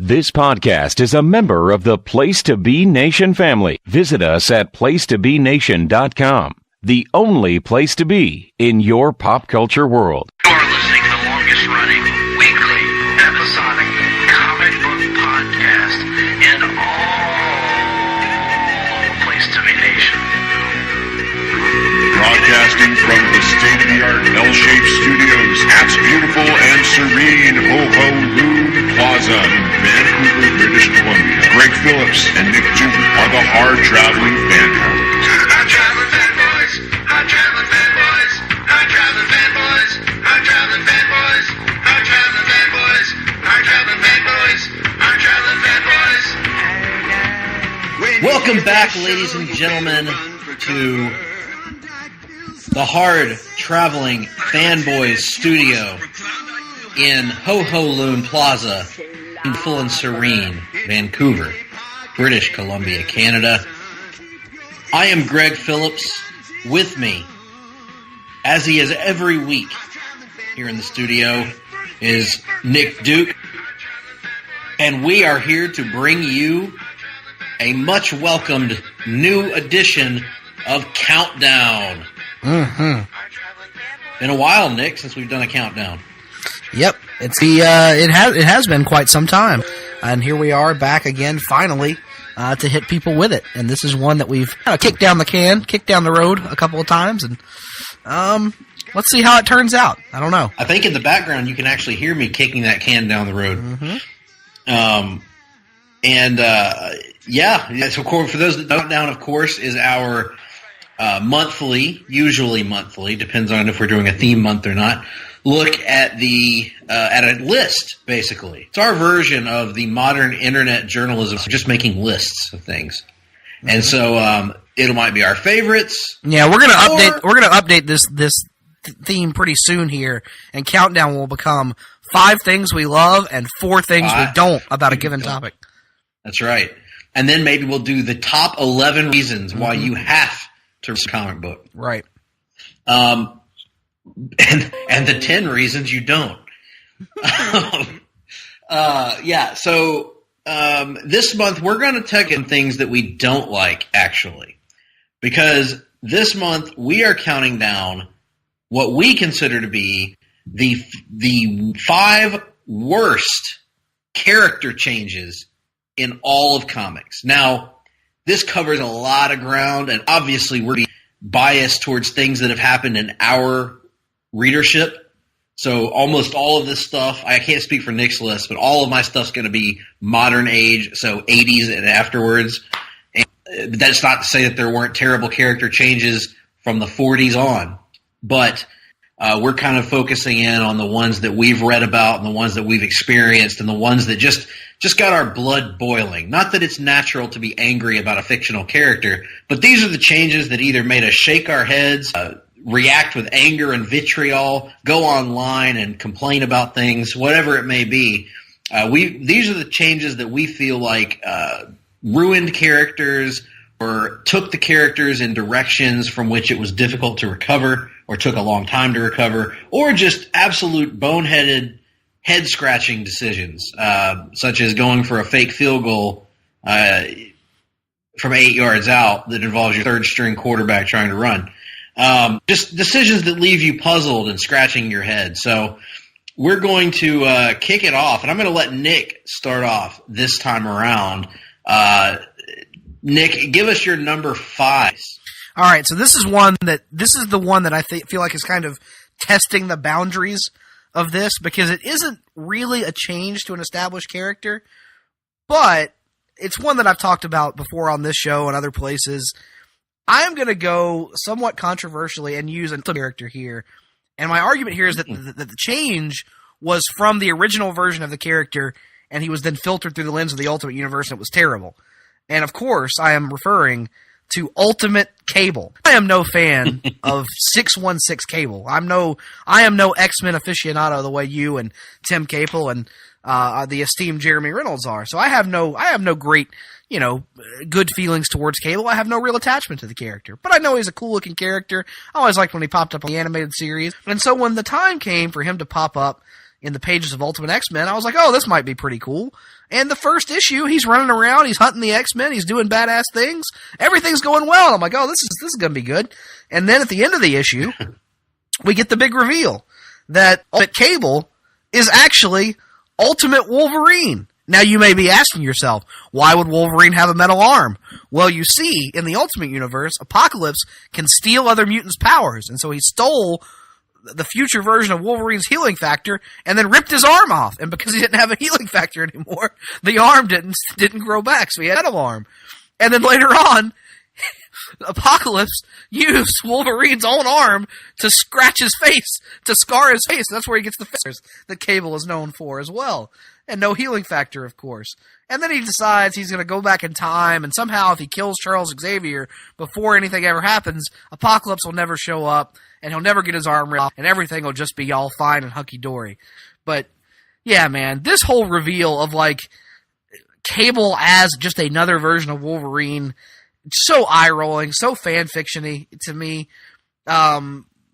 This podcast is a member of the Place to Be Nation family. Visit us at placetobenation.com, the only place to be in your pop culture world. You're listening to the longest running weekly episodic comic book podcast in all of Place to Be Nation. Broadcasting from the state-of-the-art L-shaped studios at beautiful and serene Ho-Ho-Loon Plaza in Vancouver, British Columbia. Greg Phillips and Nick Duke are the Hard-Traveling Fanboys. Hard-Traveling Fanboys! Hard-Traveling Fanboys! Hard-Traveling Fanboys! Hard-Traveling Fanboys! Hard-Traveling Fanboys! Hard-Traveling Fanboys! Hard-Traveling Fanboys! Welcome back, ladies and gentlemen, to the Hard-Traveling Fanboys studio in Ho-Ho-Loon Plaza in full and serene Vancouver, British Columbia, Canada. I am Greg Phillips. With me, as he is every week here in the studio, is Nick Duke. And we are here to bring you a much welcomed new edition of Countdown. Been a while, Nick, since we've done a countdown. Yep, it has been quite some time, and here we are back again, finally, to hit people with it. And this is one that we've kicked down the road a couple of times, and let's see how it turns out. I don't know. I think in the background you can actually hear me kicking that can down the road. So for those that don't know, of course, is our usually monthly, depends on if we're doing a theme month or not, look at at a list, basically. It's our version of the modern internet journalism, just making lists of things. And so it might be our favorites. Yeah, we're gonna update this theme pretty soon here, and Countdown will become 5 things we love and 4 things we don't about a given topic. That's right. And then maybe we'll do the top 11 reasons why you have to read a comic book. Right. And the 10 reasons you don't. So this month we're going to take in things that we don't like, actually. Because this month we are counting down what we consider to be the 5 worst character changes in all of comics. Now, this covers a lot of ground, and obviously we're biased towards things that have happened in our readership. So almost all of this stuff, I can't speak for Nick's list, but all of my stuff's going to be modern age, so 80s and afterwards. And that's not to say that there weren't terrible character changes from the 40s on, but we're kind of focusing in on the ones that we've read about and the ones that we've experienced and the ones that just got our blood boiling. Not that it's natural to be angry about a fictional character, but these are the changes that either made us shake our heads, react with anger and vitriol, go online and complain about things, whatever it may be. These are the changes that we feel like ruined characters or took the characters in directions from which it was difficult to recover or took a long time to recover, or just absolute boneheaded, head-scratching decisions, such as going for a fake field goal from 8 yards out that involves your third-string quarterback trying to run. Just decisions that leave you puzzled and scratching your head. So we're going to kick it off, and I'm going to let Nick start off this time around. Nick, give us your number 5. All right, so this is the one that I feel like is kind of testing the boundaries of this, because it isn't really a change to an established character, but it's one that I've talked about before on this show and other places. I'm going to go somewhat controversially and use a character here, and my argument here is that the change was from the original version of the character, and he was then filtered through the lens of the Ultimate Universe, and it was terrible. And of course, I am referring to Ultimate Cable. I am no fan of 616 Cable. I am no X-Men aficionado the way you and Tim Capel and the esteemed Jeremy Reynolds are. So I have no great, good feelings towards Cable. I have no real attachment to the character. But I know he's a cool-looking character. I always liked when he popped up on the animated series. And so when the time came for him to pop up in the pages of Ultimate X-Men, I was like, oh, this might be pretty cool. And the first issue, he's running around, he's hunting the X-Men, he's doing badass things. Everything's going well. I'm like, oh, this is going to be good. And then at the end of the issue, we get the big reveal that Cable is actually Ultimate Wolverine. Now you may be asking yourself, why would Wolverine have a metal arm? Well, you see, in the Ultimate Universe, Apocalypse can steal other mutants' powers, and so he stole the future version of Wolverine's healing factor and then ripped his arm off. And because he didn't have a healing factor anymore, the arm didn't grow back, so he had a metal arm. And then later on, Apocalypse used Wolverine's own arm to scratch his face, to scar his face. That's where he gets the fingers that Cable is known for as well. And no healing factor, of course. And then he decides he's going to go back in time, and somehow if he kills Charles Xavier before anything ever happens, Apocalypse will never show up, and he'll never get his arm ripped off, and everything will just be all fine and hunky-dory. But, yeah, man, this whole reveal of, like, Cable as just another version of Wolverine, so eye-rolling, so fan-fiction-y to me.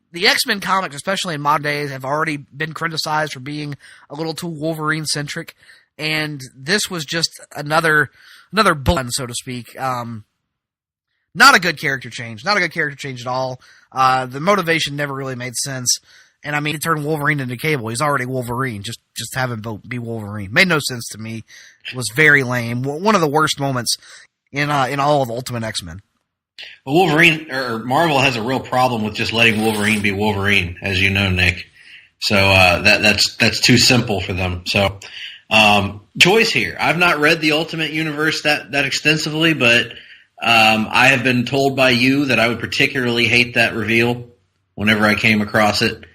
The X-Men comics, especially in modern days, have already been criticized for being a little too Wolverine-centric, and this was just another bullet, so to speak. Not a good character change. Not a good character change at all. The motivation never really made sense. And I mean, to turn Wolverine into Cable, he's already Wolverine. Just have him be Wolverine. Made no sense to me. It was very lame. One of the worst moments in all of Ultimate X-Men. Well, Wolverine or Marvel has a real problem with just letting Wolverine be Wolverine, as you know, Nick. So that's too simple for them. So choice here. I've not read the Ultimate Universe that extensively, but I have been told by you that I would particularly hate that reveal whenever I came across it.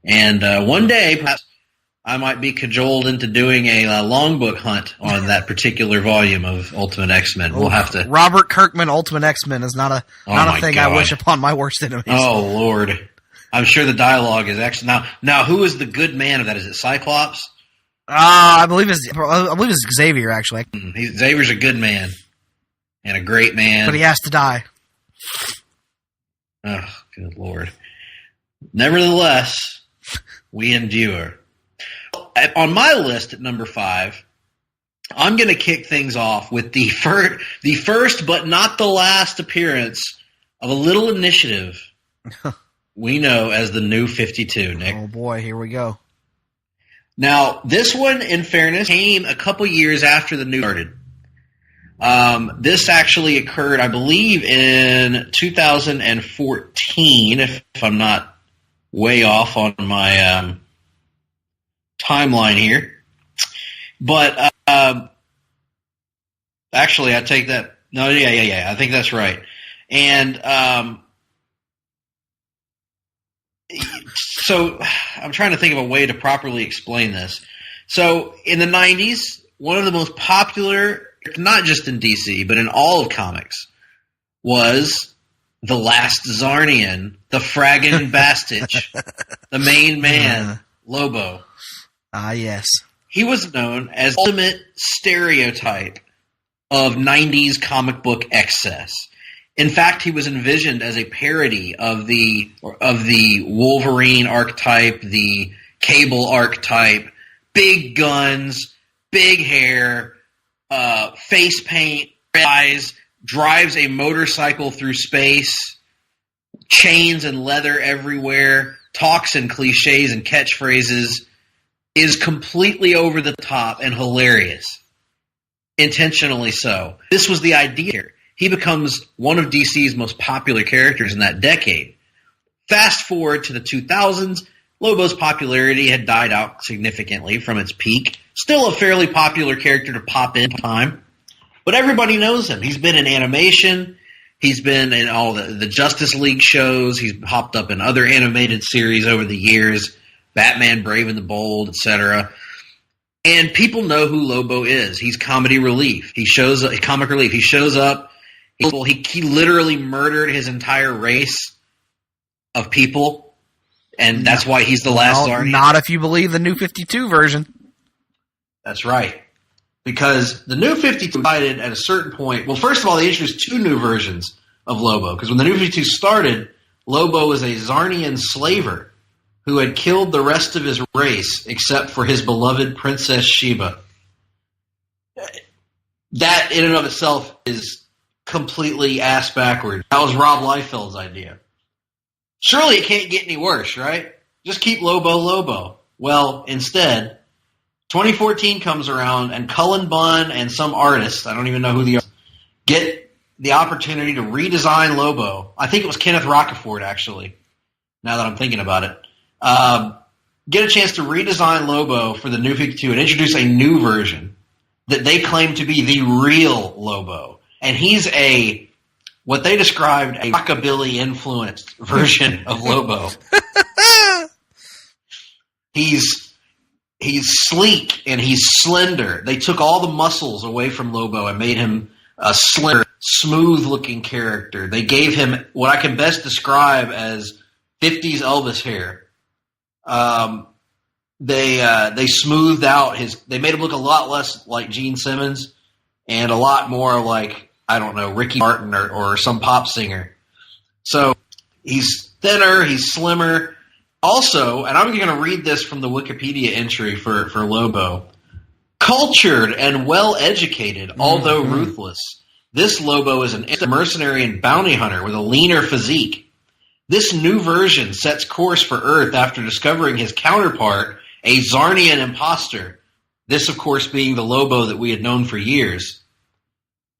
And one day, perhaps, I might be cajoled into doing a long book hunt on that particular volume of Ultimate X-Men. We'll have to. Robert Kirkman Ultimate X-Men is not a thing God. I wish upon my worst enemies. Oh Lord, I'm sure the dialogue is actually now. Who is the good man of that? Is it Cyclops? I believe it's Xavier actually. Xavier's a good man and a great man, but he has to die. Oh, good Lord! Nevertheless, we endure. On my list at number 5, I'm going to kick things off with the first but not the last appearance of a little initiative we know as the New 52, Nick. Oh, boy, here we go. Now, this one, in fairness, came a couple years after the New started. This actually occurred, I believe, in 2014, if I'm not way off on my timeline here, but actually, I take that. No, yeah. I think that's right. And so I'm trying to think of a way to properly explain this. So in the 90s, one of the most popular, not just in DC, but in all of comics, was the Last Zarnian, the Fraggin' Bastich, the main man, Lobo. Ah, yes. He was known as the ultimate stereotype of 90s comic book excess. In fact, he was envisioned as a parody of the Wolverine archetype, the Cable archetype, big guns, big hair, face paint, red eyes, drives a motorcycle through space, chains and leather everywhere, talks in cliches and catchphrases, is completely over the top and hilarious. Intentionally so. This was the idea here. He becomes one of DC's most popular characters in that decade. Fast forward to the 2000s, Lobo's popularity had died out significantly from its peak. Still a fairly popular character to pop in time, but everybody knows him. He's been in animation. He's been in all the Justice League shows. He's popped up in other animated series over the years. Batman, Brave and the Bold, etc. And people know who Lobo is. He's comedy relief. Comic relief. He shows up. He literally murdered his entire race of people, and that's why he's the last Zarnian. Not if you believe the New 52 version. That's right. Because the New 52 decided at a certain point. Well, first of all, they introduced 2 new versions of Lobo. Because when the New 52 started, Lobo was a Zarnian slaver who had killed the rest of his race except for his beloved Princess Sheba. that in and of itself is completely ass backward. That was Rob Liefeld's idea. Surely it can't get any worse, right? Just keep Lobo Lobo. Well, instead, 2014 comes around and Cullen Bunn and some artists, I don't even know who the artists, get the opportunity to redesign Lobo. I think it was Kenneth Rocafort, actually, now that I'm thinking about it. Get a chance to redesign Lobo for the New 52 and introduce a new version that they claim to be the real Lobo. And he's what they described, a rockabilly-influenced version of Lobo. He's sleek and he's slender. They took all the muscles away from Lobo and made him a slender, smooth-looking character. They gave him what I can best describe as 50s Elvis hair. They smoothed out they made him look a lot less like Gene Simmons and a lot more like, I don't know, Ricky Martin or some pop singer. So he's thinner, he's slimmer. Also, and I'm going to read this from the Wikipedia entry for Lobo. Cultured and well-educated, although ruthless, this Lobo is an mercenary and bounty hunter with a leaner physique. This new version sets course for Earth after discovering his counterpart, a Zarnian imposter, this of course being the Lobo that we had known for years,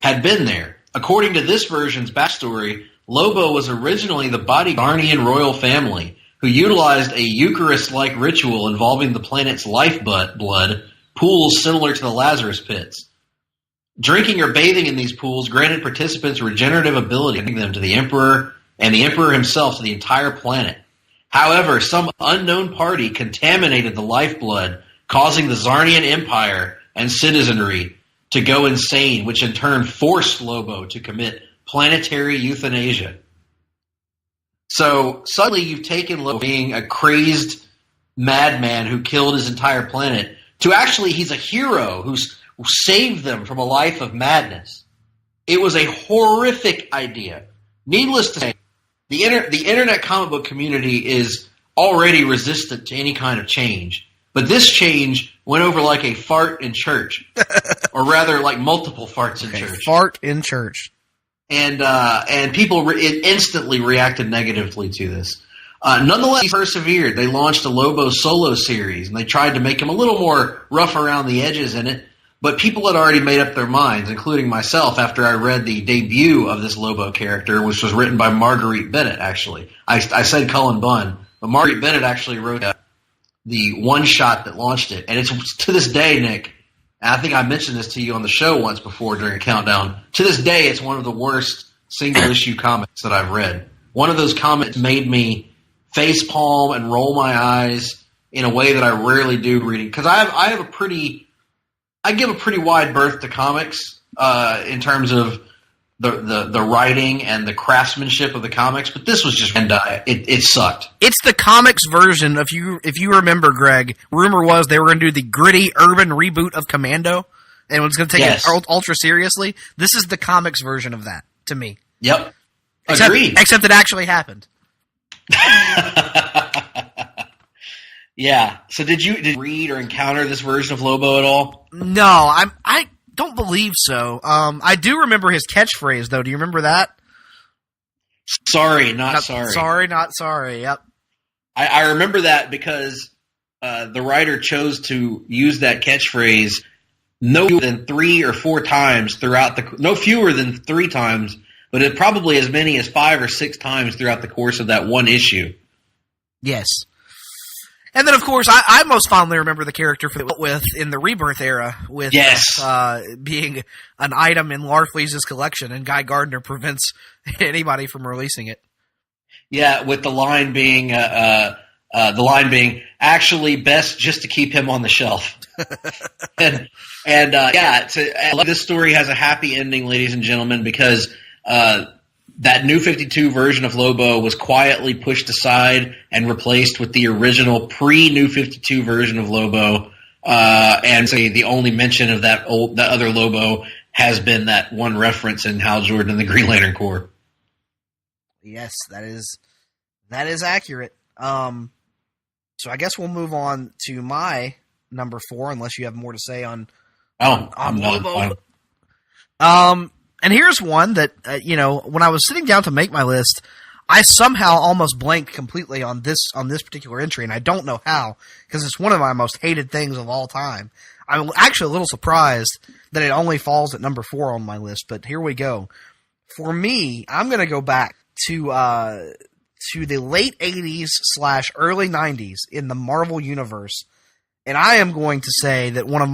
had been there. According to this version's backstory, Lobo was originally the bodyguard of the Zarnian royal family, who utilized a Eucharist-like ritual involving the planet's lifeblood, pools similar to the Lazarus pits. Drinking or bathing in these pools granted participants regenerative ability, giving them to the Emperor and the Emperor himself to the entire planet. However, some unknown party contaminated the lifeblood, causing the Zarnian Empire and citizenry to go insane, which in turn forced Lobo to commit planetary euthanasia. So suddenly you've taken Lobo being a crazed madman who killed his entire planet to actually he's a hero who saved them from a life of madness. It was a horrific idea. Needless to say, the internet comic book community is already resistant to any kind of change. But this change went over like a fart in church. Or rather, like multiple farts in church. Fart in church. And people instantly reacted negatively to this. Nonetheless, he persevered. They launched a Lobo solo series, and they tried to make him a little more rough around the edges in it. But people had already made up their minds, including myself, after I read the debut of this Lobo character, which was written by Marguerite Bennett, actually. I said Cullen Bunn, but Marguerite Bennett actually wrote the one-shot that launched it. And it's to this day, Nick, and I think I mentioned this to you on the show once before during a countdown, to this day it's one of the worst single-issue comics that I've read. One of those comics made me facepalm and roll my eyes in a way that I rarely do reading. Because I give a pretty wide berth to comics in terms of the writing and the craftsmanship of the comics, but this was just it sucked. It's the comics version of if you remember, Greg. Rumor was they were going to do the gritty urban reboot of Commando, and it was going to take it ultra seriously. This is the comics version of that to me. Yep, agreed. Except it actually happened. Yeah. So did you read or encounter this version of Lobo at all? No, I don't believe so. I do remember his catchphrase, though. Do you remember that? Sorry, not sorry. Sorry, not sorry. Yep. I remember that because the writer chose to use that catchphrase no fewer than 3 or 4 times no fewer than 3 times, but it probably as many as 5 or 6 times throughout the course of that one issue. Yes. And then, of course, I most fondly remember the character with in the Rebirth era, with being an item in Larfleeze's collection, and Guy Gardner prevents anybody from releasing it. Yeah, with the line being actually best just to keep him on the shelf. This story has a happy ending, ladies and gentlemen, because that New 52 version of Lobo was quietly pushed aside and replaced with the original pre-New 52 version of Lobo. And the only mention of that other Lobo has been that one reference in Hal Jordan and the Green Lantern Corps. Yes, that is accurate. So I guess we'll move on to my number 4, unless you have more to say on Lobo. And here's one that, when I was sitting down to make my list, I somehow almost blanked completely on this particular entry, and I don't know how, because it's one of my most hated things of all time. I'm actually a little surprised that it only falls at number 4 on my list, but here we go. For me, I'm going to go back to the late 80s / early 90s in the Marvel Universe, and I am going to say that one of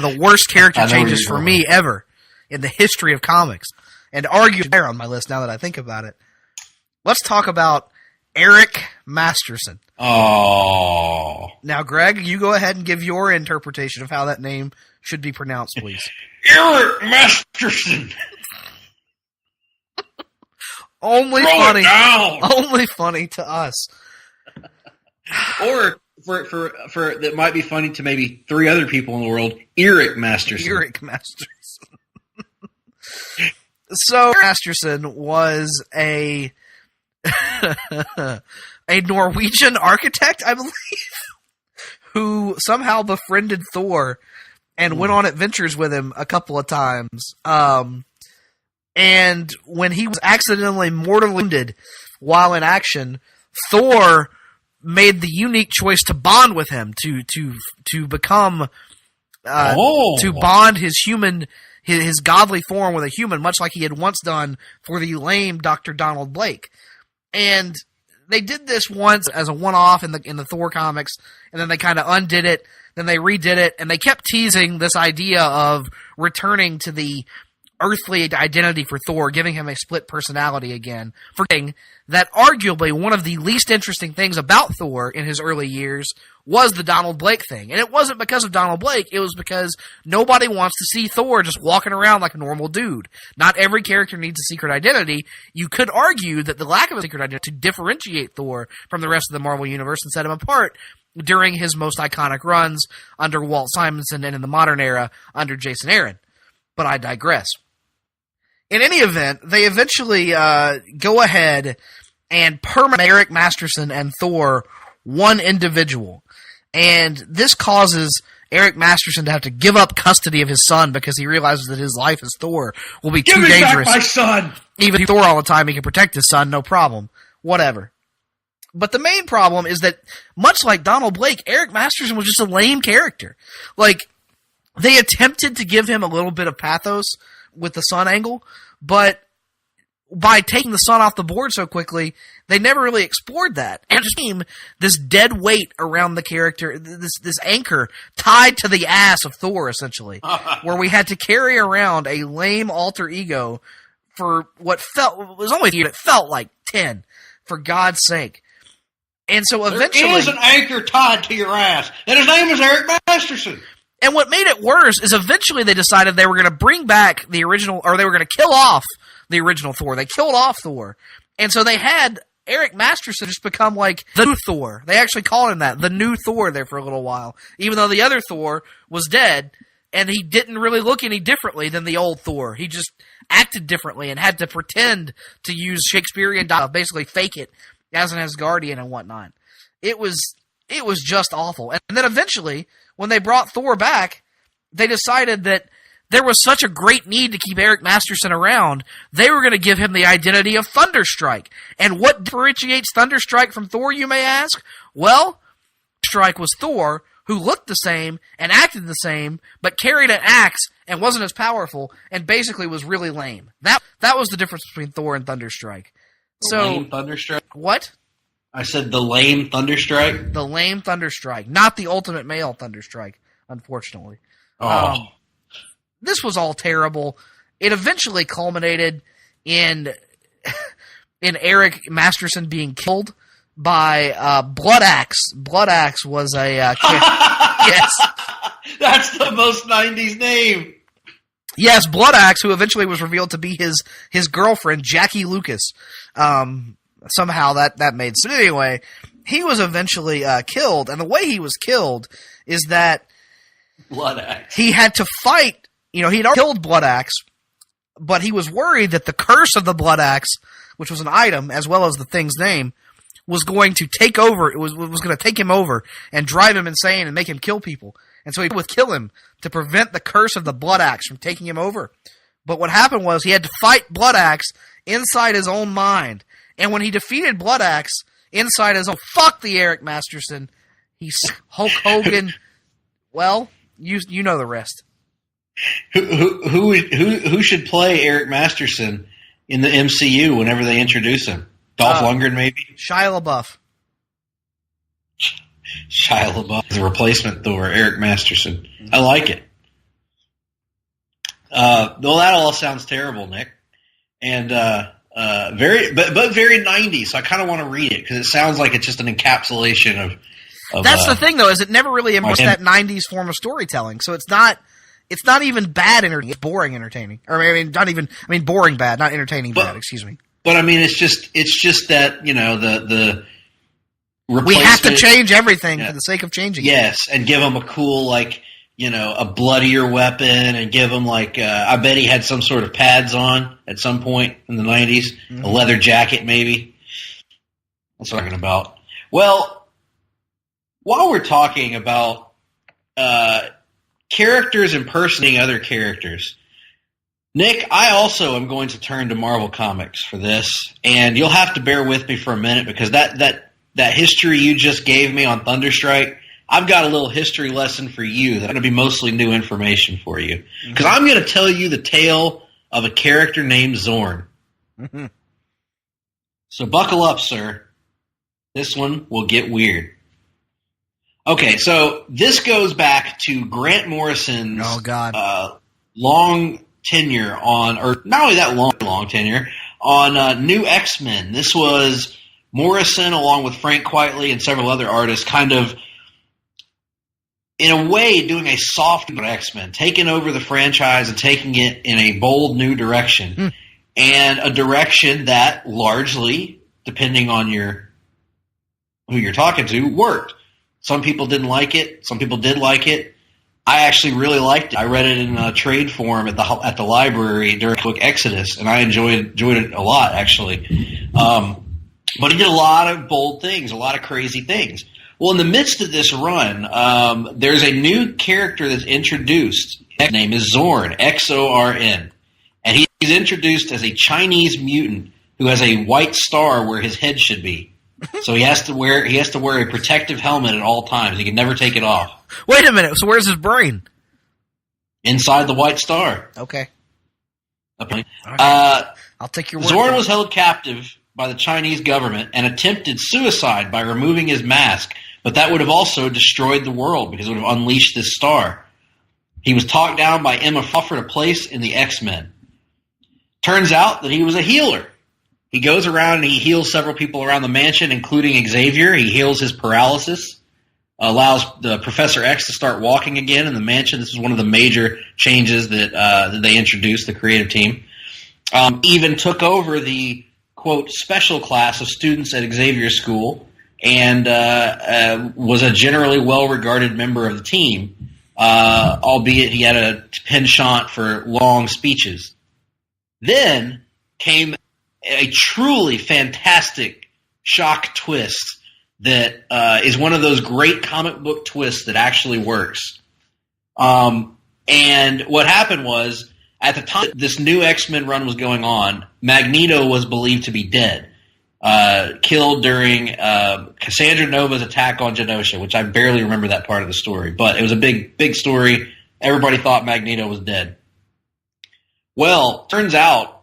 the worst character changes for me ever in the history of comics, and arguably there on my list now that I think about it. Let's talk about Eric Masterson. Oh. Now, Greg, you go ahead and give your interpretation of how that name should be pronounced, please. Eric Masterson. Only funny to us. Or for that might be funny to maybe 3 other people in the world, Eric Masterson. Eric Masterson. So Masterson was a Norwegian architect, I believe, who somehow befriended Thor and went on adventures with him a couple of times. And when he was accidentally mortally wounded while in action, Thor made the unique choice to bond with him, to become to bond his godly form with a human, much like he had once done for the lame Dr. Donald Blake. And they did this once as a one-off in the Thor comics, and then they kind of undid it, then they redid it, and they kept teasing this idea of returning to the earthly identity for Thor, giving him a split personality again, forgetting that arguably one of the least interesting things about Thor in his early years was the Donald Blake thing. And it wasn't because of Donald Blake, it was because nobody wants to see Thor just walking around like a normal dude. Not every character needs a secret identity. You could argue that the lack of a secret identity to differentiate Thor from the rest of the Marvel Universe and set him apart during his most iconic runs under Walt Simonson and in the modern era under Jason Aaron. But I digress. In any event, they eventually go ahead and permanent Eric Masterson and Thor one individual. And this causes Eric Masterson to have to give up custody of his son because he realizes that his life as Thor will be too dangerous. Give me back my son! Even if Thor all the time, he can protect his son, no problem. Whatever. But the main problem is that, much like Donald Blake, Eric Masterson was just a lame character. Like, they attempted to give him a little bit of pathos with the son angle, but by taking the son off the board so quickly, they never really explored that. And it just became this dead weight around the character, this anchor tied to the ass of Thor, essentially, where we had to carry around a lame alter ego for what was only it felt like 10, for God's sake. And so eventually, there is an anchor tied to your ass, and his name is Eric Masterson. And what made it worse is eventually they decided they were going to bring back the original, or they were going to kill off the original Thor. They killed off Thor. And so they had Eric Masterson just become like the new Thor. They actually called him that, the new Thor, there for a little while, even though the other Thor was dead, and he didn't really look any differently than the old Thor. He just acted differently and had to pretend to use Shakespearean dialogue, basically fake it as an Asgardian and whatnot. It was just awful. And then eventually, when they brought Thor back, they decided that there was such a great need to keep Eric Masterson around, they were going to give him the identity of Thunderstrike. And what differentiates Thunderstrike from Thor, you may ask? Well, Thunderstrike was Thor, who looked the same and acted the same, but carried an axe and wasn't as powerful, and basically was really lame. That was the difference between Thor and Thunderstrike. Lame Thunderstrike? What? I said the lame Thunderstrike? The lame Thunderstrike. Not the ultimate male Thunderstrike, unfortunately. Oh. This was all terrible. It eventually culminated in Eric Masterson being killed by Blood Axe. Blood Axe was a yes. That's the most 90s name. Yes, Blood Axe, who eventually was revealed to be his girlfriend, Jackie Lucas. Somehow that made sense. Anyway, he was eventually killed, and the way he was killed is that Blood Axe. He had to fight. He'd already killed Blood Axe, but he was worried that the curse of the Blood Axe, which was an item as well as the thing's name, was going to take over. It was going to take him over and drive him insane and make him kill people. And so he would kill him to prevent the curse of the Blood Axe from taking him over. But what happened was he had to fight Blood Axe inside his own mind. And when he defeated Blood Axe inside his own, fuck the Eric Masterson. He's Hulk Hogan. Well, you know the rest. Who should play Eric Masterson in the MCU whenever they introduce him? Dolph Lundgren, maybe? Shia LaBeouf. Shia LaBeouf, the replacement Thor, Eric Masterson. I like it. Well, that all sounds terrible, Nick, and very 90s. So I kind of want to read it because it sounds like it's just an encapsulation of. That's the thing, though, is it never really embraced that 90s form of storytelling. So it's not even bad entertaining. It's boring entertaining, or boring bad, not entertaining bad. Excuse me. But I mean, it's just that the we have to change everything for the sake of changing. Yes, and give him a cool a bloodier weapon, and give him I bet he had some sort of pads on at some point in the 90s, a leather jacket maybe. That's what I'm talking about. Well, while we're talking about characters impersonating other characters, Nick, I also am going to turn to Marvel Comics for this, and you'll have to bear with me for a minute because that history you just gave me on Thunderstrike, I've got a little history lesson for you that's going to be mostly new information for you. Because I'm going to tell you the tale of a character named Zorn. Mm-hmm. So buckle up, sir. This one will get weird. Okay, so this goes back to Grant Morrison's long tenure on, or not only that long tenure, on New X-Men. This was Morrison, along with Frank Quitely and several other artists, kind of, in a way, doing a soft X-Men, taking over the franchise and taking it in a bold new direction. And a direction that largely, depending on who you're talking to, worked. Some people didn't like it. Some people did like it. I actually really liked it. I read it in a trade form at the library during the book Exodus, and I enjoyed it a lot, actually. But he did a lot of bold things, a lot of crazy things. Well, in the midst of this run, there's a new character that's introduced. His name is Zorn, X-O-R-N. And he's introduced as a Chinese mutant who has a white star where his head should be. So he has to wear a protective helmet at all times. He can never take it off. Wait a minute. So where's his brain? Inside the white star. Okay. Okay. I'll take your word. Zorn was held captive by the Chinese government and attempted suicide by removing his mask, but that would have also destroyed the world because it would have unleashed this star. He was talked down by Emma offered a place in the X-Men. Turns out that he was a healer. He goes around and he heals several people around the mansion, including Xavier. He heals his paralysis, allows the Professor X to start walking again in the mansion. This is one of the major changes that they introduced, the creative team. Even took over the, quote, special class of students at Xavier's school and was a generally well-regarded member of the team, albeit he had a penchant for long speeches. Then came a truly fantastic shock twist that is one of those great comic book twists that actually works. And what happened was, at the time this new X-Men run was going on, Magneto was believed to be dead, killed during Cassandra Nova's attack on Genosha, which I barely remember that part of the story, but it was a big story. Everybody thought Magneto was dead. Well, turns out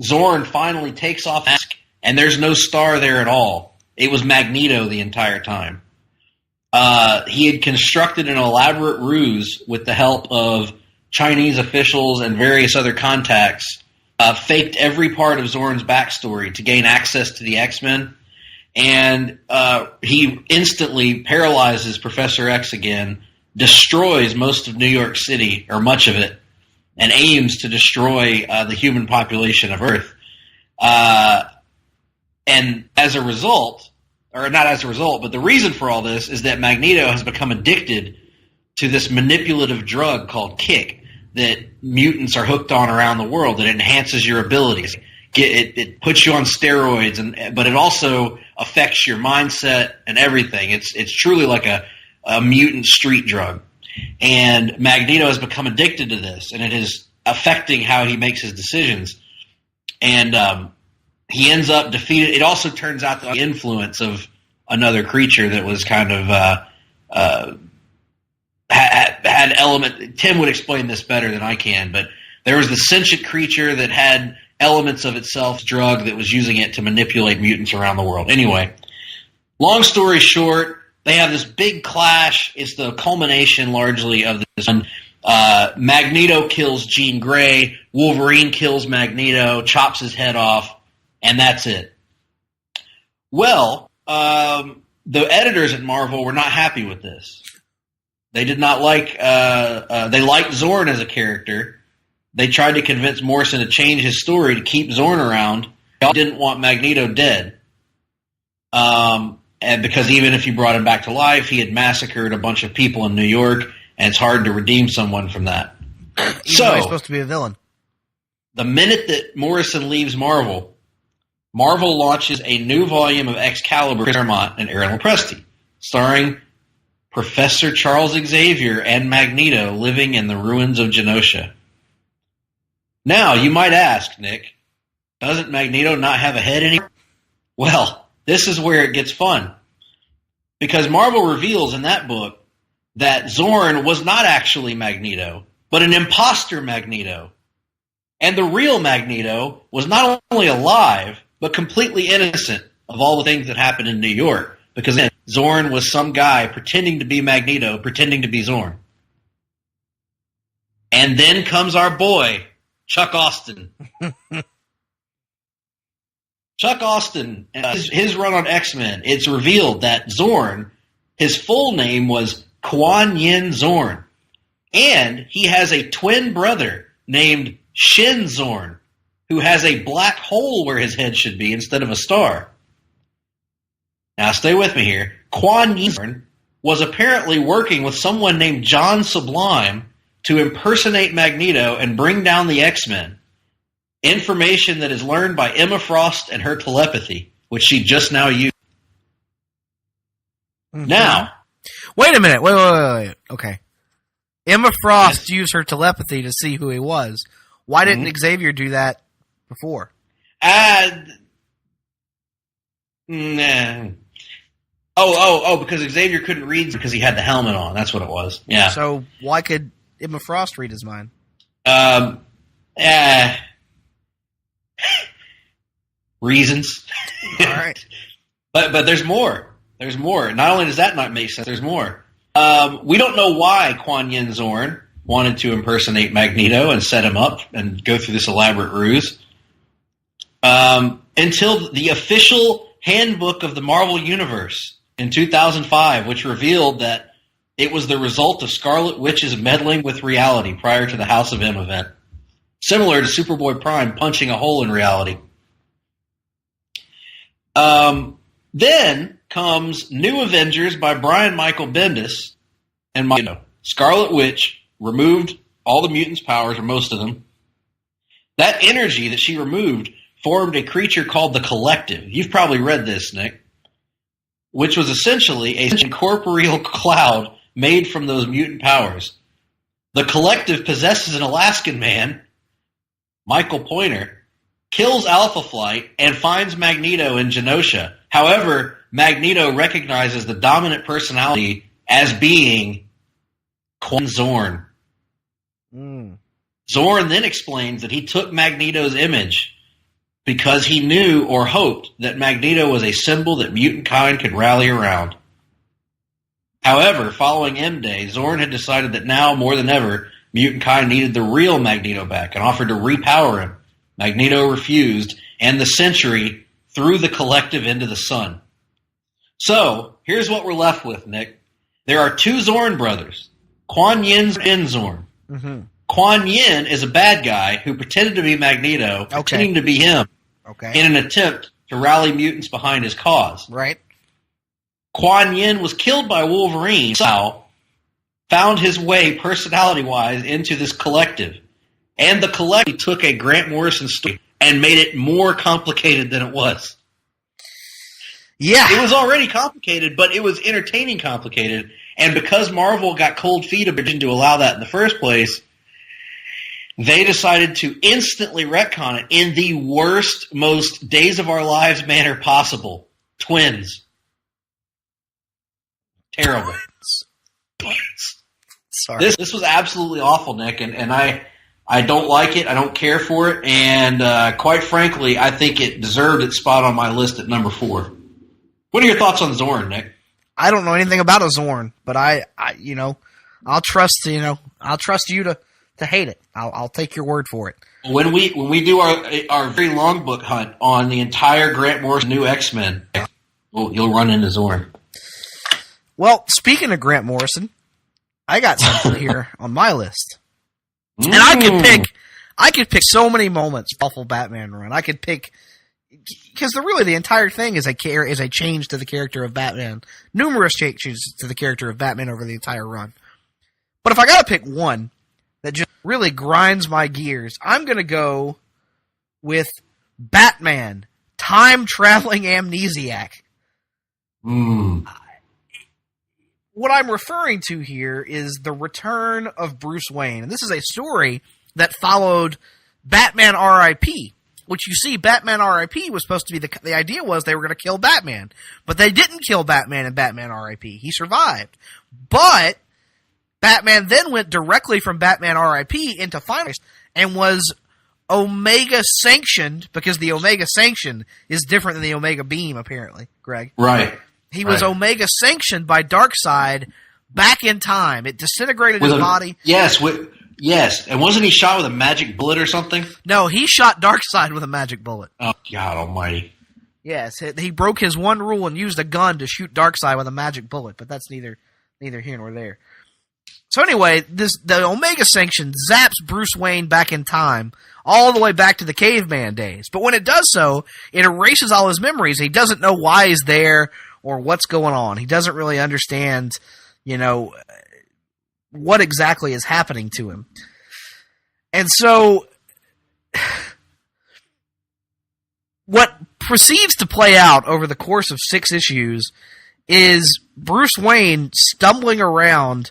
Zorn finally takes off the mask, and there's no star there at all. It was Magneto the entire time. He had constructed an elaborate ruse with the help of Chinese officials and various other contacts, faked every part of Zorn's backstory to gain access to the X-Men, and he instantly paralyzes Professor X again, destroys most of New York City, or much of it, and aims to destroy the human population of Earth. And as a result, or not as a result, but the reason for all this is that Magneto has become addicted to this manipulative drug called Kick that mutants are hooked on around the world that enhances your abilities. It puts you on steroids, but it also affects your mindset and everything. It's truly like a mutant street drug. And Magneto has become addicted to this, and it is affecting how he makes his decisions. And he ends up defeated. It also turns out that the influence of another creature that was kind of had element. Tim would explain this better than I can, but there was the sentient creature that had elements of itself, drug that was using it to manipulate mutants around the world. Anyway, long story short, they have this big clash. It's the culmination largely of this. Magneto kills Jean Grey. Wolverine kills Magneto, chops his head off, and that's it. Well, the editors at Marvel were not happy with this. They did not like. They liked Zorn as a character. They tried to convince Morrison to change his story to keep Zorn around. They didn't want Magneto dead. And because even if you brought him back to life, he had massacred a bunch of people in New York, and it's hard to redeem someone from that. Even though he's supposed to be a villain. The minute that Morrison leaves Marvel, Marvel launches a new volume of Excalibur, Claremont and Aaron Lopresti, starring Professor Charles Xavier and Magneto living in the ruins of Genosha. Now, you might ask, Nick, doesn't Magneto not have a head anymore? Well, this is where it gets fun. Because Marvel reveals in that book that Zorn was not actually Magneto, but an imposter Magneto. And the real Magneto was not only alive, but completely innocent of all the things that happened in New York. Because then Zorn was some guy pretending to be Magneto, pretending to be Zorn. And then comes our boy, Chuck Austin. Chuck Austin, his run on X-Men, it's revealed that Zorn, his full name was Kuan Yin Zorn. And he has a twin brother named Shin Zorn, who has a black hole where his head should be instead of a star. Now, stay with me here. Kuan Yin Zorn was apparently working with someone named John Sublime to impersonate Magneto and bring down the X-Men. Information that is learned by Emma Frost and her telepathy, which she just now used. Mm-hmm. Now. Wait a minute. Wait. Okay. Emma Frost used her telepathy to see who he was. Why didn't Xavier do that before? Nah. Oh, because Xavier couldn't read because he had the helmet on. That's what it was. Yeah. So why could Emma Frost read his mind? Reasons. All right. But there's more. There's more. Not only does that not make sense, there's more. We don't know why Kuan Yin Zorn wanted to impersonate Magneto and set him up and go through this elaborate ruse. Until the official handbook of the Marvel Universe in 2005, which revealed that it was the result of Scarlet Witch's meddling with reality prior to the House of M event. Similar to Superboy Prime punching a hole in reality. Then comes New Avengers by Brian Michael Bendis and Magneto. Scarlet Witch removed all the mutants' powers, or most of them. That energy that she removed formed a creature called the Collective. You've probably read this, Nick. Which was essentially a incorporeal cloud made from those mutant powers. The Collective possesses an Alaskan man, Michael Pointer, kills Alpha Flight, and finds Magneto in Genosha. However, Magneto recognizes the dominant personality as being Kuan Zorn. Zorn then explains that he took Magneto's image because he knew or hoped that Magneto was a symbol that mutant kind could rally around. However, following M-Day, Zorn had decided that now, more than ever, mutant kind needed the real Magneto back and offered to repower him. Magneto refused, and the Sentry threw the Collective into the sun. So, here's what we're left with, Nick. There are two Zorn brothers, Kuan Yin and Zorn. Mm-hmm. Kuan Yin is a bad guy who pretended to be Magneto, pretending to be him, in an attempt to rally mutants behind his cause. Right. Kuan Yin was killed by Wolverine, so found his way personality-wise into this Collective. And the Collective took a Grant Morrison story and made it more complicated than it was. Yeah. It was already complicated, but it was entertaining complicated. And because Marvel got cold feet a bit to allow that in the first place, they decided to instantly retcon it in the worst, most Days of Our Lives manner possible. Twins. Terrible. Twins. Sorry. This was absolutely awful, Nick, and I don't like it. I don't care for it, and quite frankly, I think it deserved its spot on my list at number 4. What are your thoughts on Zorn, Nick? I don't know anything about a Zorn, but I'll trust you to hate it. I'll take your word for it. When we do our very long book hunt on the entire Grant Morrison new X-Men, you'll run into Zorn. Well, speaking of Grant Morrison, I got something here on my list. And I could pick so many moments awful Batman run. I could pick because the entire thing is a change to the character of Batman. Numerous changes to the character of Batman over the entire run. But if I got to pick one that just really grinds my gears, I'm going to go with Batman, time-traveling amnesiac. What I'm referring to here is the return of Bruce Wayne. And this is a story that followed Batman R.I.P., which you see, Batman R.I.P. was supposed to be the idea was they were going to kill Batman. But they didn't kill Batman in Batman R.I.P. He survived. But Batman then went directly from Batman R.I.P. into Final and was Omega sanctioned, because the Omega sanction is different than the Omega beam, apparently, Greg. Right. He was Omega sanctioned by Darkseid back in time. It disintegrated his body. Yes, yes. And wasn't he shot with a magic bullet or something? No, he shot Darkseid with a magic bullet. Oh, God almighty. Yes, he broke his one rule and used a gun to shoot Darkseid with a magic bullet, but that's neither here nor there. So anyway, the Omega sanction zaps Bruce Wayne back in time, all the way back to the caveman days. But when it does so, it erases all his memories. He doesn't know why he's there or what's going on. He doesn't really understand, what exactly is happening to him. And so what proceeds to play out over the course of 6 issues is Bruce Wayne stumbling around,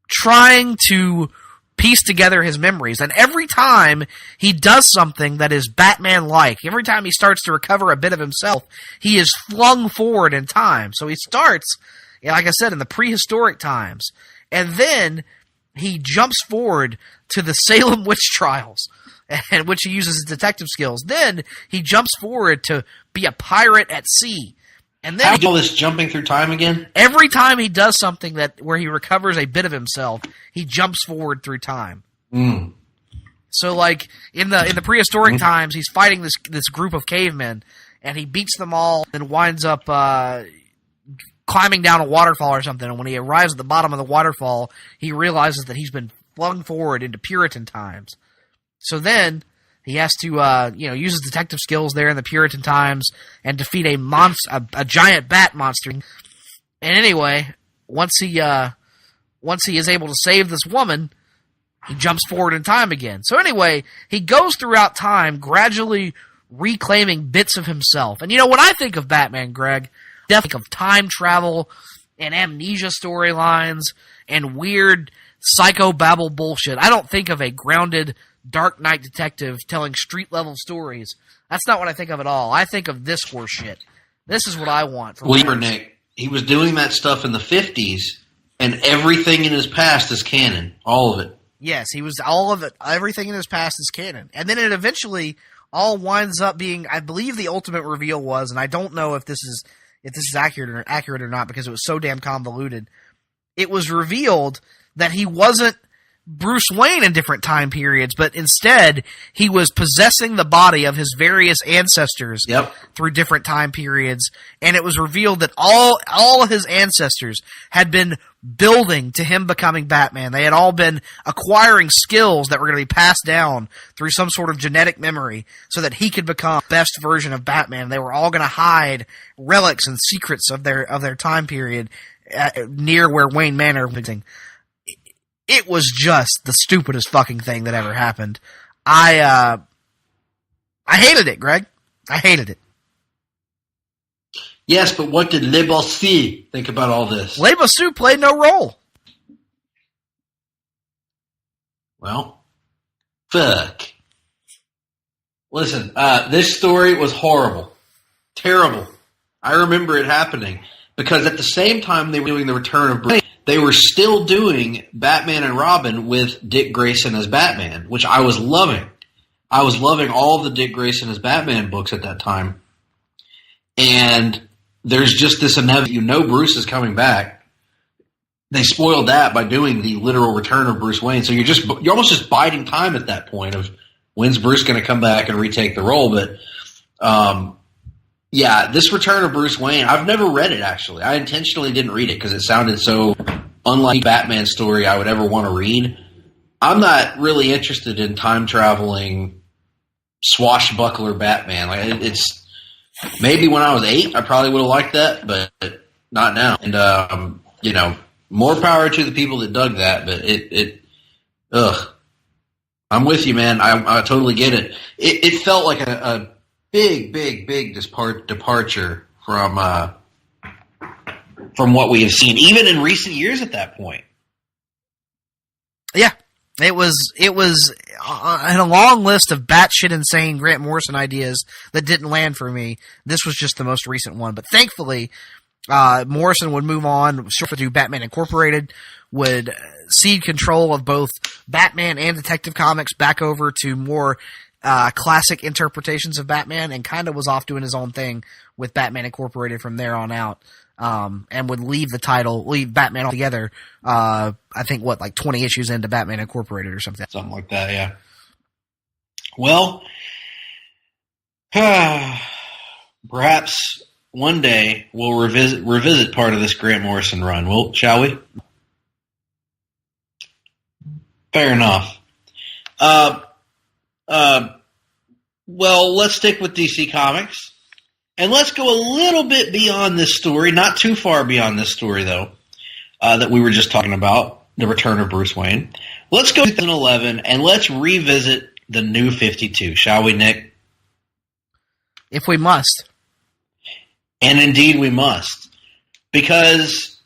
trying to piece together his memories. And every time he does something that is Batman-like, every time he starts to recover a bit of himself, he is flung forward in time. So he starts, like I said, in the prehistoric times. And then he jumps forward to the Salem witch trials, in which he uses his detective skills. Then he jumps forward to be a pirate at sea. And then how do you do this jumping through time again? Every time he does something where he recovers a bit of himself, he jumps forward through time. So, like in the prehistoric times, he's fighting this group of cavemen, and he beats them all, and winds up climbing down a waterfall or something. And when he arrives at the bottom of the waterfall, he realizes that he's been flung forward into Puritan times. So then he has to, use his detective skills there in the Puritan times and defeat a giant bat monster. And anyway, once he is able to save this woman, he jumps forward in time again. So anyway, he goes throughout time, gradually reclaiming bits of himself. And when I think of Batman, Greg, I definitely think of time travel and amnesia storylines and weird psychobabble bullshit. I don't think of a grounded Dark Knight detective telling street-level stories. That's not what I think of at all. I think of this horse shit. This is what I want. Nick, he was doing that stuff in the 50s, and everything in his past is canon. All of it. Yes, he was all of it. Everything in his past is canon. And then it eventually all winds up being, I believe the ultimate reveal was, and I don't know if this is accurate or not because it was so damn convoluted. It was revealed that he wasn't Bruce Wayne in different time periods, but instead he was possessing the body of his various ancestors through different time periods, and it was revealed that all of his ancestors had been building to him becoming Batman. They had all been acquiring skills that were going to be passed down through some sort of genetic memory so that he could become the best version of Batman. They were all going to hide relics and secrets of their time period near where Wayne Manor was. It was just the stupidest fucking thing that ever happened. I hated it, Greg. I hated it. Yes, but what did Le Bossy think about all this? Le Bossy played no role. Well, fuck. Listen, this story was horrible. Terrible. I remember it happening. Because at the same time they were doing the Return of Bruce Wayne, they were still doing Batman and Robin with Dick Grayson as Batman, which I was loving. I was loving all of the Dick Grayson as Batman books at that time. And there's just this inevitable, Bruce is coming back. They spoiled that by doing the literal Return of Bruce Wayne. So you're almost just biding time at that point of when's Bruce going to come back and retake the role. But yeah, this Return of Bruce Wayne, I've never read it, actually. I intentionally didn't read it because it sounded so unlike Batman story I would ever want to read. I'm not really interested in time-traveling swashbuckler Batman. Like it's maybe when I was 8, I probably would have liked that, but not now. And, more power to the people that dug that, but I'm with you, man. I totally get it. It felt like a big departure from what we have seen, even in recent years at that point. Yeah, it was in a long list of batshit insane Grant Morrison ideas that didn't land for me. This was just the most recent one, but thankfully, Morrison would move on, sort of do Batman Incorporated, would cede control of both Batman and Detective Comics back over to more classic interpretations of Batman, and kind of was off doing his own thing with Batman Incorporated from there on out, and would leave Batman altogether, I think, 20 issues into Batman Incorporated or something. Something like that, yeah. Well, perhaps one day we'll revisit part of this Grant Morrison run. Shall we? Fair enough. Well, let's stick with DC Comics. And let's go a little bit beyond this story, not too far beyond this story, though, that we were just talking about, the Return of Bruce Wayne. Let's go to 2011, and let's revisit the New 52, shall we, Nick? If we must. And indeed we must. Because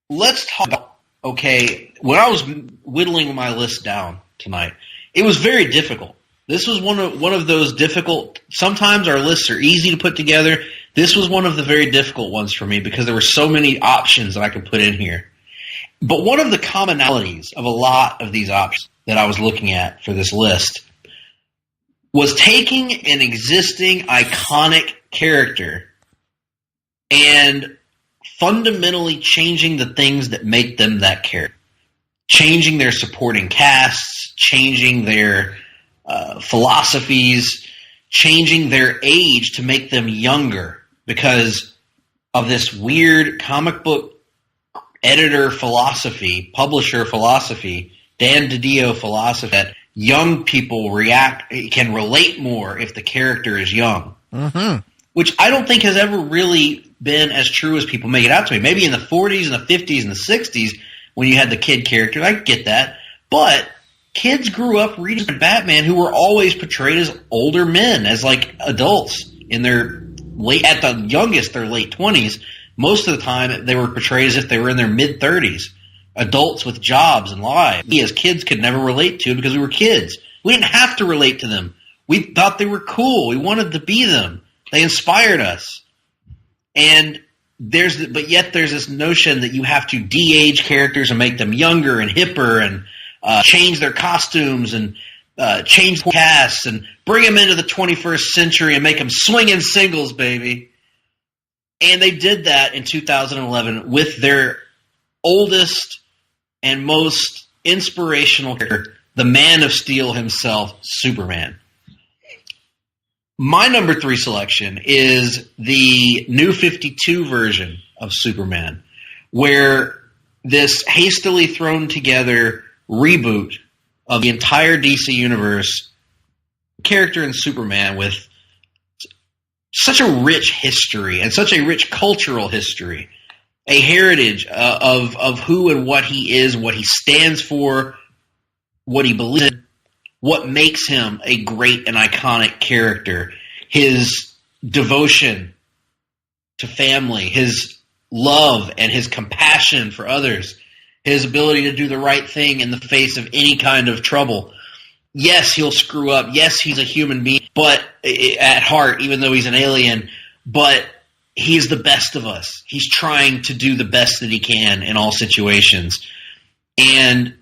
let's talk about, when I was whittling my list down tonight, it was very difficult. This was one of those difficult. Sometimes our lists are easy to put together. This was one of the very difficult ones for me because there were so many options that I could put in here. But one of the commonalities of a lot of these options that I was looking at for this list was taking an existing iconic character and fundamentally changing the things that make them that character. Changing their supporting casts, changing their philosophies, changing their age to make them younger because of this weird comic book editor philosophy, publisher philosophy, Dan DiDio philosophy that young people can relate more if the character is young. Mm-hmm. Which I don't think has ever really been as true as people make it out to be. Maybe in the 40s and the 50s and the 60s when you had the kid character, I get that. But kids grew up reading Batman who were always portrayed as older men, as adults in their at the youngest, their late 20s. Most of the time, they were portrayed as if they were in their mid-30s. Adults with jobs and lives. We as kids could never relate to because we were kids. We didn't have to relate to them. We thought they were cool. We wanted to be them. They inspired us. And but yet there's this notion that you have to de-age characters and make them younger and hipper and change their costumes and change casts and bring them into the 21st century and make them swinging singles, baby. And they did that in 2011 with their oldest and most inspirational character, the Man of Steel himself, Superman. My number 3 selection is the New 52 version of Superman, where this hastily thrown together reboot of the entire DC universe, character in Superman with such a rich history and such a rich cultural history, a heritage of who and what he is, what he stands for, what he believes in, what makes him a great and iconic character, his devotion to family, his love and his compassion for others, his ability to do the right thing in the face of any kind of trouble. Yes, he'll screw up. Yes, he's a human being, but at heart, even though he's an alien, but he's the best of us. He's trying to do the best that he can in all situations. And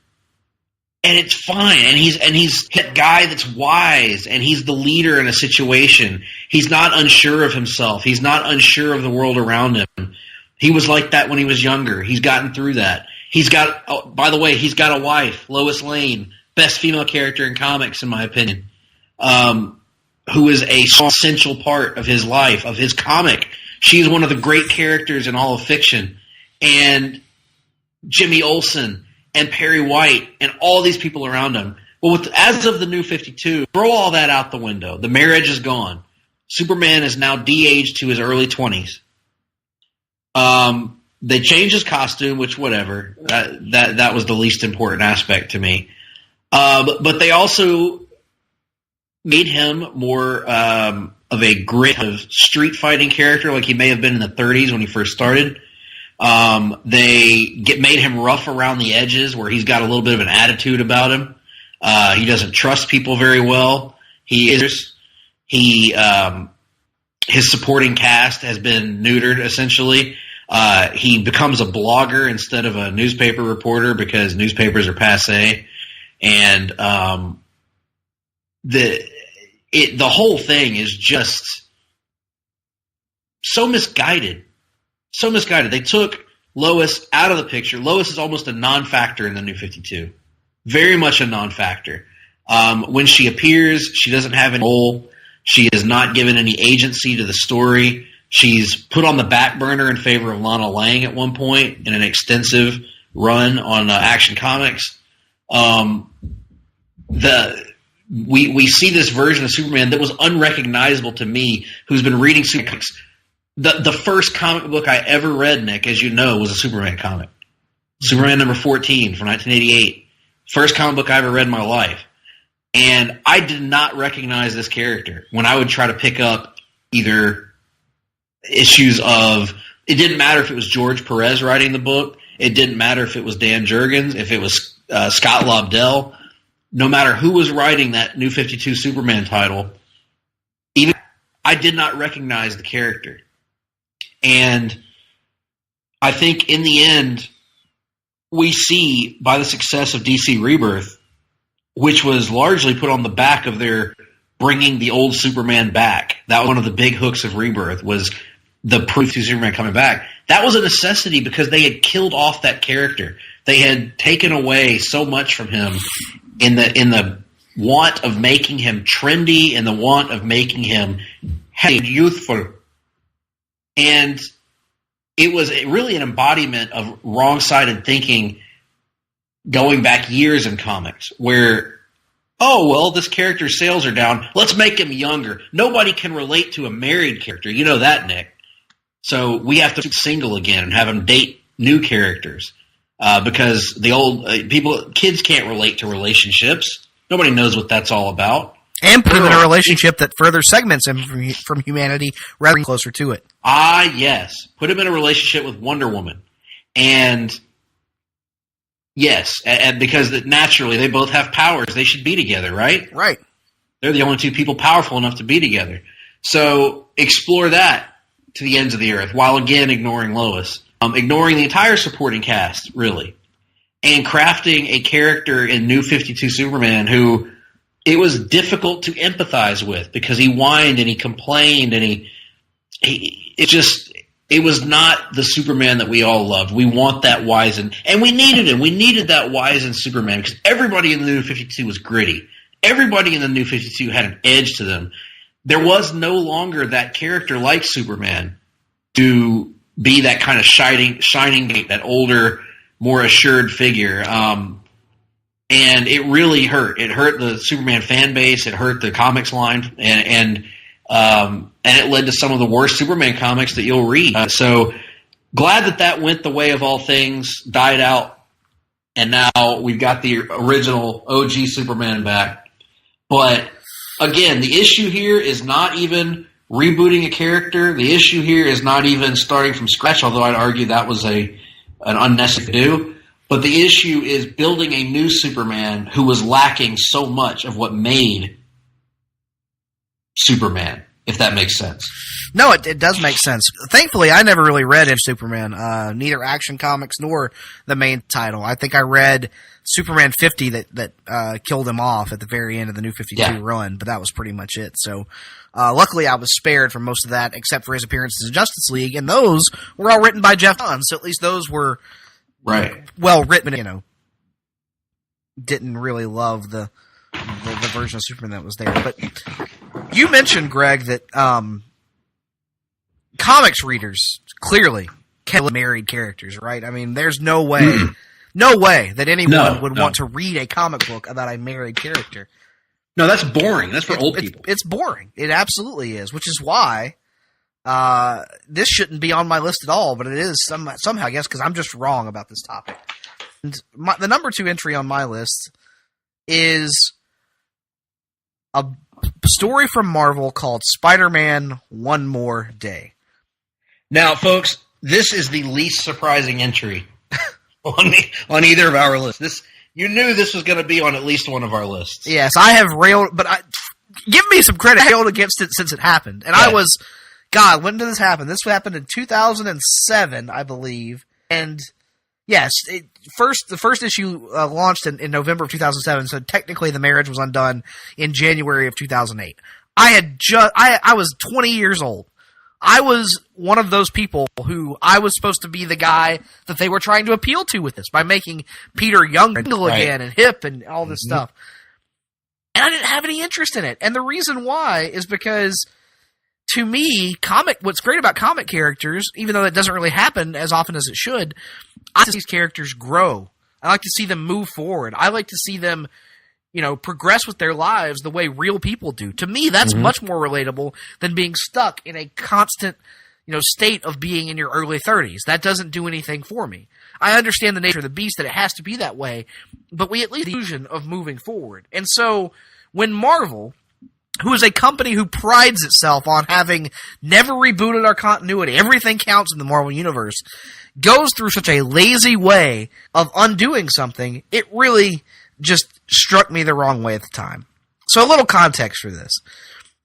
it's fine. And he's a guy that's wise, and he's the leader in a situation. He's not unsure of himself. He's not unsure of the world around him. He was like that when he was younger. He's gotten through that. By the way, he's got a wife, Lois Lane, best female character in comics, in my opinion, who is a essential part of his life, of his comic. She's one of the great characters in all of fiction. And Jimmy Olsen and Perry White and all these people around him. Well, as of the New 52, throw all that out the window. The marriage is gone. Superman is now de-aged to his early 20s. They changed his costume, which whatever. That was the least important aspect to me. But they also made him more of a grit of street fighting character, like he may have been in the 30s when he first started. They made him rough around the edges, where he's got a little bit of an attitude about him. He doesn't trust people very well. His supporting cast has been neutered, essentially. He becomes a blogger instead of a newspaper reporter because newspapers are passé. And the whole thing is just so misguided. So misguided. They took Lois out of the picture. Lois is almost a non-factor in the New 52. Very much a non-factor. When she appears, she doesn't have any role. She is not given any agency to the story. She's put on the back burner in favor of Lana Lang at one point in an extensive run on Action Comics. We see this version of Superman that was unrecognizable to me, who's been reading comics. The first comic book I ever read, Nick, as you know, was a Superman comic. Superman number 14 from 1988. First comic book I ever read in my life. And I did not recognize this character when I would try to pick up either issues of... It didn't matter if it was George Perez writing the book. It didn't matter if it was Dan Jurgens, if it was Scott Lobdell. No matter who was writing that New 52 Superman title, even I did not recognize the character. And I think in the end, we see by the success of DC Rebirth, which was largely put on the back of their bringing the old Superman back. That was one of the big hooks of Rebirth, was the proof to Superman coming back. That was a necessity because they had killed off that character. They had taken away so much from him in the want of making him trendy and the want of making him youthful. And it was really an embodiment of wrong-sided thinking going back years in comics where, oh, well, this character's sales are down. Let's make him younger. Nobody can relate to a married character. You know that, Nick. So we have to be single again and have him date new characters because the old kids can't relate to relationships. Nobody knows what that's all about. And put him in a relationship that further segments him from humanity rather than closer to it. Ah, yes. Put him in a relationship with Wonder Woman. And yes, and because naturally they both have powers. They should be together, right? Right. They're the only two people powerful enough to be together. So explore that to the ends of the earth while again ignoring Lois. Ignoring the entire supporting cast, really. And crafting a character in New 52 Superman who it was difficult to empathize with because he whined and he complained and it was not the Superman that we all loved. We want that wizened, and we needed him. We needed that wizened Superman because everybody in the New 52 was gritty. Everybody in the New 52 had an edge to them. There was no longer that character like Superman to be that kind of shining, that older, more assured figure. And it really hurt. It hurt the Superman fan base. It hurt the comics line, and it led to some of the worst Superman comics that you'll read. So glad that went the way of all things, died out, and now we've got the original OG Superman back. But again, the issue here is not even rebooting a character. The issue here is not even starting from scratch, although I'd argue that was an unnecessary to do. But the issue is building a new Superman who was lacking so much of what made Superman, if that makes sense. No, it does make sense. Thankfully, I never really read Superman, neither Action Comics nor the main title. I think I read Superman 50 that killed him off at the very end of the New 52 run, but that was pretty much it. So, luckily I was spared from most of that, except for his appearances in Justice League, and those were all written by Jeff Johns, so at least those were well written, didn't really love the version of Superman that was there. But you mentioned, Greg, that comics readers clearly can married characters, right? I mean, there's no way that anyone would want to read a comic book about a married character. No, that's boring. That's for old people. It's boring. It absolutely is, which is why this shouldn't be on my list at all, but it is somehow, I guess, because I'm just wrong about this topic. And the number 2 entry on my list is a story from Marvel called Spider-Man One More Day. Now, folks, this is the least surprising entry on either of our lists. You knew this was going to be on at least one of our lists. Yes, I have railed, but give me some credit. I railed against it since it happened. And I was, God, when did this happen? This happened in 2007, I believe. And yes, the first issue launched in November of 2007, so technically the marriage was undone in January of 2008. I was 20 years old. I was one of those people who I was supposed to be the guy that they were trying to appeal to with this by making Peter young again and hip and all this stuff. And I didn't have any interest in it. And the reason why is because, to me, what's great about comic characters, even though that doesn't really happen as often as it should, I like to see these characters grow. I like to see them move forward. I like to see them, progress with their lives the way real people do. To me, that's much more relatable than being stuck in a constant, state of being in your early 30s. That doesn't do anything for me. I understand the nature of the beast, that it has to be that way, but we at least have the illusion of moving forward. And so, when Marvel, who is a company who prides itself on having never rebooted our continuity, everything counts in the Marvel Universe, goes through such a lazy way of undoing something, it really just struck me the wrong way at the time. So a little context for this.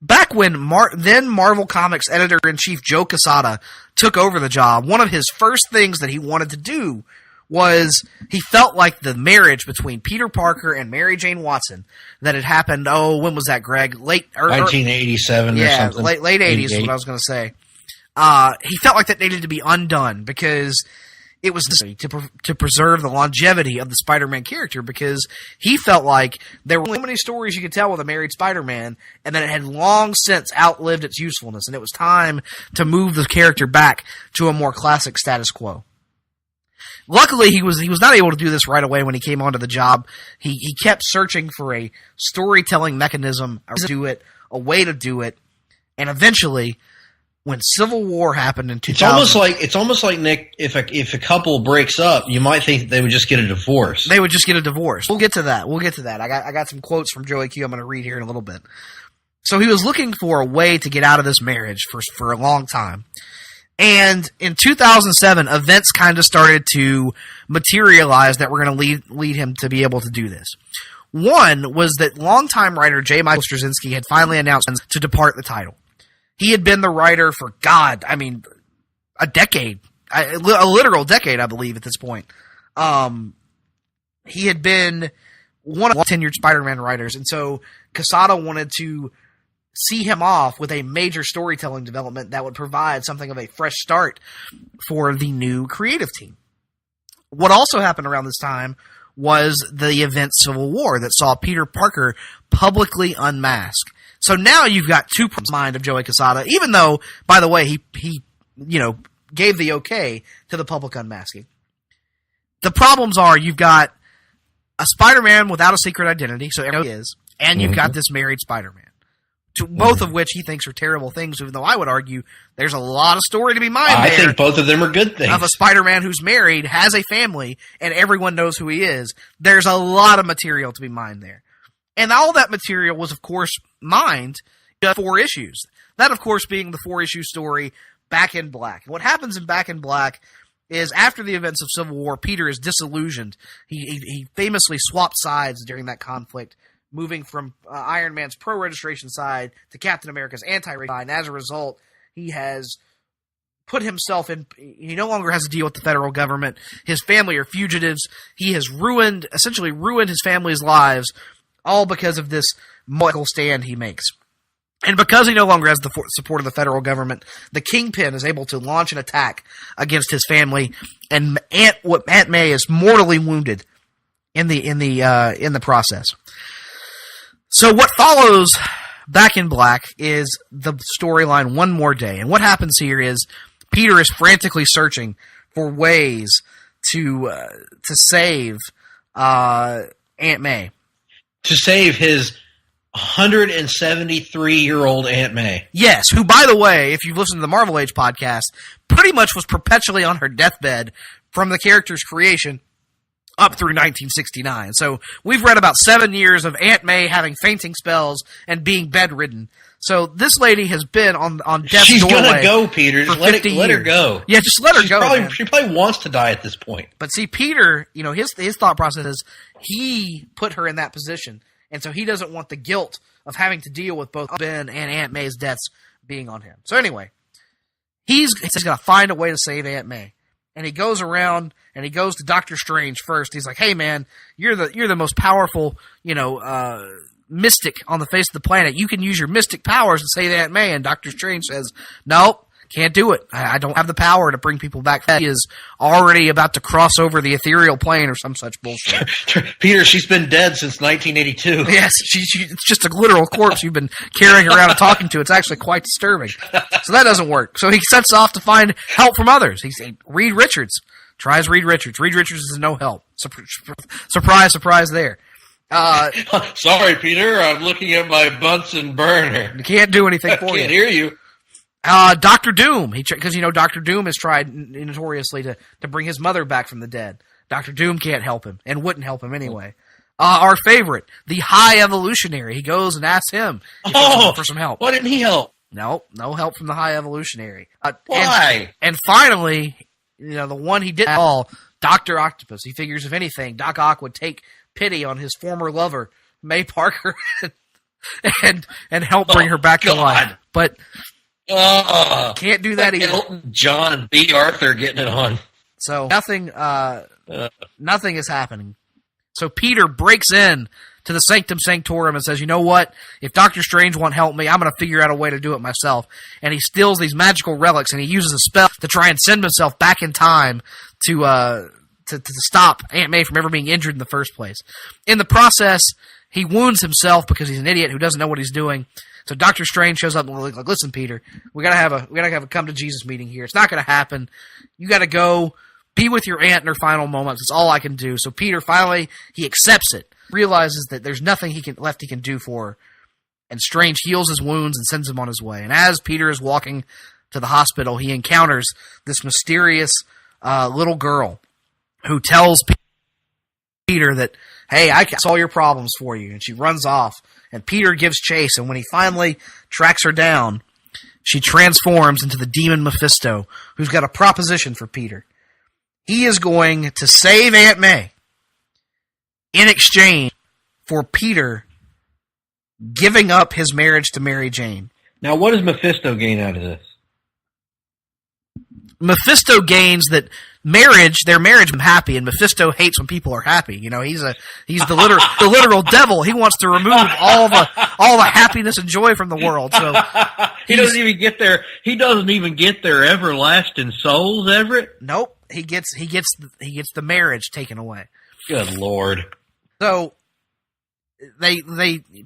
Back when then Marvel Comics editor-in-chief Joe Quesada took over the job, one of his first things that he wanted to do was he felt like the marriage between Peter Parker and Mary Jane Watson that had happened, when was that, Greg? 1987 or something. Late 80s is what I was going to say. He felt like that needed to be undone because it was necessary to preserve the longevity of the Spider-Man character, because he felt like there were so many stories you could tell with a married Spider-Man, and that it had long since outlived its usefulness, and it was time to move the character back to a more classic status quo. Luckily, he was not able to do this right away when he came onto the job. He kept searching for a storytelling mechanism, a way to do it, and eventually, when Civil War happened in 2000, it's almost like Nick. If a couple breaks up, you might think that they would just get a divorce. They would just get a divorce. We'll get to that. I got some quotes from Joey Q I'm going to read here in a little bit. So he was looking for a way to get out of this marriage for a long time. And in 2007, events kind of started to materialize that were going to lead him to be able to do this. One was that longtime writer J. Michael Straczynski had finally announced to depart the title. He had been the writer for, a decade. A literal decade, I believe, at this point. He had been one of the tenured Spider-Man writers, and so Quesada wanted to see him off with a major storytelling development that would provide something of a fresh start for the new creative team. What also happened around this time was the event Civil War that saw Peter Parker publicly unmasked. So now you've got two mind of Joey Quesada, even though, by the way, he gave the okay to the public unmasking. The problems are you've got a Spider-Man without a secret identity, so he is, and you've got this married Spider-Man. Both of which he thinks are terrible things, even though I would argue there's a lot of story to be mined there. I think both of them are good things. Of a Spider-Man who's married, has a family, and everyone knows who he is. There's a lot of material to be mined there. And all that material was, of course, mined just 4 issues. That, of course, being the 4-issue story, Back in Black. What happens in Back in Black is after the events of Civil War, Peter is disillusioned. He famously swapped sides during that conflict, moving from Iron Man's pro-registration side to Captain America's anti-registration side. And as a result, he has put himself in. He no longer has to deal with the federal government. His family are fugitives. He has essentially ruined his family's lives, all because of this moral stand he makes. And because he no longer has the support of the federal government, the Kingpin is able to launch an attack against his family, and Aunt May is mortally wounded in the process. So what follows Back in Black is the storyline One More Day, and what happens here is Peter is frantically searching for ways to save Aunt May, to save his 173-year-old Aunt May. Yes, who, by the way, if you've listened to the Marvel Age podcast, pretty much was perpetually on her deathbed from the character's creation up through 1969. So we've read about 7 years of Aunt May having fainting spells and being bedridden. So this lady has been on death's She's doorway. She's gonna go, Peter. Just let her go. Yeah, just let her go. She probably wants to die at this point. But see, Peter, his thought process is he put her in that position. And so he doesn't want the guilt of having to deal with both Ben and Aunt May's deaths being on him. So anyway, he's going to find a way to save Aunt May. And he goes around and he goes to Doctor Strange first. He's like, "Hey man, you're the most powerful, mystic on the face of the planet. You can use your mystic powers to save Aunt May." And Doctor Strange says, "Nope. Can't do it. I don't have the power to bring people back. He is already about to cross over the ethereal plane or some such bullshit." Peter, she's been dead since 1982. Yes, it's just a literal corpse you've been carrying around and talking to. It's actually quite disturbing. So that doesn't work. So he sets off to find help from others. He's Reed Richards. Tries Reed Richards. Reed Richards is no help. Surprise, surprise there. Sorry, Peter. I'm looking at my Bunsen burner. You can't do anything for you. I can't hear you. Dr. Doom, because Dr. Doom has tried notoriously to bring his mother back from the dead. Dr. Doom can't help him, and wouldn't help him anyway. Our favorite, the High Evolutionary, he goes and asks him for some help. Why didn't he help? No help from the High Evolutionary. Why? And finally, the one he didn't at all, Dr. Octopus. He figures, if anything, Doc Ock would take pity on his former lover, May Parker, and help bring her back to life. But can't do that either. Elton John, B. Arthur getting it on. So nothing is happening. So Peter breaks in to the Sanctum Sanctorum and says, "You know what? If Doctor Strange won't help me, I'm going to figure out a way to do it myself." And he steals these magical relics and he uses a spell to try and send himself back in time to stop Aunt May from ever being injured in the first place. In the process, he wounds himself because he's an idiot who doesn't know what he's doing. So Doctor Strange shows up and like, "Listen, Peter, we gotta have a come to Jesus meeting here. It's not gonna happen. You gotta go be with your aunt in her final moments. It's all I can do." So Peter finally he accepts it, realizes that there's nothing he can do for her, and Strange heals his wounds and sends him on his way. And as Peter is walking to the hospital, he encounters this mysterious little girl who tells Peter that, "Hey, I can solve your problems for you," and she runs off. And Peter gives chase, and when he finally tracks her down, she transforms into the demon Mephisto, who's got a proposition for Peter. He is going to save Aunt May in exchange for Peter giving up his marriage to Mary Jane. Now, what does Mephisto gain out of this? Mephisto gains that their marriage is happy, and Mephisto hates when people are happy. He's the literal devil. He wants to remove all the happiness and joy from the world. So he doesn't even get their everlasting souls, Everett. Nope. He gets the marriage taken away. Good Lord. So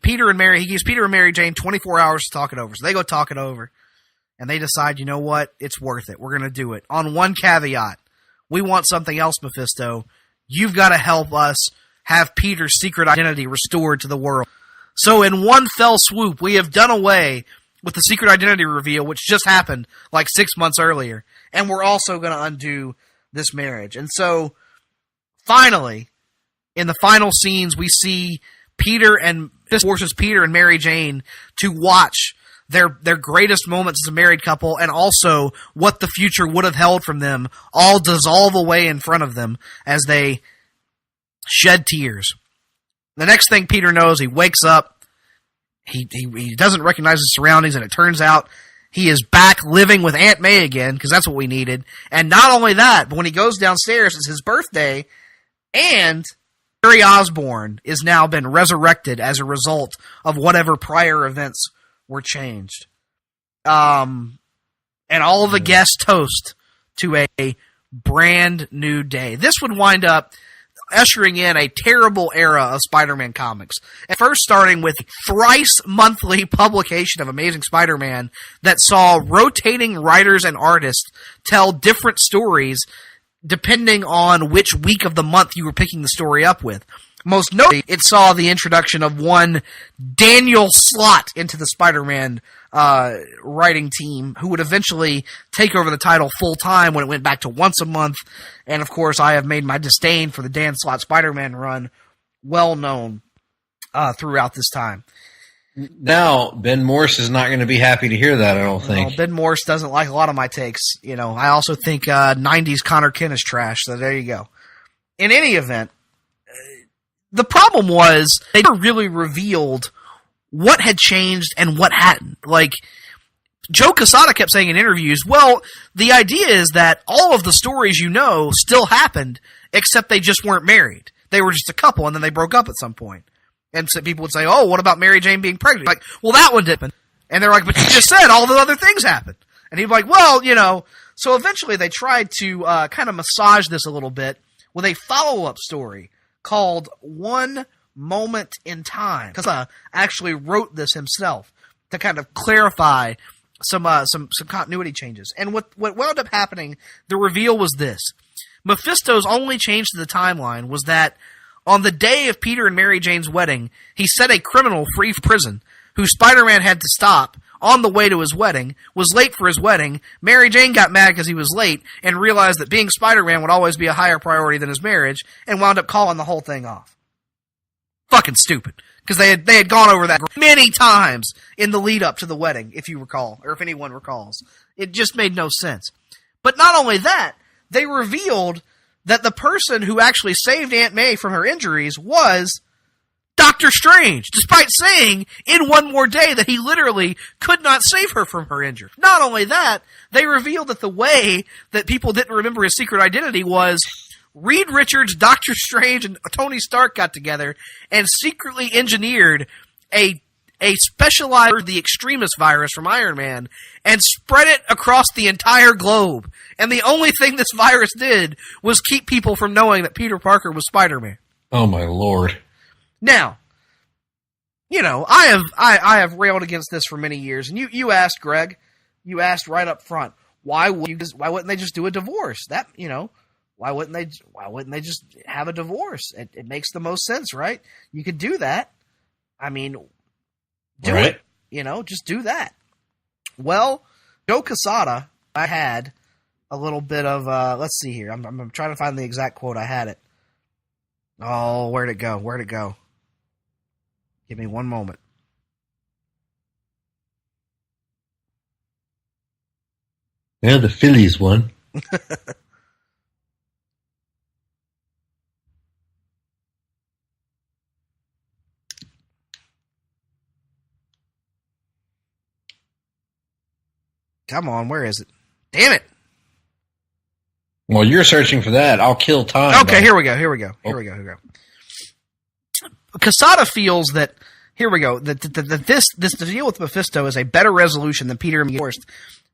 Peter and Mary Jane 24 hours to talk it over. So they go talk it over. And they decide, you know what? It's worth it. We're going to do it. On one caveat. We want something else, Mephisto. You've got to help us have Peter's secret identity restored to the world. So in one fell swoop, we have done away with the secret identity reveal, which just happened like 6 months earlier. And we're also going to undo this marriage. And so, finally, in the final scenes, we see Peter and Mary Jane to watch their greatest moments as a married couple, and also what the future would have held from them, all dissolve away in front of them as they shed tears. The next thing Peter knows, he wakes up, he doesn't recognize his surroundings, and it turns out he is back living with Aunt May again, because that's what we needed. And not only that, but when he goes downstairs, it's his birthday, and Harry Osborn is now been resurrected as a result of whatever prior events were changed. And all of the guests toast to a brand new day. This would wind up ushering in a terrible era of Spider-Man comics. At first starting with thrice monthly publication of Amazing Spider-Man that saw rotating writers and artists tell different stories depending on which week of the month you were picking the story up with. Most notably, it saw the introduction of one Daniel Slott into the Spider-Man writing team, who would eventually take over the title full-time when it went back to once a month. And, of course, I have made my disdain for the Dan Slott Spider-Man run well known throughout this time. Now, Ben Morse is not going to be happy to hear that, I don't think. Well, Ben Morse doesn't like a lot of my takes. You know, I also think 90s Connor Kent is trash, so there you go. In any event, the problem was they never really revealed what had changed and what hadn't. Like, Joe Quesada kept saying in interviews, well, the idea is that all of the stories you know still happened, except they just weren't married. They were just a couple, and then they broke up at some point. And so people would say, oh, what about Mary Jane being pregnant? Like, well, that one didn't. And they're like, but you just said all the other things happened. And he'd be like, well, you know. So eventually they tried to kind of massage this a little bit with a follow-up story called One Moment in Time. Because actually wrote this himself to kind of clarify some continuity changes. And what wound up happening, the reveal was this. Mephisto's only change to the timeline was that on the day of Peter and Mary Jane's wedding, he set a criminal free from prison who Spider-Man had to stop on the way to his wedding, was late for his wedding. Mary Jane got mad because he was late and realized that being Spider-Man would always be a higher priority than his marriage and wound up calling the whole thing off. Fucking stupid. Because they had gone over that many times in the lead up to the wedding, if you recall, or if anyone recalls. It just made no sense. But not only that, they revealed that the person who actually saved Aunt May from her injuries was Doctor Strange, despite saying in One More Day that he literally could not save her from her injury. Not only that, they revealed that the way that people didn't remember his secret identity was Reed Richards, Doctor Strange, and Tony Stark got together and secretly engineered a specialized the extremist virus from Iron Man and spread it across the entire globe. And the only thing this virus did was keep people from knowing that Peter Parker was Spider-Man. Oh my lord. Now, you know, I have railed against this for many years, and you asked, Greg, you asked right up front, why wouldn't they just do a divorce? That, you know, why wouldn't they just have a divorce? It makes the most sense, right? You could do that. I mean, do it. You know, just do that. Well, Joe Quesada, I had a little bit of, let's see here. I'm trying to find the exact quote. I had it. Oh, where'd it go? Where'd it go? Give me one moment. Yeah, the Phillies won. Come on, where is it? Damn it! Well, you're searching for that. I'll kill time. Okay, here we go. Quesada feels that, here we go, that this deal with Mephisto is a better resolution than Peter and May forced,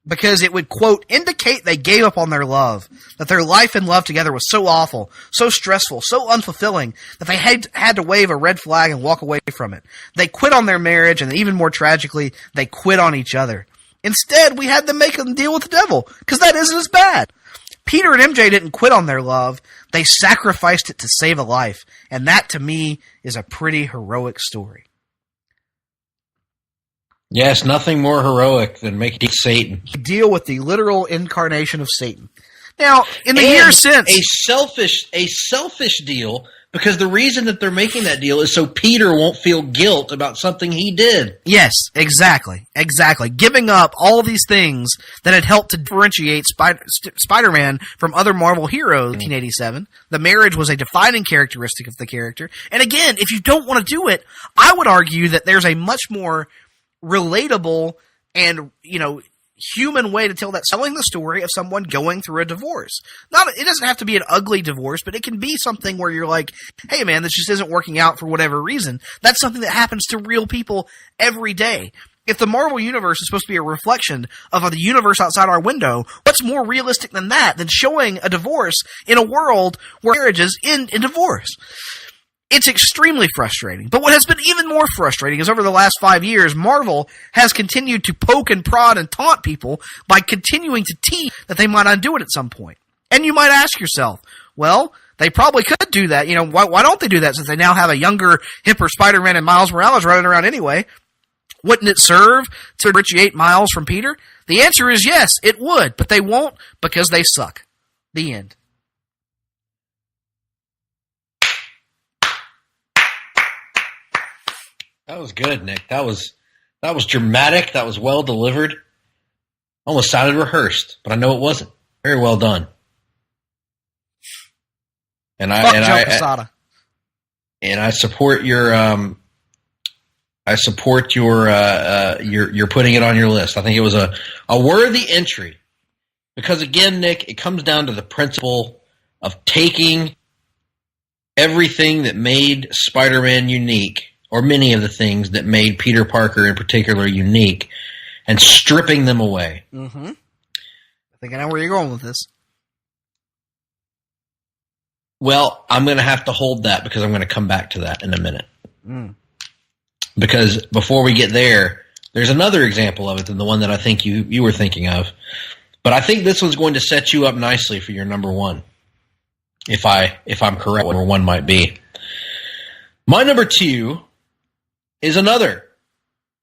because it would, quote, indicate they gave up on their love, that their life and love together was so awful, so stressful, so unfulfilling, that they had to wave a red flag and walk away from it. They quit on their marriage, and even more tragically, they quit on each other. Instead, we had them make them deal with the devil, because that isn't as bad. Peter and MJ didn't quit on their love. They sacrificed it to save a life. And that, to me, is a pretty heroic story. Yes, nothing more heroic than making Satan. Deal with the literal incarnation of Satan. Now, in the years since... A selfish deal because the reason that they're making that deal is so Peter won't feel guilt about something he did. Yes, exactly. Giving up all these things that had helped to differentiate Spider-Man from other Marvel heroes in 1987. The marriage was a defining characteristic of the character. And again, if you don't want to do it, I would argue that there's a much more relatable and, human way to tell that, telling the story of someone going through a divorce. It doesn't have to be an ugly divorce, but it can be something where you're like, hey man, this just isn't working out for whatever reason. That's something that happens to real people every day. If the Marvel Universe is supposed to be a reflection of the universe outside our window, what's more realistic than that, than showing a divorce in a world where marriages end in divorce? It's extremely frustrating. But what has been even more frustrating is over the last 5 years, Marvel has continued to poke and prod and taunt people by continuing to tease that they might undo it at some point. And you might ask yourself, well, they probably could do that. Why don't they do that since they now have a younger, hipper Spider-Man and Miles Morales running around anyway? Wouldn't it serve to differentiate Miles from Peter? The answer is yes, it would. But they won't because they suck. The end. That was good, Nick. That was dramatic. That was well delivered. Almost sounded rehearsed, but I know it wasn't. Very well done. And I support your you're putting it on your list. I think it was a worthy entry because again, Nick, it comes down to the principle of taking everything that made Spider-Man unique, or many of the things that made Peter Parker in particular unique, and stripping them away. Mm-hmm. I think I know where you're going with this. Well, I'm going to have to hold that because I'm going to come back to that in a minute. Because before we get there, there's another example of it than the one that I think you were thinking of. But I think this one's going to set you up nicely for your number one, if I'm correct, where one might be. My number two is another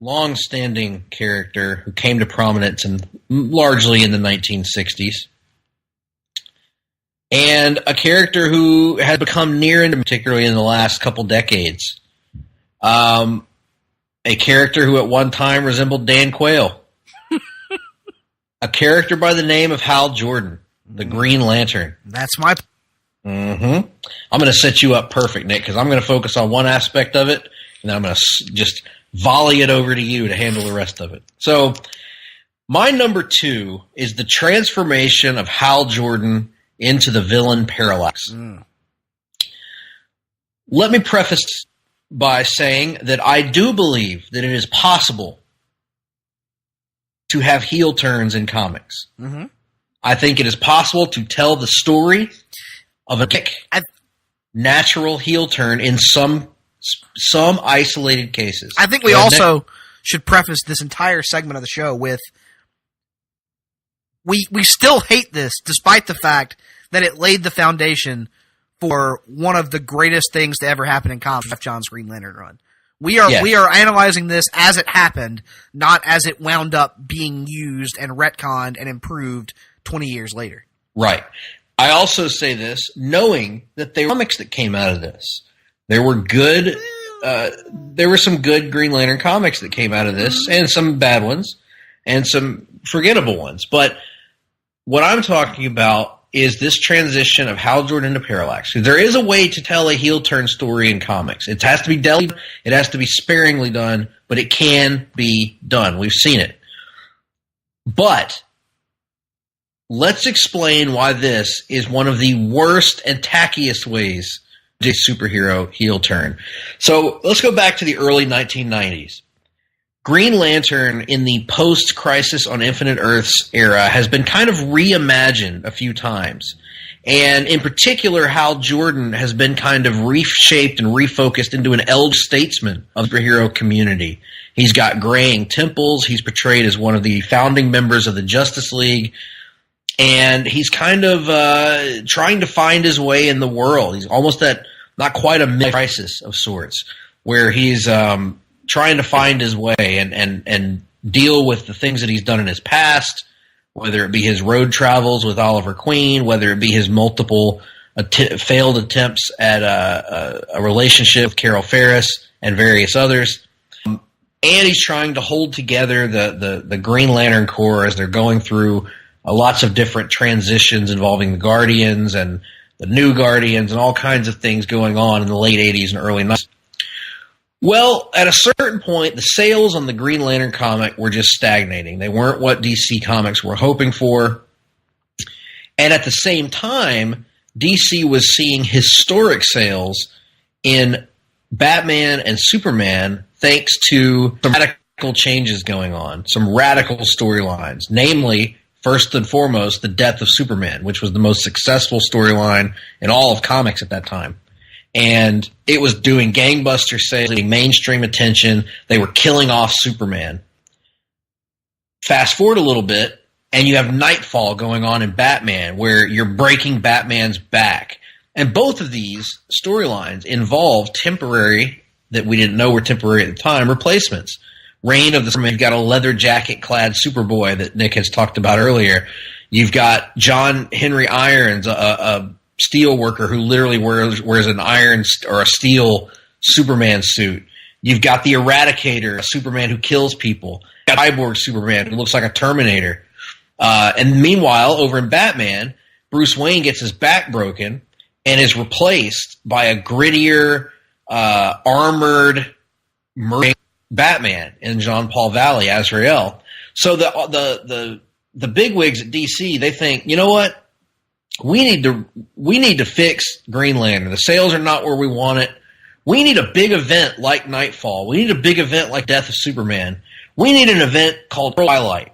long-standing character who came to prominence largely in the 1960s. And a character who has become near and particularly in the last couple decades. A character who at one time resembled Dan Quayle. A character by the name of Hal Jordan, the Green Lantern. That's my... I'm going to set you up perfect, Nick, because I'm going to focus on one aspect of it, and then I'm going to just volley it over to you to handle the rest of it. So, my number two is the transformation of Hal Jordan into the villain Parallax. Let me preface by saying that I do believe that it is possible to have heel turns in comics. I think it is possible to tell the story of a natural heel turn in some isolated cases. I think we also should preface this entire segment of the show with we still hate this, despite the fact that it laid the foundation for one of the greatest things to ever happen in comics, Jeff Johns' Green Lantern run. We are analyzing this as it happened, not as it wound up being used and retconned and improved 20 years later. Right. I also say this knowing that there were comics that came out of this. There were good. There were some good Green Lantern comics that came out of this, and some bad ones, and some forgettable ones. But what I'm talking about is this transition of Hal Jordan to Parallax. There is a way to tell a heel turn story in comics. It has to be dealt. It has to be sparingly done, but it can be done. We've seen it. But let's explain why this is one of the worst and tackiest ways to superhero heel turn. So let's go back to the early 1990s. Green Lantern in the post-Crisis on Infinite Earths era has been kind of reimagined a few times. And in particular, Hal Jordan has been kind of reshaped and refocused into an elder statesman of the superhero community. He's got graying temples. He's portrayed as one of the founding members of the Justice League. And he's kind of trying to find his way in the world. He's almost at not quite a mid-crisis of sorts, where he's trying to find his way and deal with the things that he's done in his past, whether it be his road travels with Oliver Queen, whether it be his multiple failed attempts at a relationship with Carol Ferris and various others. And he's trying to hold together the Green Lantern Corps as they're going through lots of different transitions involving the Guardians and the new Guardians and all kinds of things going on in the late 80s and early 90s. Well, at a certain point, the sales on the Green Lantern comic were just stagnating. They weren't what DC Comics were hoping for. And at the same time, DC was seeing historic sales in Batman and Superman thanks to some radical changes going on, some radical storylines, namely, first and foremost, the death of Superman, which was the most successful storyline in all of comics at that time. And it was doing gangbuster sales, getting mainstream attention. They were killing off Superman. Fast forward a little bit, and you have Nightfall going on in Batman, where you're breaking Batman's back. And both of these storylines involve temporary, that we didn't know were temporary at the time, replacements. Reign of the Superman, you've got a leather jacket-clad Superboy that Nick has talked about earlier. You've got John Henry Irons, a steel worker who literally wears an iron or a steel Superman suit. You've got the Eradicator, a Superman who kills people. You've got Cyborg Superman who looks like a Terminator. And meanwhile, over in Batman, Bruce Wayne gets his back broken and is replaced by a grittier, armored Batman in Jean-Paul Valley, Azrael. So the bigwigs at DC, they think, you know what? We need to fix Green Lantern. The sales are not where we want it. We need a big event like Nightfall. We need a big event like Death of Superman. We need an event called Twilight.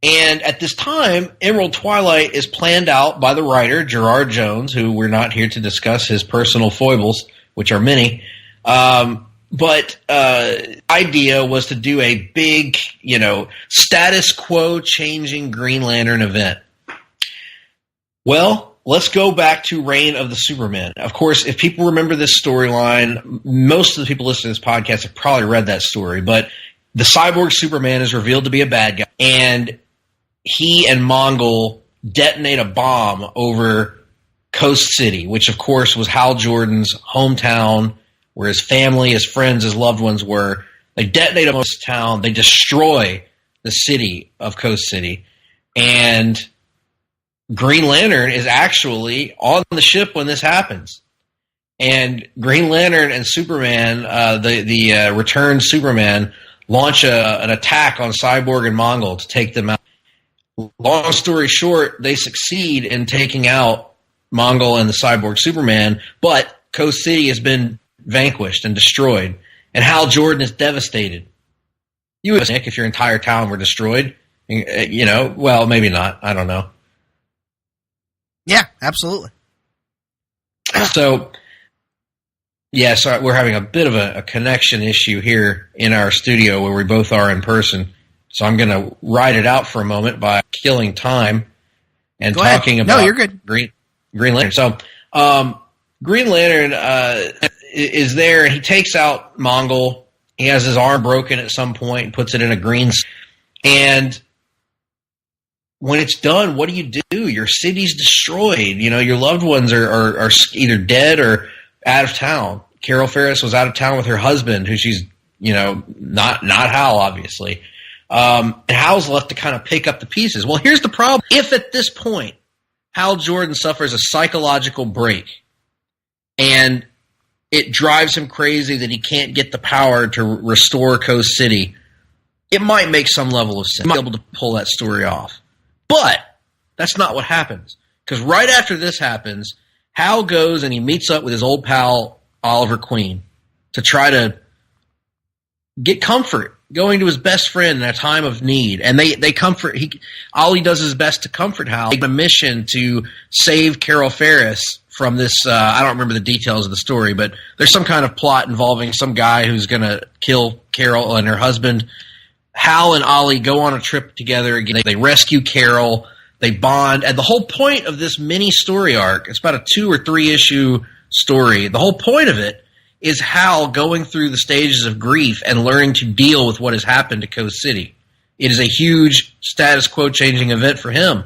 And at this time, Emerald Twilight is planned out by the writer, Gerard Jones, who we're not here to discuss his personal foibles, which are many. But idea was to do a big, status quo changing Green Lantern event. Well, let's go back to Reign of the Supermen. Of course, if people remember this storyline, most of the people listening to this podcast have probably read that story, but the cyborg Superman is revealed to be a bad guy, and he and Mongol detonate a bomb over Coast City, which of course was Hal Jordan's hometown, where his family, his friends, his loved ones were. They detonate a Coast town, they destroy the city of Coast City, and Green Lantern is actually on the ship when this happens. And Green Lantern and Superman, the returned Superman, launch an attack on Cyborg and Mongol to take them out. Long story short, they succeed in taking out Mongol and the Cyborg Superman, but Coast City has been vanquished and destroyed, and Hal Jordan is devastated. You would think if your entire town were destroyed, well, maybe not. I don't know. Yeah, absolutely. So we're having a bit of a connection issue here in our studio where we both are in person. So I'm going to ride it out for a moment by killing time and talking about you're good. Green Lantern. So Green Lantern is there, and he takes out Mongol. He has his arm broken at some point and puts it in a green. And when it's done, what do? Your city's destroyed. Your loved ones are either dead or out of town. Carol Ferris was out of town with her husband, who she's, not Hal, obviously. And Hal's left to kind of pick up the pieces. Well, here's the problem. If at this point Hal Jordan suffers a psychological break and it drives him crazy that he can't get the power to restore Coast City, it might make some level of sense. He might be able to pull that story off. But that's not what happens. Because right after this happens, Hal goes and he meets up with his old pal, Oliver Queen, to try to get comfort, going to his best friend in a time of need. And they comfort, Ollie does his best to comfort Hal. They have a mission to save Carol Ferris from this, I don't remember the details of the story, but there's some kind of plot involving some guy who's going to kill Carol and her husband. Hal and Ollie go on a trip together again. They rescue Carol. They bond. And the whole point of this mini story arc, it's about a 2 or 3 issue story. The whole point of it is Hal going through the stages of grief and learning to deal with what has happened to Coast City. It is a huge status quo changing event for him.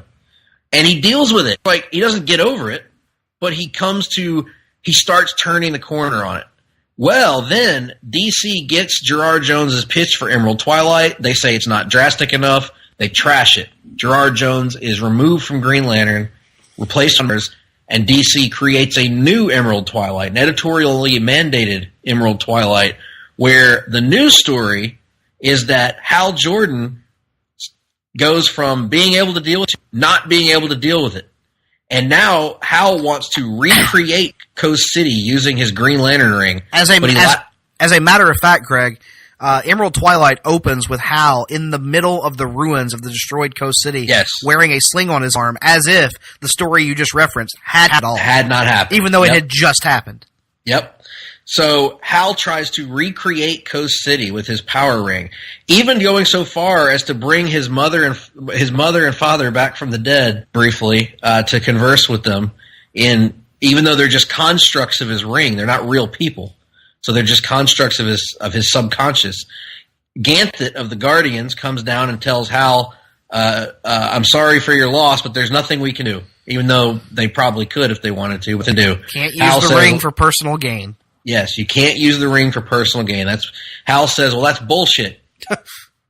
And he deals with it. Like, he doesn't get over it, but he starts turning the corner on it. Well, then DC gets Gerard Jones's pitch for Emerald Twilight. They say it's not drastic enough. They trash it. Gerard Jones is removed from Green Lantern, replaced with others, and DC creates a new Emerald Twilight, an editorially mandated Emerald Twilight, where the new story is that Hal Jordan goes from being able to deal with it to not being able to deal with it. And now Hal wants to recreate Coast City using his Green Lantern ring. As a matter of fact, Greg, Emerald Twilight opens with Hal in the middle of the ruins of the destroyed Coast City, wearing a sling on his arm, as if the story you just referenced had not happened, even though it had just happened. Yep. So Hal tries to recreate Coast City with his power ring, even going so far as to bring his mother and father back from the dead briefly to converse with them. Even though they're just constructs of his ring, they're not real people. So they're just constructs of his subconscious. Ganthet of the Guardians comes down and tells Hal, I'm sorry for your loss, but there's nothing we can do, even though they probably could if they wanted to. What to do? Can't use the ring for personal gain. Yes, you can't use the ring for personal gain. Hal says, well, that's bullshit.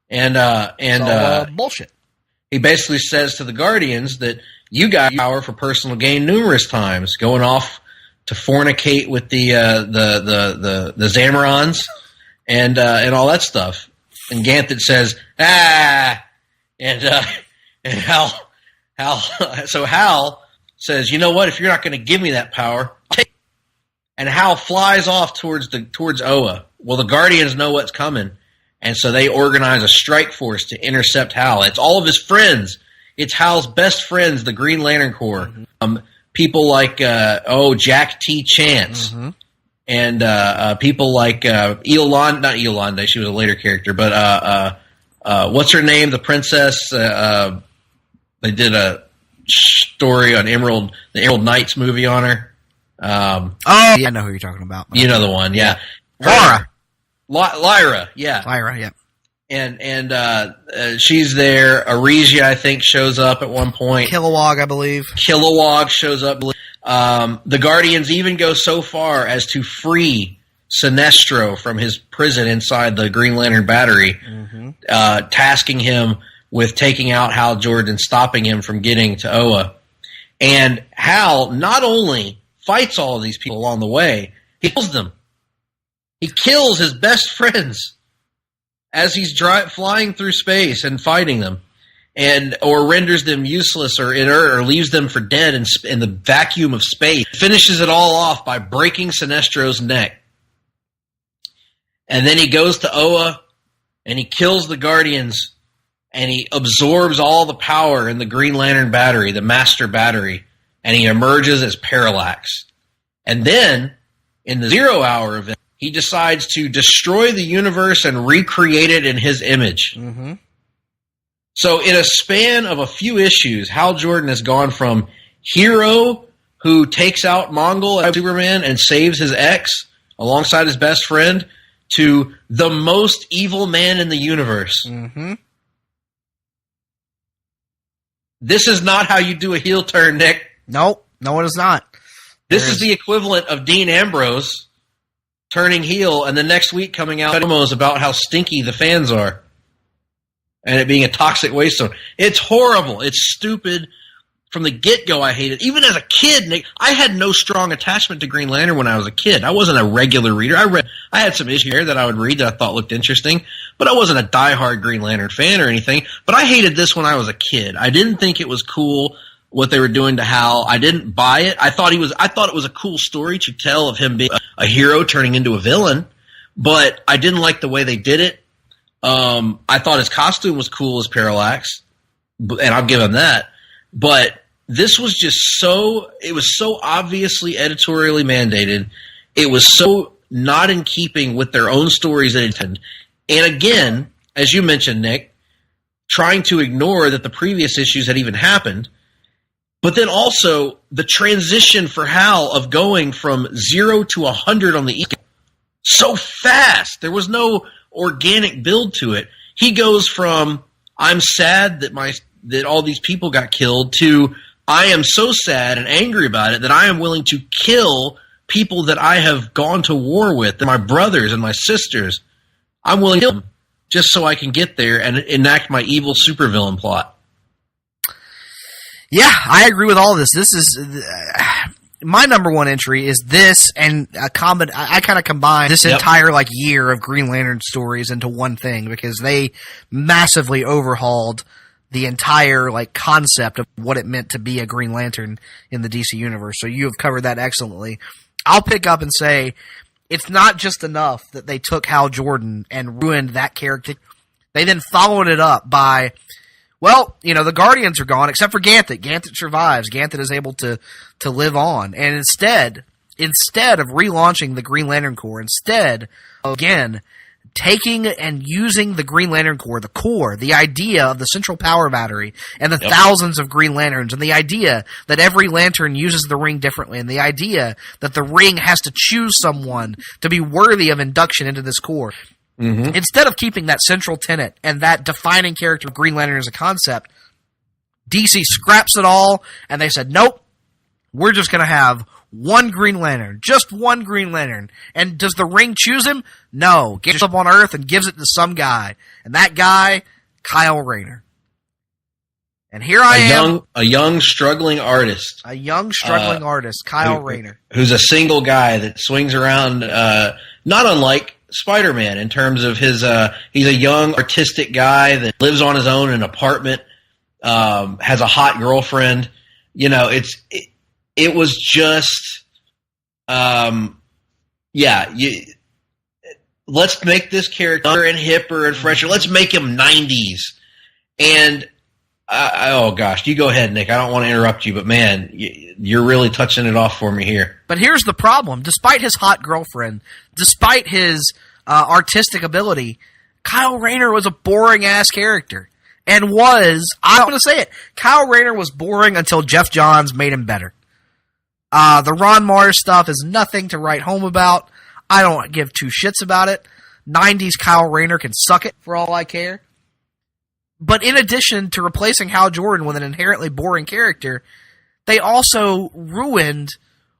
Bullshit. He basically says to the Guardians that you got power for personal gain numerous times, going off to fornicate with the Zamorans and all that stuff. And Ganthet says, and Hal says, you know what? If you're not going to give me that power, take it. And Hal flies off towards Oa. Well, the Guardians know what's coming, and so they organize a strike force to intercept Hal. It's all of his friends. It's Hal's best friends, the Green Lantern Corps. Mm-hmm. People like Jack T. Chance, and people like not Yolanda. She was a later character, but what's her name? The princess. They did a story on the Emerald Knights movie on her. Yeah, I know who you're talking about. You know the one, yeah. Lyra, yeah. Lyra, yeah. And she's there. Aresia, I think, shows up at one point. Kilowog, I believe. Kilowog shows up. The Guardians even go so far as to free Sinestro from his prison inside the Green Lantern Battery, tasking him with taking out Hal Jordan, stopping him from getting to Oa. And Hal not only fights all of these people along the way, he kills them. He kills his best friends as he's flying through space and fighting them, or renders them useless or inert or leaves them for dead in the vacuum of space. Finishes it all off by breaking Sinestro's neck. And then he goes to Oa and he kills the Guardians and he absorbs all the power in the Green Lantern Battery, the Master Battery, and he emerges as Parallax. And then, in the 0 Hour event, he decides to destroy the universe and recreate it in his image. Mm-hmm. So in a span of a few issues, Hal Jordan has gone from hero who takes out Mongol and Superman and saves his ex alongside his best friend to the most evil man in the universe. Mm-hmm. This is not how you do a heel turn, Nick. No, it is not. This is the equivalent of Dean Ambrose turning heel and the next week coming out promos about how stinky the fans are and it being a toxic waste zone. It's horrible. It's stupid. From the get-go, I hate it. Even as a kid, Nick, I had no strong attachment to Green Lantern when I was a kid. I wasn't a regular reader. I had some issues here that I would read that I thought looked interesting, but I wasn't a diehard Green Lantern fan or anything. But I hated this when I was a kid. I didn't think it was cool what they were doing to Hal. I didn't buy it. I thought it was a cool story to tell of him being a hero turning into a villain, but I didn't like the way they did it. I thought his costume was cool as Parallax, and I'll give him that. But this was just it was so obviously editorially mandated. It was so not in keeping with their own stories that intended. And again, as you mentioned, Nick, trying to ignore that the previous issues had even happened. But then also the transition for Hal of going from 0 to 100 on the East so fast. There was no organic build to it. He goes from I'm sad that all these people got killed to I am so sad and angry about it that I am willing to kill people that I have gone to war with, my brothers and my sisters. I'm willing to kill them just so I can get there and enact my evil supervillain plot. Yeah, I agree with all this. This is my number one entry is this, and I kind of combine this entire year of Green Lantern stories into one thing because they massively overhauled the entire concept of what it meant to be a Green Lantern in the DC universe. So you have covered that excellently. I'll pick up and say it's not just enough that they took Hal Jordan and ruined that character. They then followed it up by, the Guardians are gone except for Ganthet. Ganthet survives. Ganthet is able to live on. And instead of relaunching the Green Lantern Corps, instead of, again, taking and using the Green Lantern Corps, the core, the idea of the central power battery, and the thousands of Green Lanterns, and the idea that every lantern uses the ring differently, and the idea that the ring has to choose someone to be worthy of induction into this core. Mm-hmm. Instead of keeping that central tenet and that defining character of Green Lantern as a concept, DC scraps it all, and they said, nope, we're just going to have one Green Lantern, just one Green Lantern. And does the ring choose him? No. Gets up on Earth and gives it to some guy. And that guy, Kyle Rayner. And here I am. A young, struggling artist. Kyle Rayner. Who's a single guy that swings around, not unlike Spider-Man in terms of his, he's a young, artistic guy that lives on his own in an apartment, has a hot girlfriend. It was just, let's make this character and hipper and fresher. Let's make him 90s. And, oh gosh, you go ahead, Nick. I don't want to interrupt you, but man, you're really touching it off for me here. But here's the problem. Despite his hot girlfriend, despite his artistic ability, Kyle Rayner was a boring-ass character. And I'm going to say it, Kyle Rayner was boring until Jeff Johns made him better. The Ron Mars stuff is nothing to write home about. I don't give two shits about it. 90s Kyle Rayner can suck it for all I care. But in addition to replacing Hal Jordan with an inherently boring character, they also ruined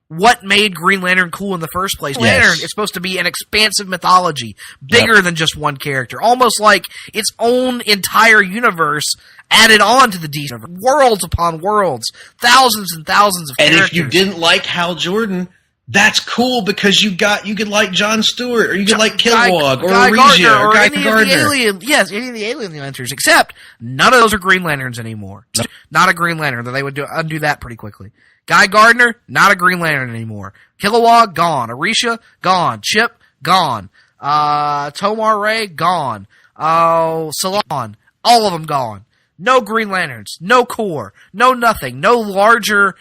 what made Green Lantern cool in the first place. Green Lantern is supposed to be an expansive mythology, bigger than just one character, almost like its own entire universe added on to the DC universe. Worlds upon worlds, thousands and thousands of characters. And if you didn't like Hal Jordan, that's cool because you could like Jon Stewart, or you could like Kilowog, or Regia, or Guy Gardner. Any of the Alien Lanterns, except none of those are Green Lanterns anymore. Nope. Not a Green Lantern, though they would undo that pretty quickly. Guy Gardner, not a Green Lantern anymore. Kilowog, gone. Arisha, gone. Chip, gone. Tomar Ray, gone. Salon, all of them gone. No Green Lanterns, no core, no nothing, no larger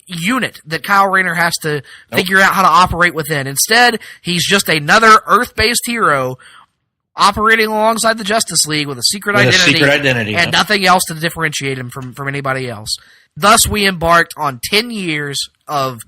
unit that Kyle Rayner has to figure out how to operate within. Instead, he's just another Earth-based hero operating alongside the Justice League with a secret identity and nothing else to differentiate him from anybody else. Thus, we embarked on 10 years of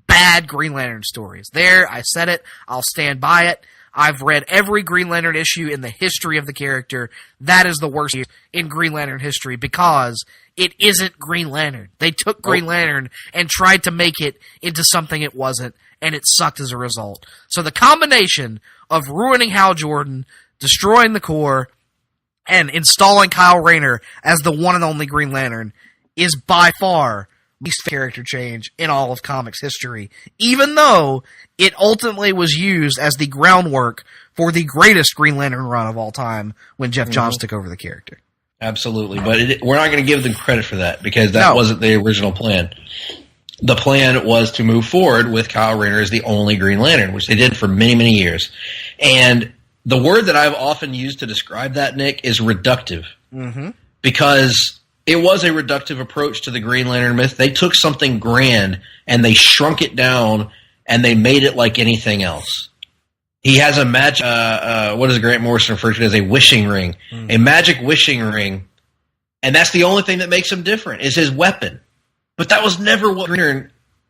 bad Green Lantern stories. There, I said it. I'll stand by it. I've read every Green Lantern issue in the history of the character. That is the worst in Green Lantern history because it isn't Green Lantern. They took Green Lantern and tried to make it into something it wasn't, and it sucked as a result. So the combination of ruining Hal Jordan, destroying the core, and installing Kyle Rayner as the one and only Green Lantern is by far the least character change in all of comics history, even though it ultimately was used as the groundwork for the greatest Green Lantern run of all time when Jeff Johns took over the character. Absolutely, but we're not going to give them credit for that because that wasn't the original plan. The plan was to move forward with Kyle Rayner as the only Green Lantern, which they did for many, many years. And the word that I've often used to describe that, Nick, is reductive. Mm-hmm. Because it was a reductive approach to the Green Lantern myth. They took something grand and they shrunk it down and they made it like anything else. He has a magic, what does Grant Morrison refer to as a wishing ring? A magic wishing ring. And that's the only thing that makes him different, is his weapon. But that was never what Green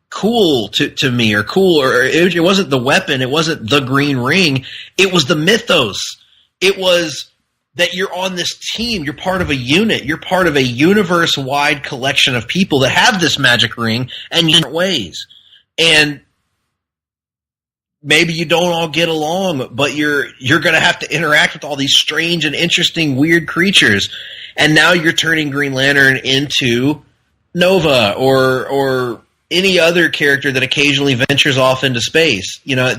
cool to me, or cool, or it wasn't the weapon, it wasn't the green ring, it was the mythos. It was that you're on this team. You're part of a unit. You're part of a universe-wide collection of people that have this magic ring and in different ways. And maybe you don't all get along, but you're going to have to interact with all these strange and interesting, weird creatures. And now you're turning Green Lantern into Nova or any other character that occasionally ventures off into space. You know,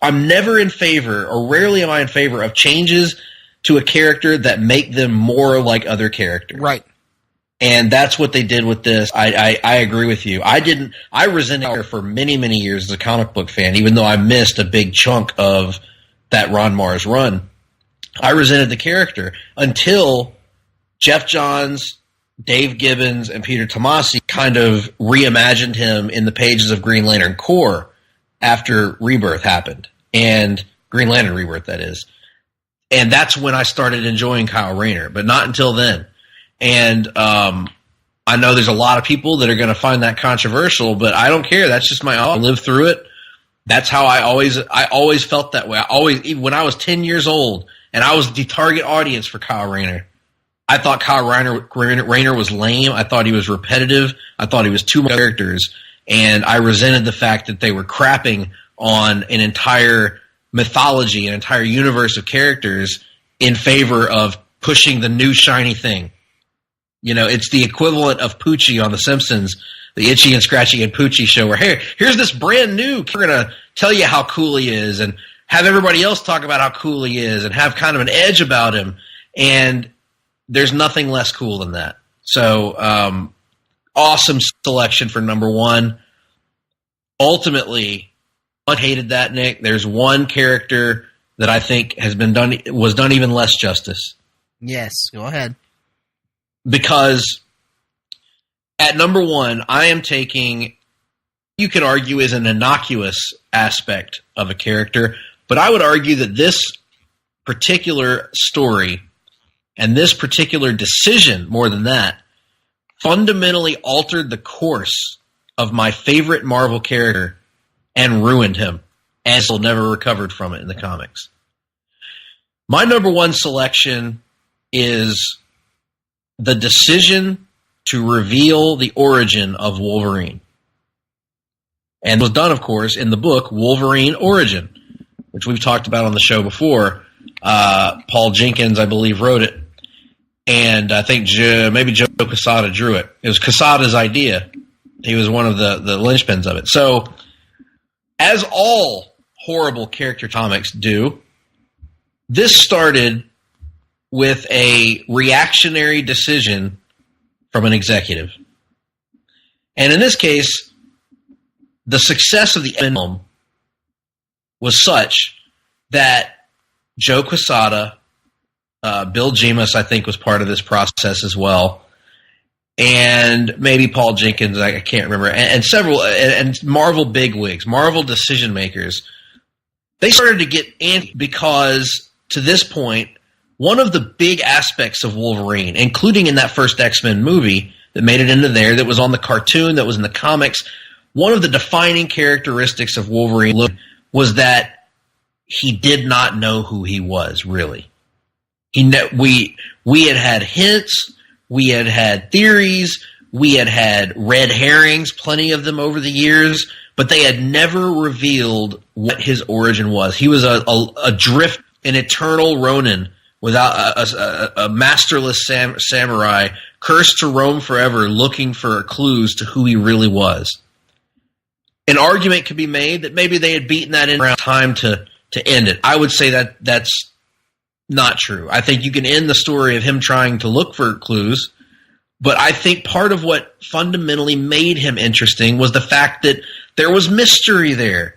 I'm never in favor, or rarely am I in favor, of changes to a character that make them more like other characters. Right. And that's what they did with this. I agree with you. I resented her for many, many years as a comic book fan, even though I missed a big chunk of that Ron Mars run. I resented the character until Jeff Johns, Dave Gibbons, and Peter Tomasi kind of reimagined him in the pages of Green Lantern Corps after Rebirth happened. And Green Lantern Rebirth, that is. And that's when I started enjoying Kyle Rayner, but not until then. And I know there's a lot of people that are going to find that controversial, but I don't care. That's just I lived through it. That's how I always felt that way. Even when I was 10 years old and I was the target audience for Kyle Rayner, I thought Kyle Rayner was lame. I thought he was repetitive. I thought he was too much characters. And I resented the fact that they were crapping on an entire mythology, an entire universe of characters in favor of pushing the new shiny thing. You know, it's the equivalent of Poochie on The Simpsons, the Itchy and Scratchy and Poochie show, where, hey, here's this brand new, we're going to tell you how cool he is and have everybody else talk about how cool he is and have kind of an edge about him. And there's nothing less cool than that. So, awesome selection for number one. Ultimately, I hated that, Nick. There's one character that I think was done even less justice. Yes, go ahead. Because at number one, I am taking, you could argue, is an innocuous aspect of a character, but I would argue that this particular story and this particular decision, more than that, fundamentally altered the course of my favorite Marvel character and ruined him, and still never recovered from it in the comics. My number one selection is the decision to reveal the origin of Wolverine. And it was done, of course, in the book Wolverine Origin, which we've talked about on the show before. Paul Jenkins, I believe, wrote it. And I think maybe Joe Quesada drew it. It was Quesada's idea. He was one of the linchpins of it. So, as all horrible character comics do, this started with a reactionary decision from an executive. And in this case, the success of the film was such that Joe Quesada, Bill Jemas, I think, was part of this process as well, and maybe Paul Jenkins, I can't remember, and several, and Marvel bigwigs, Marvel decision makers. They started to get in because, to this point, one of the big aspects of Wolverine, including in that first X-Men movie that made it into there, that was on the cartoon, that was in the comics, one of the defining characteristics of Wolverine was that he did not know who he was, really. We had hints, we had theories, we had red herrings, plenty of them over the years, but they had never revealed what his origin was. He was a drift, an eternal Ronin, without a masterless samurai, cursed to roam forever, looking for clues to who he really was. An argument could be made that maybe they had beaten that in around time to end it. I would say that that's not true. I think you can end the story of him trying to look for clues, but I think part of what fundamentally made him interesting was the fact that there was mystery there.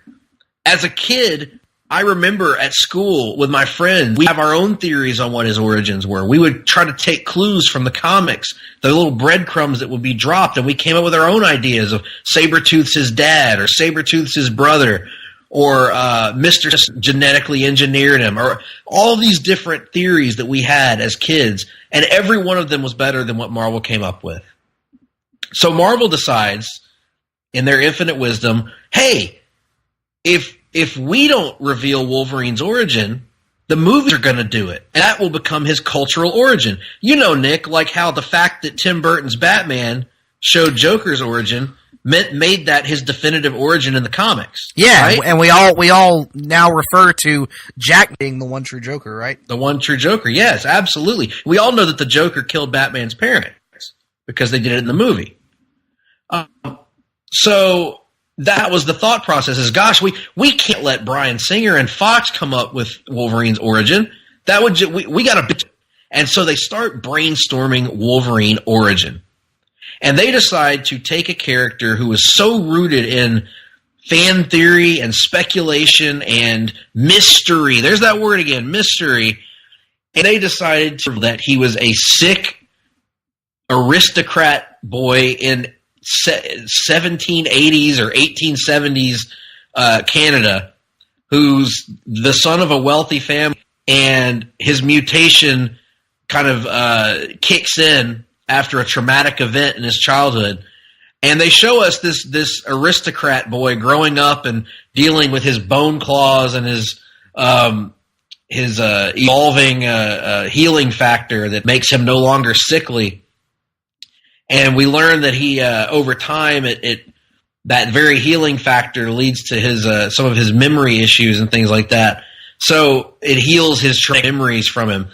As a kid, I remember at school with my friends, we have our own theories on what his origins were. We would try to take clues from the comics, the little breadcrumbs that would be dropped, and we came up with our own ideas of Sabretooth's his dad, or Sabretooth's his brother, or Mr. just genetically engineered him, or all these different theories that we had as kids, and every one of them was better than what Marvel came up with. So Marvel decides, in their infinite wisdom, hey, if we don't reveal Wolverine's origin, The movies are going to do it. And that will become his cultural origin. You know, Nick, like how the fact that Tim Burton's Batman showed Joker's origin made that his definitive origin in the comics. Yeah, right? And we all now refer to Jack being the one true Joker, right? The one true Joker, yes, absolutely. We all know that the Joker killed Batman's parents because they did it in the movie. So that was the thought process is, gosh, we can't let Bryan Singer and Fox come up with Wolverine's origin. That would we got to. And so they start brainstorming Wolverine origin. And they decide to take a character who is so rooted in fan theory and speculation and mystery. There's that word again, mystery. And they decided that he was a sick aristocrat boy in 1780s or 1870s Canada, who's the son of a wealthy family, and his mutation kind of kicks in after a traumatic event in his childhood. And they show us this aristocrat boy growing up and dealing with his bone claws and his evolving healing factor that makes him no longer sickly. And we learn that he, over time, that very healing factor leads to his some of his memory issues and things like that. So it heals his memories from him.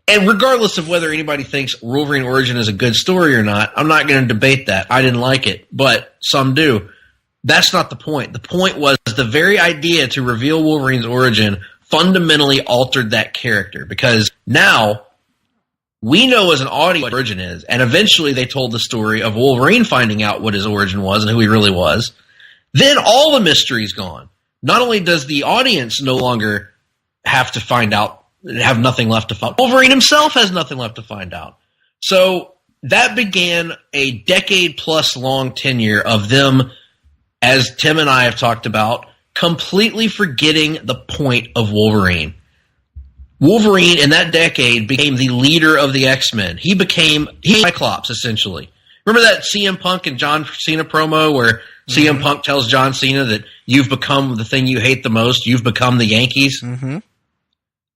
And regardless of whether anybody thinks Wolverine Origin is a good story or not, I'm not going to debate that. I didn't like it, but some do. That's not the point. The point was the very idea to reveal Wolverine's origin fundamentally altered that character, because now we know as an audience what origin is, and eventually they told the story of Wolverine finding out what his origin was and who he really was. Then all the mystery's gone. Not only does the audience no longer have to find out, have nothing left to find, Wolverine himself has nothing left to find out. So that began a decade-plus long tenure of them, as Tim and I have talked about, completely forgetting the point of Wolverine. Wolverine, in that decade, became the leader of the X-Men. He became Cyclops, essentially. Remember that CM Punk and John Cena promo where CM Punk tells John Cena that you've become the thing you hate the most, you've become the Yankees? Mm-hmm.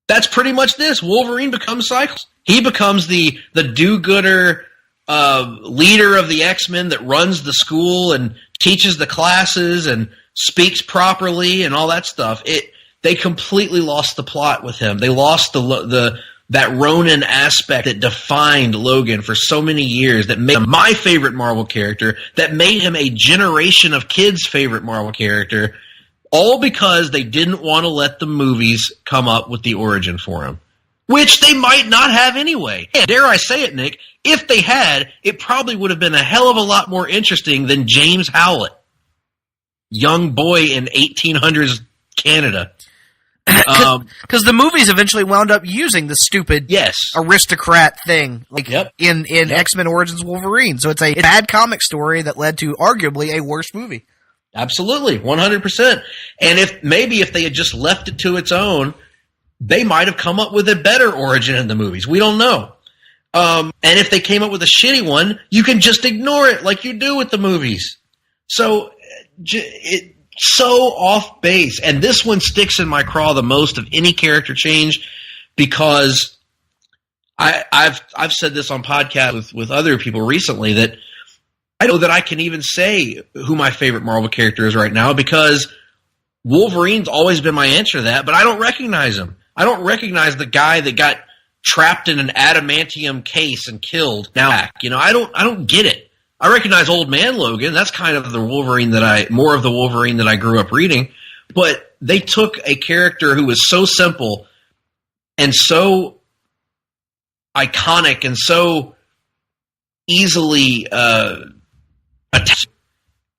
That's pretty much this. Wolverine becomes Cyclops. He becomes the do-gooder leader of the X-Men that runs the school and teaches the classes and speaks properly and all that stuff. They completely lost the plot with him. They lost that Ronin aspect that defined Logan for so many years, that made him my favorite Marvel character, that made him a generation of kids' favorite Marvel character, all because they didn't want to let the movies come up with the origin for him, which they might not have anyway. And dare I say it, Nick, if they had, it probably would have been a hell of a lot more interesting than James Howlett, young boy in 1800s Canada. Because the movies eventually wound up using the stupid aristocrat thing, in X-Men Origins Wolverine. So it's a bad comic story that led to arguably a worse movie. Absolutely, 100%. And if they had just left it to its own, they might have come up with a better origin in the movies. We don't know. And if they came up with a shitty one, you can just ignore it like you do with the movies. So it's so off base. And this one sticks in my craw the most of any character change, because I've said this on podcasts with other people recently, that I know that I can even say who my favorite Marvel character is right now, because Wolverine's always been my answer to that, but I don't recognize him. I don't recognize the guy that got trapped in an adamantium case and killed. Now, I don't get it. I recognize Old Man Logan. That's kind of the Wolverine more of the Wolverine that I grew up reading. But they took a character who was so simple and so iconic and so easily attached,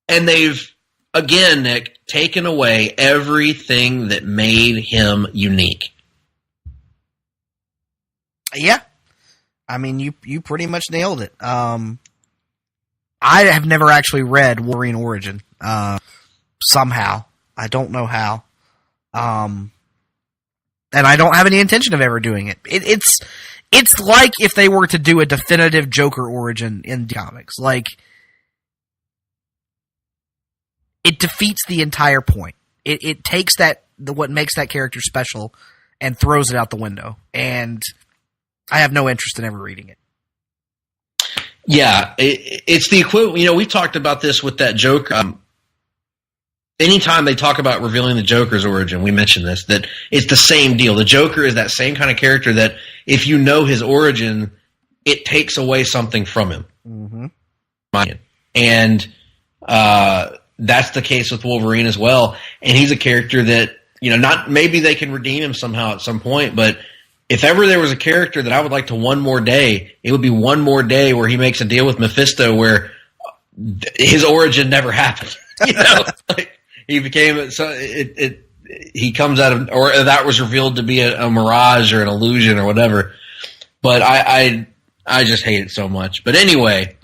and they've, again, Nick, taken away everything that made him unique. Yeah. I mean, you pretty much nailed it. I have never actually read Wolverine Origin. Somehow. I don't know how. And I don't have any intention of ever doing it. It's like if they were to do a definitive Joker origin in comics. Like, it defeats the entire point. It takes what makes that character special and throws it out the window. And I have no interest in ever reading it. Yeah, it's the equivalent. We talked about this with that Joker. Anytime they talk about revealing the Joker's origin, we mention this, that it's the same deal. The Joker is that same kind of character that if you know his origin, it takes away something from him. Mm-hmm. And that's the case with Wolverine as well. And he's a character that, not maybe they can redeem him somehow at some point, but if ever there was a character that I would like to one more day, it would be one more day where he makes a deal with Mephisto where his origin never happened. He became he comes out of, or that was revealed to be a mirage or an illusion or whatever. But I just hate it so much. But anyway,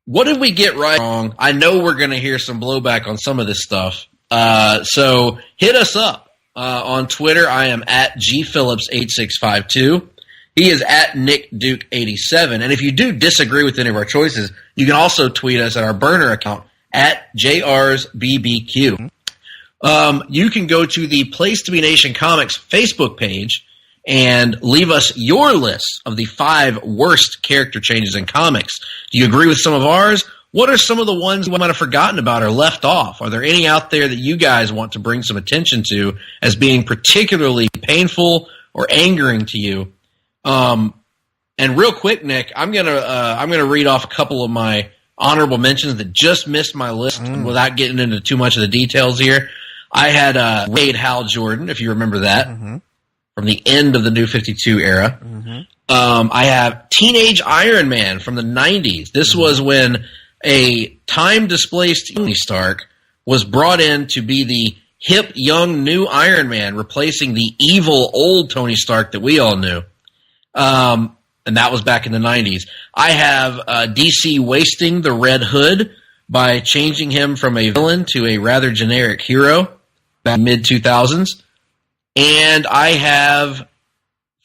what did we get right or wrong? I know we're going to hear some blowback on some of this stuff. So hit us up. On Twitter, I am at gphillips8652. He is at Nick Duke 87. And if you do disagree with any of our choices, you can also tweet us at our burner account at JRsBBQ. You can go to the Place to Be Nation Comics Facebook page and leave us your list of the 5 worst character changes in comics. Do you agree with some of ours? What are some of the ones we might have forgotten about or left off? Are there any out there that you guys want to bring some attention to as being particularly painful or angering to you? And real quick, Nick, I'm gonna read off a couple of my honorable mentions that just missed my list without getting into too much of the details here. I had Wade Hal Jordan, if you remember that, from the end of the New 52 era. I have Teenage Iron Man from the 90s. This was when a time-displaced Tony Stark was brought in to be the hip, young, new Iron Man, replacing the evil, old Tony Stark that we all knew. And that was back in the 90s. I have DC wasting the Red Hood by changing him from a villain to a rather generic hero back mid-2000s. And I have,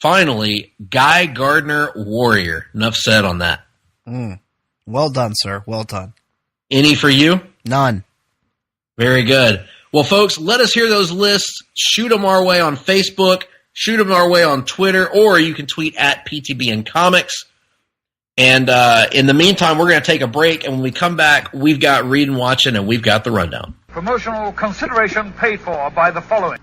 finally, Guy Gardner Warrior. Enough said on that. Well done, sir. Well done. Any for you? None. Very good. Well, folks, let us hear those lists. Shoot them our way on Facebook. Shoot them our way on Twitter. Or you can tweet at PTBN Comics. And in the meantime, we're going to take a break. And when we come back, we've got Reading, Watching, and we've got the rundown. Promotional consideration paid for by the following.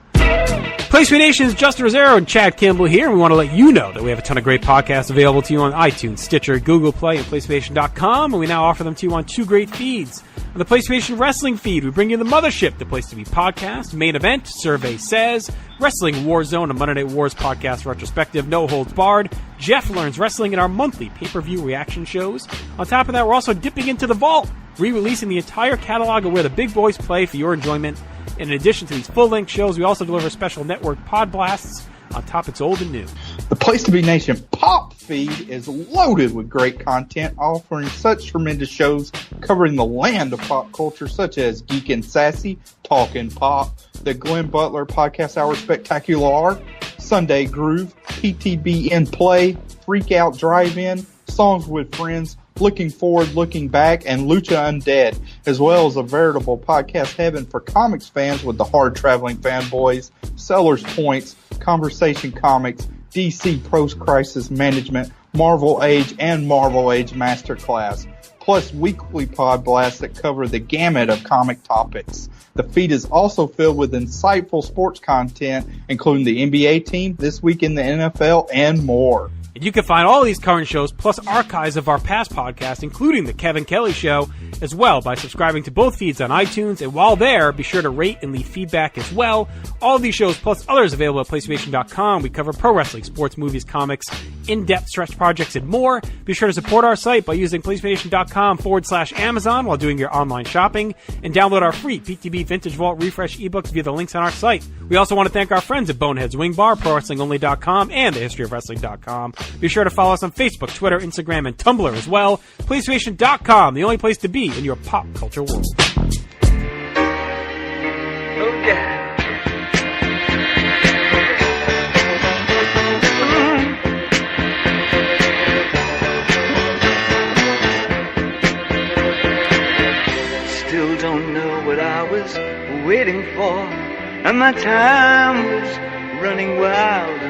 Place to Be Nation's Justin Rosero and Chad Campbell here, and we want to let you know that we have a ton of great podcasts available to you on iTunes, Stitcher, Google Play, and PlayStation.com, and we now offer them to you on 2 great feeds. On the PlayStation Wrestling feed, we bring you the Mothership, the Place to Be podcast, Main Event, Survey Says, Wrestling Warzone, a Monday Night Wars podcast retrospective, No Holds Barred, Jeff Learns Wrestling, and our monthly pay-per-view reaction shows. On top of that, we're also dipping into the vault, re-releasing the entire catalog of where the big boys play for your enjoyment. In addition to these full-length shows, we also deliver special network pod blasts on top it's old and new. The Place to Be Nation Pop feed is loaded with great content, offering such tremendous shows covering the land of pop culture, such as Geek and Sassy, Talkin' Pop, the Glenn Butler Podcast Hour Spectacular, Sunday Groove, PTB in Play, Freak Out Drive-In, Songs with Friends, Looking Forward, Looking Back, and Lucha Undead, as well as a veritable podcast heaven for comics fans with the Hard-Traveling Fanboys, Sellers Points, Conversation Comics, DC Post-Crisis Management, Marvel Age, and Marvel Age Masterclass, plus weekly pod blasts that cover the gamut of comic topics. The feed is also filled with insightful sports content, including the NBA team, This Week in the NFL, and more. And you can find all these current shows, plus archives of our past podcasts, including The Kevin Kelly Show, as well by subscribing to both feeds on iTunes. And while there, be sure to rate and leave feedback as well. All of these shows, plus others available at PlayStation.com. We cover pro wrestling, sports, movies, comics, in-depth stretch projects, and more. Be sure to support our site by using PlayStation.com/Amazon while doing your online shopping. And download our free PTB Vintage Vault Refresh ebooks via the links on our site. We also want to thank our friends at Boneheads Wing Bar, ProWrestlingOnly.com, and TheHistoryOfWrestling.com. Be sure to follow us on Facebook, Twitter, Instagram, and Tumblr as well. PlayStation.com, the only place to be in your pop culture world. Oh, yeah. Still don't know what I was waiting for, and my time was running wild.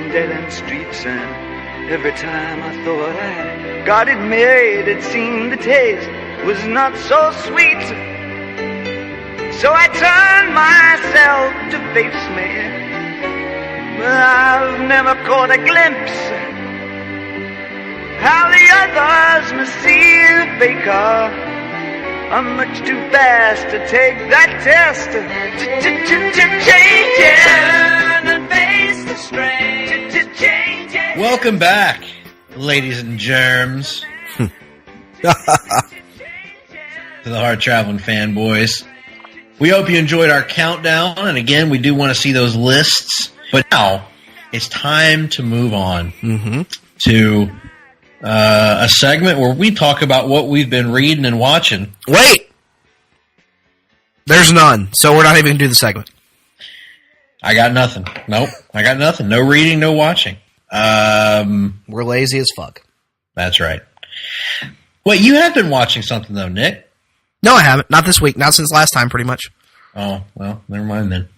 in dead-end streets, and every time I thought I got it made, it seemed the taste was not so sweet. So I turned myself to face me, but I've never caught a glimpse how the others must see the faker. I'm much too fast to take that test. Change it. Turn and face the strain. Change it. Welcome back, ladies and germs, to the Hard-Traveling Fanboys. We hope you enjoyed our countdown, and again, we do want to see those lists. But now, it's time to move on to a segment where we talk about what we've been reading and watching. Wait! There's none, so we're not even going to do the segment. I got nothing. Nope, I got nothing. No reading, no watching. We're lazy as fuck. That's right. Wait, you have been watching something, though, Nick? No, I haven't. Not this week. Not since last time, pretty much. Oh, well, never mind then.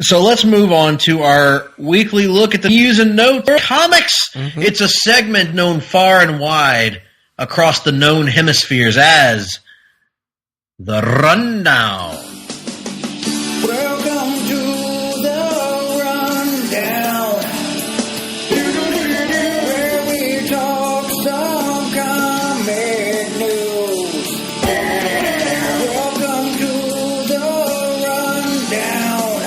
So let's move on to our weekly look at the news and notes of comics. It's a segment known far and wide across the known hemispheres as the Rundown. Welcome to the Rundown, where we talk some comic news. Welcome to the Rundown,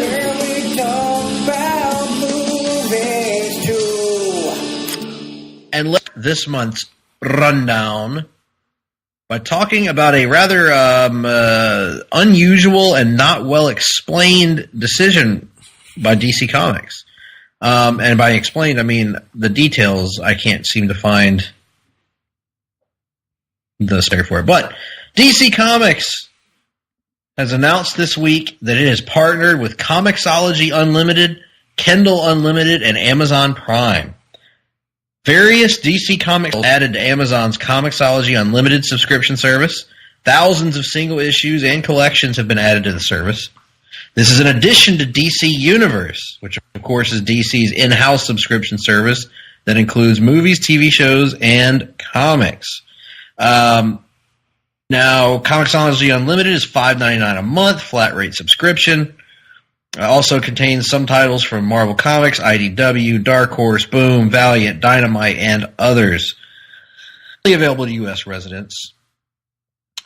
where we talk about movies too. And this month's Rundown by talking about a rather unusual and not well explained decision by DC Comics. And by explained, I mean the details I can't seem to find the story for it. But DC Comics has announced this week that it has partnered with Comixology Unlimited, Kindle Unlimited, and Amazon Prime. Various DC Comics added to Amazon's Comixology Unlimited subscription service. Thousands of single issues and collections have been added to the service. This is in addition to DC Universe, which of course is DC's in-house subscription service that includes movies, TV shows, and comics. Now, Comixology Unlimited is $5.99 a month, flat rate subscription. Also contains some titles from Marvel Comics, IDW, Dark Horse, Boom, Valiant, Dynamite, and others. Available to U.S. residents.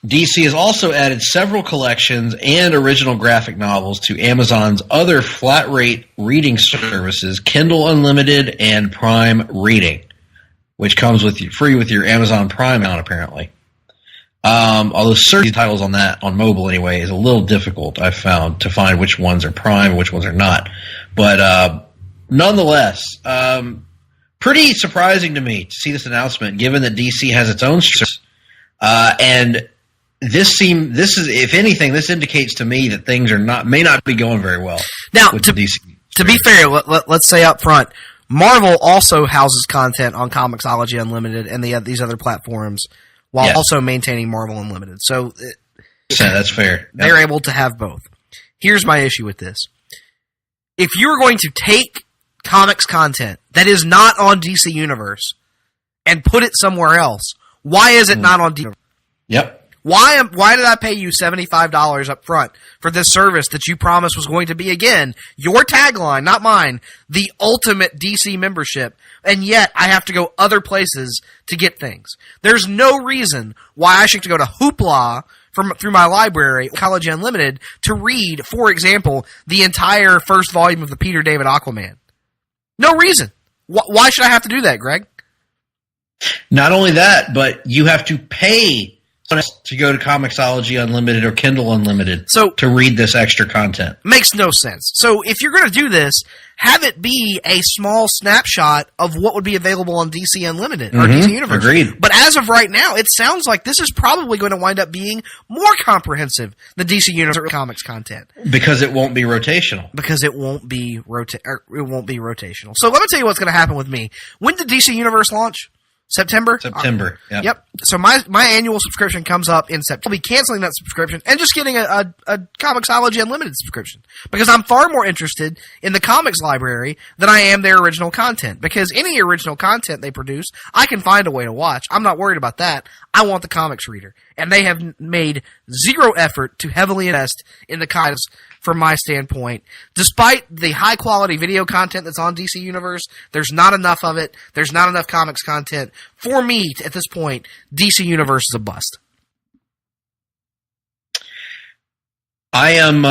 DC has also added several collections and original graphic novels to Amazon's other flat-rate reading services, Kindle Unlimited and Prime Reading, which comes with you, free with your Amazon Prime account, apparently. Although searching titles on that, on mobile anyway, is a little difficult, I've found, to find which ones are Prime and which ones are not. But nonetheless, pretty surprising to me to see this announcement, given that DC has its own service. And this is, if anything, this indicates to me that things may not be going very well. Now, with the DC to be fair, let's say up front, Marvel also houses content on Comixology Unlimited and these other platforms, while also maintaining Marvel Unlimited. So that's fair. They're able to have both. Here's my issue with this. If you're going to take comics content that is not on DC Universe and put it somewhere else, why is it not on DC Universe? Yep. Why did I pay you $75 up front for this service that you promised was going to be, again, your tagline, not mine, the ultimate DC membership, and yet I have to go other places to get things? There's no reason why I should have to go to Hoopla through my library, College Unlimited, to read, for example, the entire first volume of the Peter David Aquaman. No reason. Why should I have to do that, Greg? Not only that, but you have to pay to go to Comixology Unlimited or Kindle Unlimited to read this extra content. Makes no sense. So if you're going to do this, have it be a small snapshot of what would be available on DC Unlimited or DC Universe. Agreed. But as of right now, it sounds like this is probably going to wind up being more comprehensive than DC Universe comics content. Because it won't be rotational. Because it won't be rotational. So let me tell you what's going to happen with me. When did DC Universe launch? September? September. Yep. So my annual subscription comes up in September. I'll be canceling that subscription and just getting a Comixology Unlimited subscription because I'm far more interested in the comics library than I am their original content. Because any original content they produce, I can find a way to watch. I'm not worried about that. I want the comics reader. And they have made zero effort to heavily invest in the comics from my standpoint. Despite the high quality video content that's on DC Universe, there's not enough of it. There's not enough comics content. For me, at this point, DC Universe is a bust. I am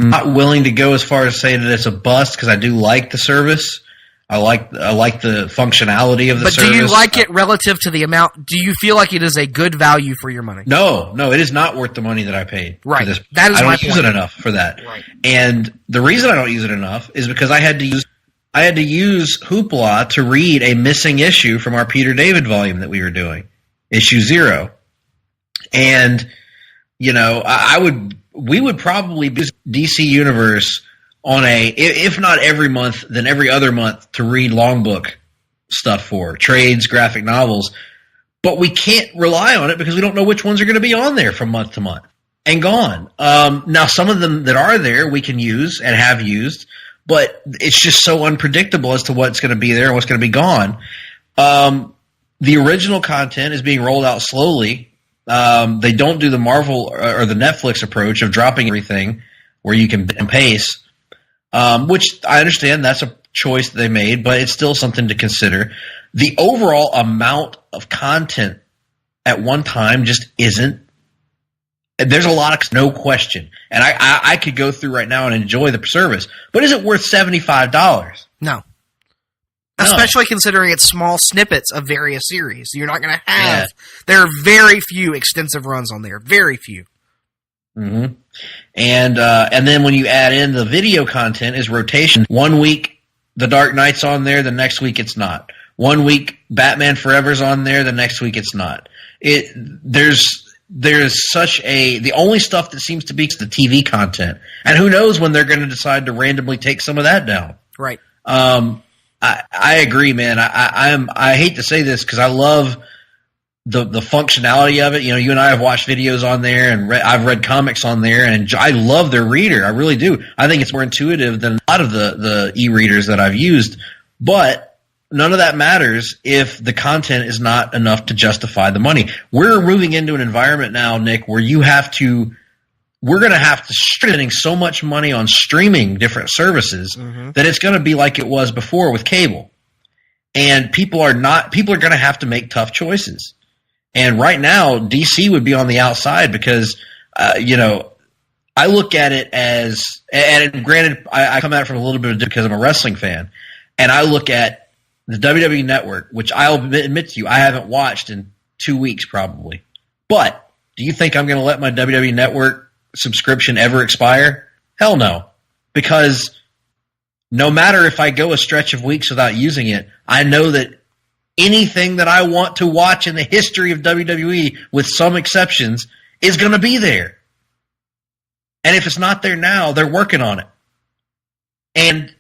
not willing to go as far as say that it's a bust because I do like the service. I like the functionality of the service. But do you like it relative to the amount? Do you feel like it is a good value for your money? No, it is not worth the money that I paid. Right. For this. That is I my don't use point. it enough for that. Right. And the reason I don't use it enough is because I had to use Hoopla to read a missing issue from our Peter David volume that we were doing, issue 0. And we would probably use DC Universe on if not every month, then every other month to read long book stuff for trades, graphic novels. But we can't rely on it because we don't know which ones are going to be on there from month to month and gone. Now, some of them that are there we can use and have used, but it's just so unpredictable as to what's going to be there and what's going to be gone. The original content is being rolled out slowly. They don't do the Marvel or the Netflix approach of dropping everything where you can pace. Which I understand that's a choice that they made, but it's still something to consider. The overall amount of content at one time just isn't. There's a lot of no question, and I could go through right now and enjoy the service, but is it worth $75? No. Especially considering it's small snippets of various series. You're not going to have. Yeah. There are very few extensive runs on there. Very few. Mm-hmm. And then when you add in the video content is rotation. 1 week The Dark Knight's on there, the next week it's not. 1 week Batman Forever's on there, the next week it's not. There's such the only stuff that seems to be the TV content. And who knows when they're going to decide to randomly take some of that down. Right. I agree, man. I hate to say this because I love the functionality of it. You and I have watched videos on there, and I've read comics on there, and I love their reader. I really do. I think it's more intuitive than a lot of the e-readers that I've used. But none of that matters if the content is not enough to justify the money. We're moving into an environment now, Nick, where we're going to have to spending so much money on streaming different services that it's going to be like it was before with cable. And people are going to have to make tough choices. And right now, DC would be on the outside because, I look at it as, and granted, I come at it from a little bit because I'm a wrestling fan, and I look at the WWE Network, which I'll admit to you, I haven't watched in 2 weeks probably. But do you think I'm going to let my WWE Network subscription ever expire? Hell no. Because no matter if I go a stretch of weeks without using it, I know that anything that I want to watch in the history of WWE, with some exceptions, is going to be there. And if it's not there now, they're working on it. And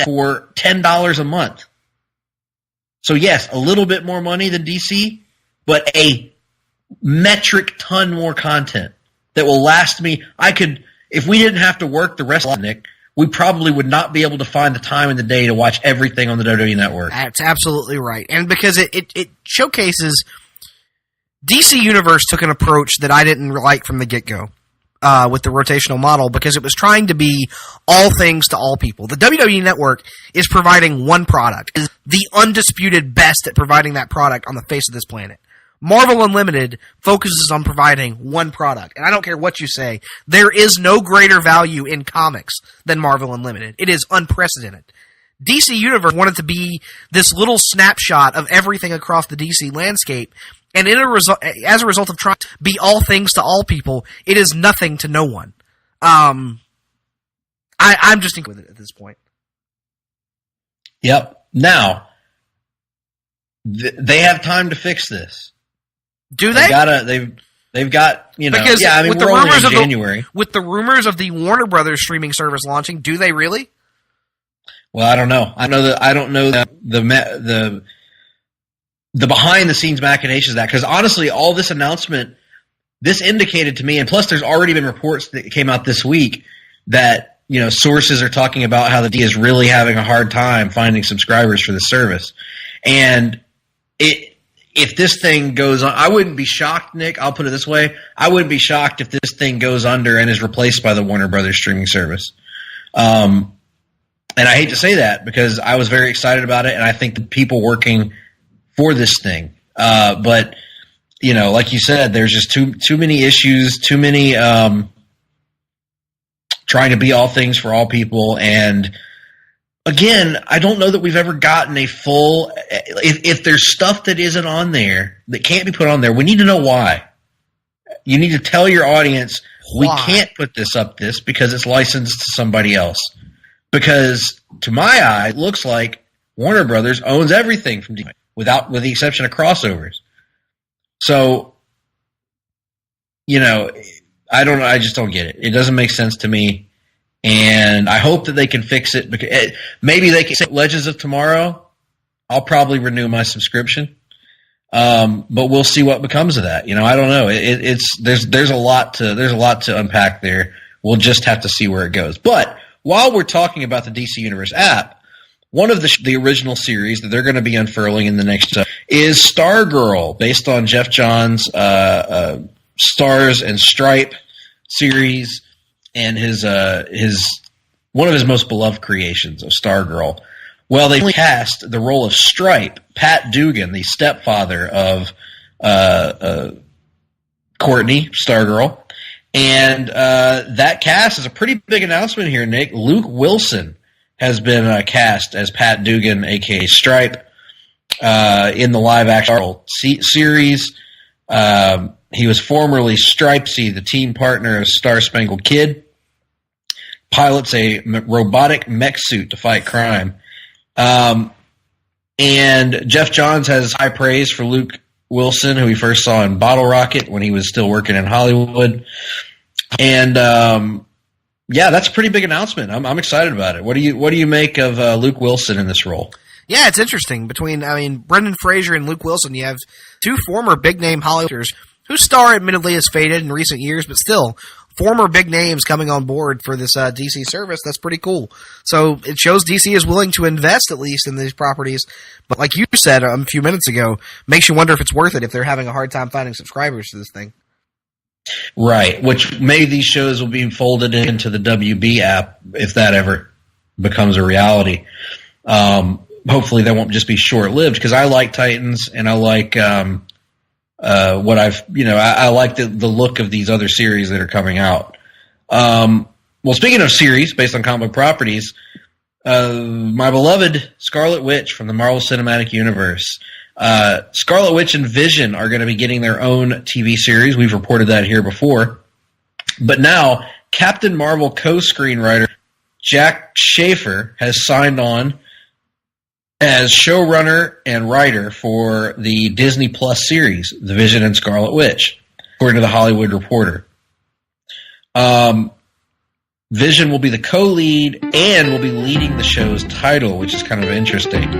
for $10 a month. So yes, a little bit more money than DC, but a metric ton more content that will last me. If we didn't have to work the rest of Nick, we probably would not be able to find the time in the day to watch everything on the WWE Network. That's absolutely right. And because it showcases DC Universe took an approach that I didn't like from the get-go with the rotational model, because it was trying to be all things to all people. The WWE Network is providing one product, is the undisputed best at providing that product on the face of this planet. Marvel Unlimited focuses on providing one product. And I don't care what you say, there is no greater value in comics than Marvel Unlimited. It is unprecedented. DC Universe wanted to be this little snapshot of everything across the DC landscape, and as a result of trying to be all things to all people, it is nothing to no one. I'm just with it at this point. Yep. Now, they have time to fix this. Do they? They've got, because yeah, I mean, we're only in January. With the rumors of the Warner Brothers streaming service launching, do they really? Well, I don't know. I don't know that the the behind the scenes machinations of that. Because honestly, all this announcement, this indicated to me, and plus there's already been reports that came out this week that, you know, sources are talking about how the D is really having a hard time finding subscribers for the service. And if this thing goes on, I wouldn't be shocked, Nick. I'll put it this way. I wouldn't be shocked if this thing goes under and is replaced by the Warner Brothers streaming service. And I hate to say that because I was very excited about it, and I think the people working for this thing. But, you know, like you said, there's just too many issues, too many trying to be all things for all people. And again, I don't know that we've ever gotten a full – if there's stuff that isn't on there, that can't be put on there, we need to know why. You need to tell your audience, we can't put this up because it's licensed to somebody else. Because to my eye, it looks like Warner Brothers owns everything from DC, with the exception of crossovers. So, you know, I don't know. I just don't get it. It doesn't make sense to me. And I hope that they can fix it. Because maybe they can say Legends of Tomorrow. I'll probably renew my subscription. But we'll see what becomes of that. You know, I don't know. There's a lot to unpack there. We'll just have to see where it goes. But while we're talking about the DC Universe app, one of the original series that they're going to be unfurling in the next is Stargirl, based on Jeff Johns' Stars and Stripe series and his one of his most beloved creations of Stargirl. Well, they cast the role of Stripe, Pat Dugan, the stepfather of Courtney, Stargirl. And that cast is a pretty big announcement here, Nick. Luke Wilson has been cast as Pat Dugan, a.k.a. Stripe, in the live-action series. He was formerly Stripesy, the team partner of Star-Spangled Kid. Pilots a robotic mech suit to fight crime. And Jeff Johns has high praise for Luke Wilson, who we first saw in Bottle Rocket when he was still working in Hollywood. And yeah, that's a pretty big announcement. I'm excited about it. What do you make of Luke Wilson in this role? Yeah, it's interesting. Brendan Fraser and Luke Wilson, you have two former big-name Hollywooders whose star admittedly has faded in recent years, but still former big names coming on board for this DC service. That's pretty cool. So it shows DC is willing to invest at least in these properties. But like you said a few minutes ago, makes you wonder if it's worth it if they're having a hard time finding subscribers to this thing. Right, which maybe these shows will be folded into the WB app if that ever becomes a reality. Hopefully that won't just be short-lived, because I like Titans and I like I like the look of these other series that are coming out. Well, speaking of series based on comic book properties, my beloved Scarlet Witch from the Marvel Cinematic Universe. Scarlet Witch and Vision are going to be getting their own TV series. We've reported that here before. But now, Captain Marvel co-screenwriter Jack Schaefer has signed on as showrunner and writer for the Disney Plus series, The Vision and Scarlet Witch, according to the Hollywood Reporter. Vision will be the co-lead and will be leading the show's title, which is kind of interesting.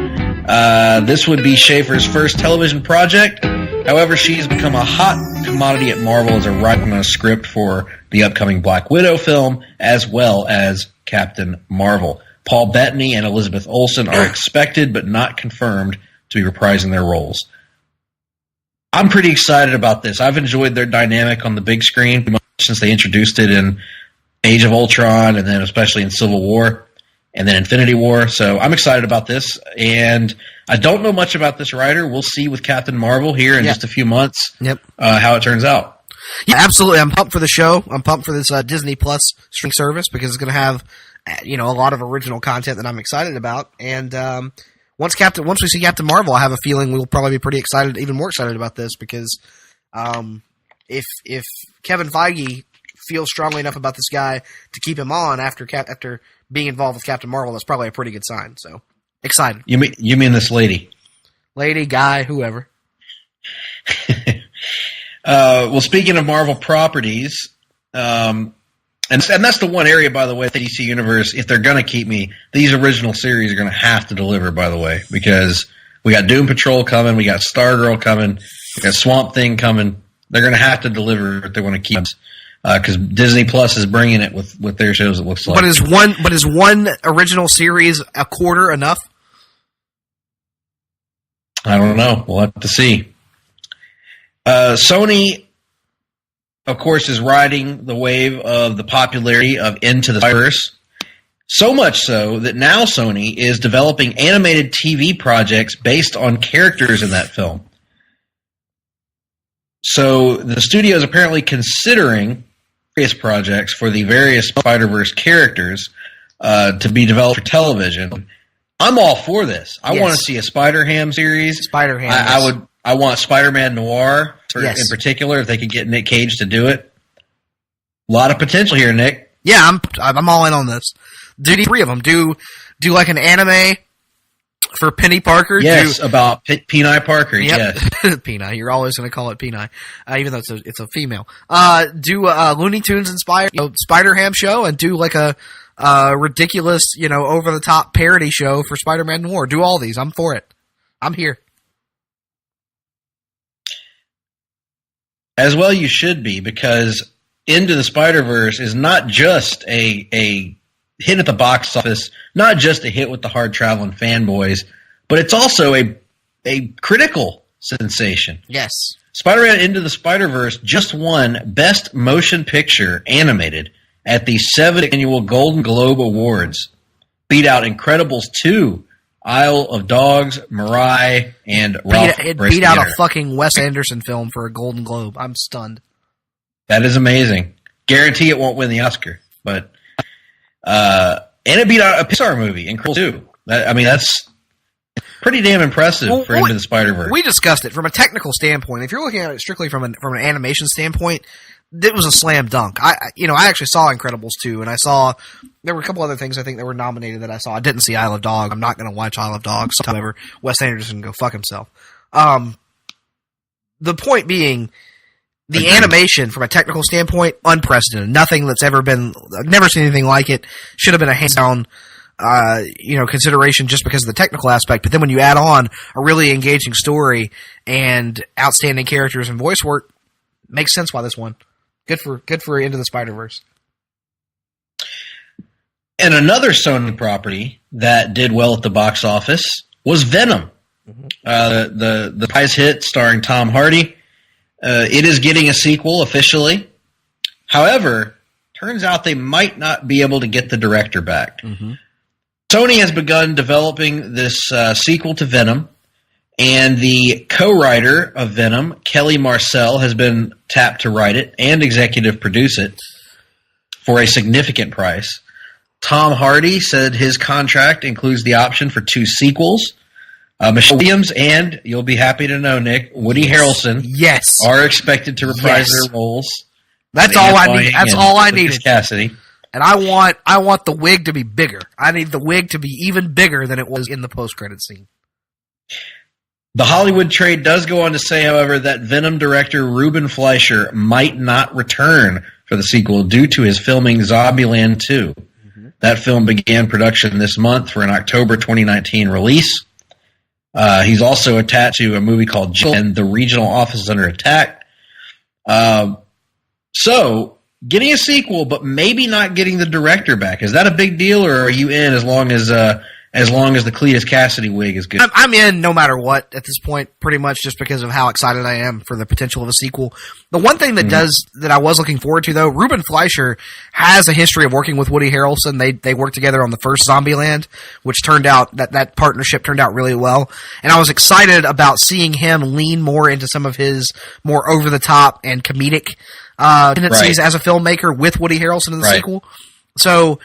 This would be Schaefer's first television project. However, she's become a hot commodity at Marvel as a writer on a script for the upcoming Black Widow film, as well as Captain Marvel. Paul Bettany and Elizabeth Olsen are expected, but not confirmed, to be reprising their roles. I'm pretty excited about this. I've enjoyed their dynamic on the big screen since they introduced it in Age of Ultron, and then especially in Civil War, and then Infinity War. So I'm excited about this, and I don't know much about this writer. We'll see with Captain Marvel here in just a few months how it turns out. Yeah, absolutely. I'm pumped for the show. I'm pumped for this Disney Plus streaming service because it's going to have a lot of original content that I'm excited about. And once we see Captain Marvel, I have a feeling we'll probably be pretty excited, even more excited about this, because if Kevin Feige feels strongly enough about this guy to keep him on after being involved with Captain Marvel, that's probably a pretty good sign. So excited. You mean this lady, guy, whoever. Well, speaking of Marvel properties, and that's the one area, by the way, the DC Universe, if they're going to keep me, these original series are going to have to deliver, by the way, because We got Doom Patrol coming. We got Stargirl coming. We got Swamp Thing coming. They're going to have to deliver if they want to keep because Disney Plus is bringing it with their shows. It looks like. But is one original series a quarter enough? I don't know. We'll have to see. Sony, of course, is riding the wave of the popularity of Into the Spider-Verse. So much so that now Sony is developing animated TV projects based on characters in that film. So the studio is apparently considering various projects for the various Spider-Verse characters to be developed for television. I'm all for this. I want to see a Spider-Ham series. Spider-Ham. I want Spider-Man Noir in Yes. particular, if they could get Nick Cage to do it. A lot of potential here, Nick. Yeah, I'm all in on this. Do 3 of them. Do like an anime for Penny Parker. Yes, about Peni Parker. Yep. Yes. Peni. You're always going to call it Peni, even though it's a female. Do Looney Tunes inspired Spider-Ham show, and do like a ridiculous, over the top parody show for Spider-Man Noir. Do all these. I'm for it. I'm here. As well you should be, because Into the Spider-Verse is not just a hit at the box office, not just a hit with the hard-traveling fanboys, but it's also a critical sensation. Yes. Spider-Man Into the Spider-Verse just won Best Motion Picture Animated at the 7th Annual Golden Globe Awards. Beat out Incredibles 2, Isle of Dogs, Mirai, and Ralph It Breaks beat the out a Internet. fucking Wes Anderson film for a Golden Globe. I'm stunned. That is amazing. Guarantee it won't win the Oscar, but and it beat out a Pixar movie, Incredibles 2. That's pretty damn impressive for Into the Spider-Verse. We discussed it from a technical standpoint. If you're looking at it strictly from an animation standpoint, it was a slam dunk. I actually saw Incredibles 2, and there were a couple other things I think that were nominated that I saw. I didn't see Isle of Dogs. I'm not going to watch Isle of Dogs. However, Wes Anderson can go fuck himself. The point being, the animation from a technical standpoint, unprecedented. Nothing that's ever been, I've never seen anything like it. Should have been a hands down, consideration just because of the technical aspect. But then when you add on a really engaging story and outstanding characters and voice work, makes sense why this won. Good for Into the Spider-Verse. And another Sony property that did well at the box office was Venom. Mm-hmm. The prize hit starring Tom Hardy. It is getting a sequel officially. However, turns out they might not be able to get the director back. Mm-hmm. Sony has begun developing this sequel to Venom, and the co-writer of Venom, Kelly Marcel, has been tapped to write it and executive produce it for a significant price. Tom Hardy said his contract includes the option for 2 sequels. Michelle Williams and, you'll be happy to know, Nick, Woody Harrelson are expected to reprise their roles. That's all I need. That's all I needed. Cassidy. And I want the wig to be bigger. I need the wig to be even bigger than it was in the post-credit scene. The Hollywood trade does go on to say, however, that Venom director Ruben Fleischer might not return for the sequel due to his filming Zombieland 2. Mm-hmm. That film began production this month for an October 2019 release. He's also attached to a movie called Jill and the Regional Office is Under Attack. So, getting a sequel, but maybe not getting the director back. Is that a big deal, or are you in as long as the Cletus Cassidy wig is good? I'm in no matter what at this point, pretty much just because of how excited I am for the potential of a sequel. The one thing that that I was looking forward to, though, Ruben Fleischer has a history of working with Woody Harrelson. They worked together on the first Zombieland, which turned out, that partnership turned out really well. And I was excited about seeing him lean more into some of his more over-the-top and comedic tendencies as a filmmaker with Woody Harrelson in the sequel. So,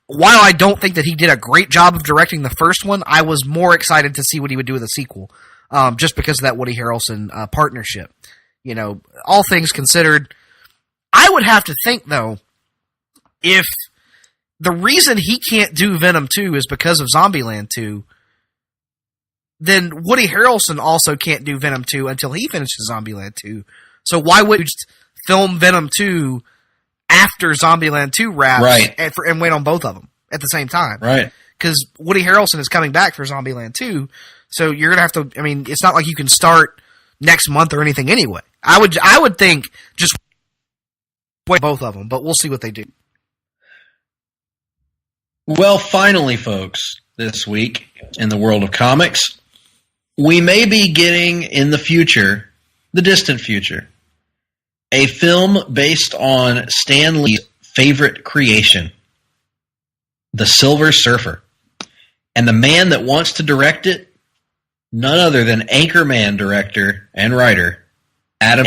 while I don't think that he did a great job of directing the first one, I was more excited to see what he would do with the sequel, just because of that Woody Harrelson partnership. All things considered, I would have to think, though, if the reason he can't do Venom 2 is because of Zombieland 2, then Woody Harrelson also can't do Venom 2 until he finishes Zombieland 2. So why would you just film Venom 2 after Zombieland 2 wraps and wait on both of them at the same time? Right. Because Woody Harrelson is coming back for Zombieland 2, So you're going to have to, I mean, it's not like you can start next month or anything anyway. I would think just wait both of them, but we'll see what they do. Well, finally, folks, this week in the world of comics, we may be getting in the future, the distant future, a film based on Stan Lee's favorite creation, The Silver Surfer. And the man that wants to direct it, none other than Anchorman director and writer, Adam.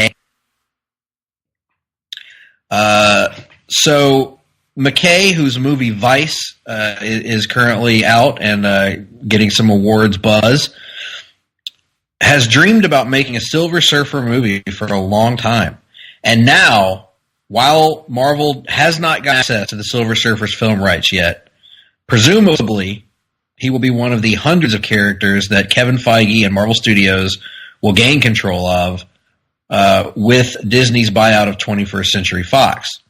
So McKay, whose movie Vice is currently out and getting some awards buzz, has dreamed about making a Silver Surfer movie for a long time. And now, while Marvel has not got access to the Silver Surfer's film rights yet, presumably he will be one of the hundreds of characters that Kevin Feige and Marvel Studios will gain control of with Disney's buyout of 21st Century Fox.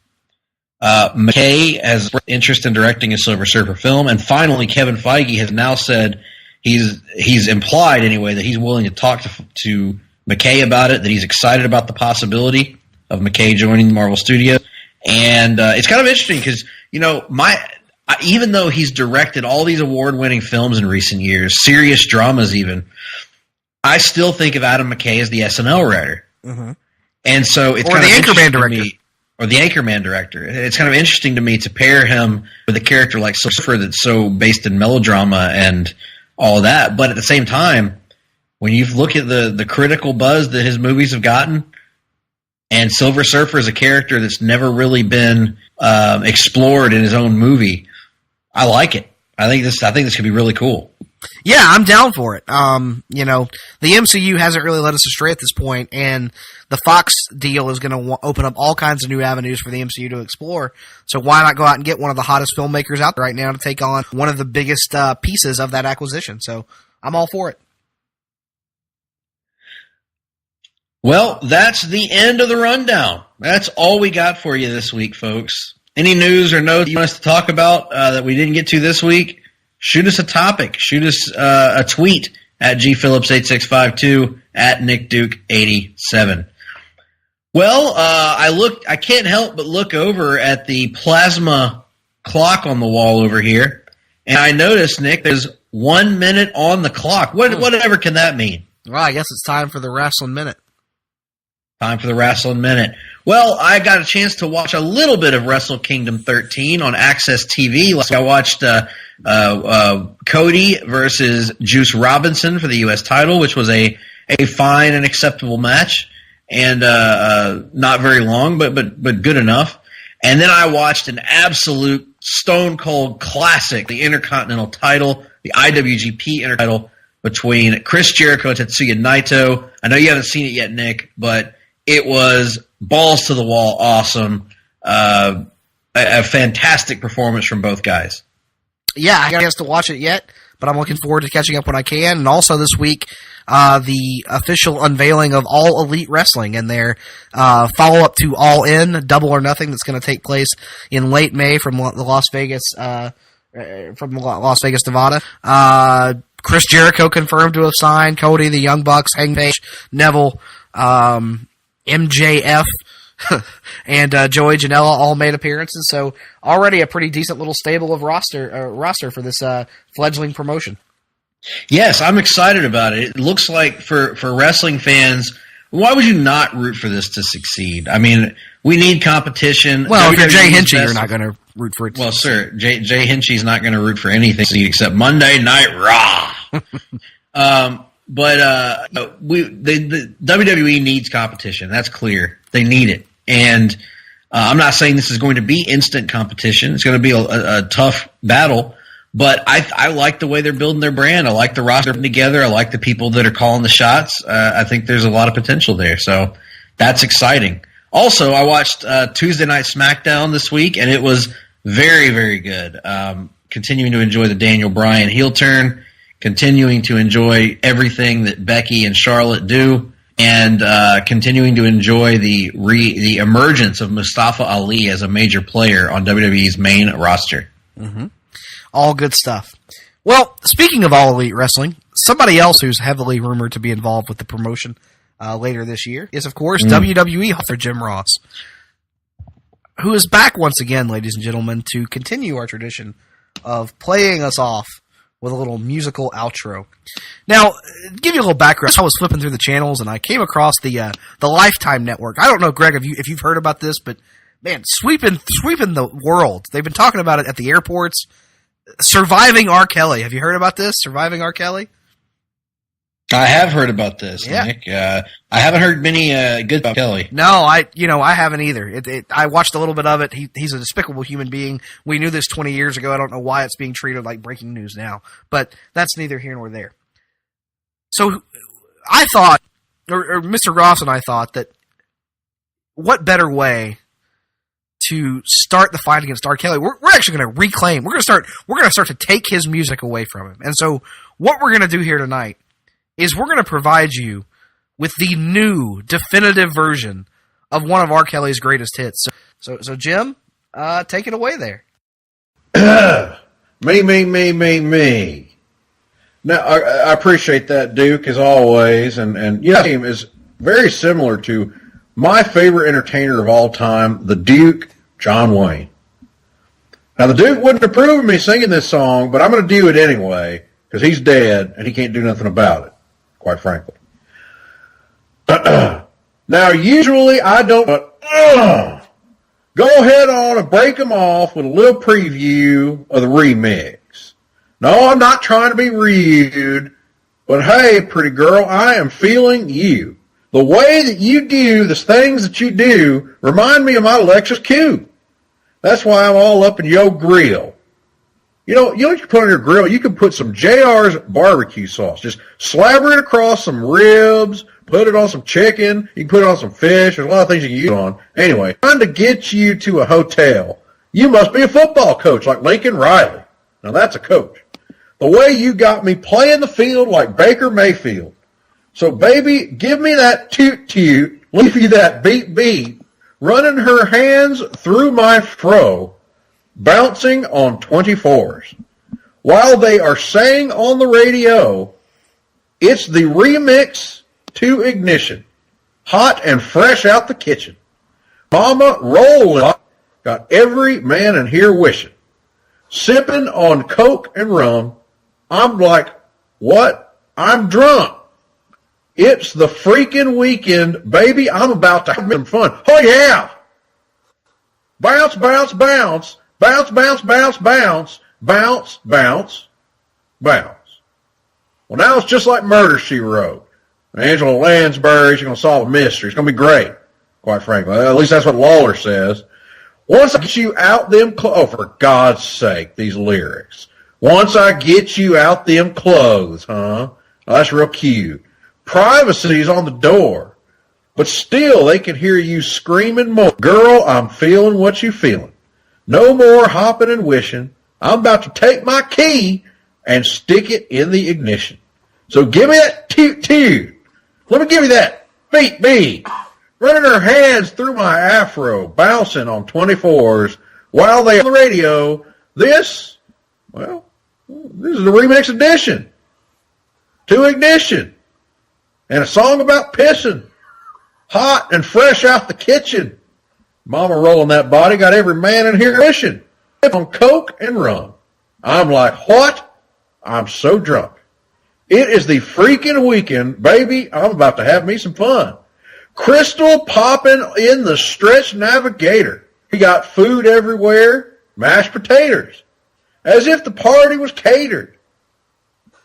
McKay has interest in directing a Silver Surfer film, and finally Kevin Feige has now said he's implied anyway that he's willing to talk to McKay about it, that he's excited about the possibility of McKay joining the Marvel Studios. And it's kind of interesting because, you know, even though he's directed all these award-winning films in recent years, serious dramas even, I still think of Adam McKay as the SNL writer. Mm-hmm. And so it's or kind the of Anchorman director. Or the Anchorman director. It's kind of interesting to me to pair him with a character like Surfer that's so based in melodrama and all of that. But at the same time, when you look at the critical buzz that his movies have gotten, and Silver Surfer is a character that's never really been explored in his own movie, I like it. I think this could be really cool. Yeah, I'm down for it. You know, the MCU hasn't really led us astray at this point, and the Fox deal is going to open up all kinds of new avenues for the MCU to explore. So why not go out and get one of the hottest filmmakers out there right now to take on one of the biggest pieces of that acquisition? So I'm all for it. Well, that's the end of the rundown. That's all we got for you this week, folks. Any news or notes you want us to talk about that we didn't get to this week? Shoot us a topic. Shoot us a tweet at gphillips8652 at nickduke87. Well, I can't help but look over at the plasma clock on the wall over here, and I noticed, Nick, there's 1 minute on the clock. Whatever can that mean? Well, I guess it's time for the Wrestling Minute. Time for the Wrestling Minute. Well, I got a chance to watch a little bit of Wrestle Kingdom 13 on Access TV. I watched Cody versus Juice Robinson for the U.S. title, which was a fine and acceptable match, and not very long, but good enough. And then I watched an absolute stone cold classic, the Intercontinental title, the IWGP Intercontinental between Chris Jericho and Tetsuya Naito. I know you haven't seen it yet, Nick, but it was balls to the wall awesome. A fantastic performance from both guys. Yeah, I got a chance to watch it yet, but I'm looking forward to catching up when I can. And also this week, the official unveiling of All Elite Wrestling and their follow-up to All In, Double or Nothing, that's going to take place in late May from the Las Vegas, Nevada. Chris Jericho confirmed to have signed. Cody, the Young Bucks, Hangman Page, Neville, MJF, and Joey Janela all made appearances. So already a pretty decent little stable of roster for this fledgling promotion. Yes, I'm excited about it. It looks like for wrestling fans, why would you not root for this to succeed? I mean, we need competition. Well, if you're Jay Hinchy, you're not going to root for it. Well, sir, Jay Hinchy's not going to root for anything except Monday Night Raw. But the WWE needs competition. That's clear. They need it. And I'm not saying this is going to be instant competition. It's going to be a tough battle. But I like the way they're building their brand. I like the roster together. I like the people that are calling the shots. I think there's a lot of potential there. So that's exciting. Also, I watched Tuesday Night SmackDown this week, and it was very, very good. Continuing to enjoy the Daniel Bryan heel turn, continuing to enjoy everything that Becky and Charlotte do, and continuing to enjoy the emergence of Mustafa Ali as a major player on WWE's main roster. Mm-hmm. All good stuff. Well, speaking of All Elite Wrestling, somebody else who's heavily rumored to be involved with the promotion later this year is, of course, WWE author Jim Ross, who is back once again, ladies and gentlemen, to continue our tradition of playing us off with a little musical outro. Now, to give you a little background, I was flipping through the channels and I came across the Lifetime Network. I don't know, Greg, if you've heard about this, but man, sweeping the world. They've been talking about it at the airports. Surviving R. Kelly. Have you heard about this? Surviving R. Kelly? I have heard about this, Nick. I haven't heard many good about Kelly. No, I haven't either. I watched a little bit of it. He's a despicable human being. We knew this 20 years ago. I don't know why it's being treated like breaking news now, but that's neither here nor there. So I thought, or Mr. Ross and I thought that what better way to start the fight against R. Kelly? We're actually going to reclaim. We're going to start to take his music away from him. And so what we're going to do here tonight is we're going to provide you with the new definitive version of one of R. Kelly's greatest hits. So Jim, take it away there. Me. Now, I appreciate that, Duke, as always, and yeah, him is very similar to my favorite entertainer of all time, the Duke, John Wayne. Now, the Duke wouldn't approve of me singing this song, but I'm going to do it anyway, because he's dead, and he can't do nothing about it, quite frankly. Now, usually I don't, but go ahead on and break them off with a little preview of the remix. No, I'm not trying to be rude, but hey, pretty girl, I am feeling you. The way that you do the things that you do remind me of my Lexus Coupe. That's why I'm all up in your grill. You know what you can put on your grill? You can put some JR's barbecue sauce. Just slabber it across some ribs, put it on some chicken. You can put it on some fish. There's a lot of things you can use it on. Anyway, trying to get you to a hotel. You must be a football coach like Lincoln Riley. Now that's a coach. The way you got me playing the field like Baker Mayfield. So, baby, give me that toot-toot, leave you that beat-beat, running her hands through my fro, bouncing on 24s. While they are saying on the radio, it's the remix to Ignition, hot and fresh out the kitchen. Mama rolling, got every man in here wishing. Sipping on Coke and rum, I'm like, what? I'm drunk. It's the freaking weekend, baby. I'm about to have some fun. Oh, yeah. Bounce, bounce, bounce. Bounce, bounce, bounce, bounce. Bounce, bounce, bounce. Well, now it's just like Murder, She Wrote. Angela Lansbury, she's going to solve a mystery. It's going to be great, quite frankly. At least that's what Lawler says. Once I get you out them oh, for God's sake, these lyrics. Once I get you out them clothes, huh? Oh, that's real cute. Privacy's on the door, but still they can hear you screaming more. Girl, I'm feeling what you feeling. No more hopping and wishing. I'm about to take my key and stick it in the ignition. So give me that toot-toot. Let me give you that beat-beat. Running her hands through my afro, bouncing on 24s while they on the radio. This is the remix edition to Ignition. And a song about pissing. Hot and fresh out the kitchen. Mama rolling that body, got every man in here wishing. On Coke and rum. I'm like, what? I'm so drunk. It is the freaking weekend, baby. I'm about to have me some fun. Crystal popping in the stretch navigator. We got food everywhere, mashed potatoes. As if the party was catered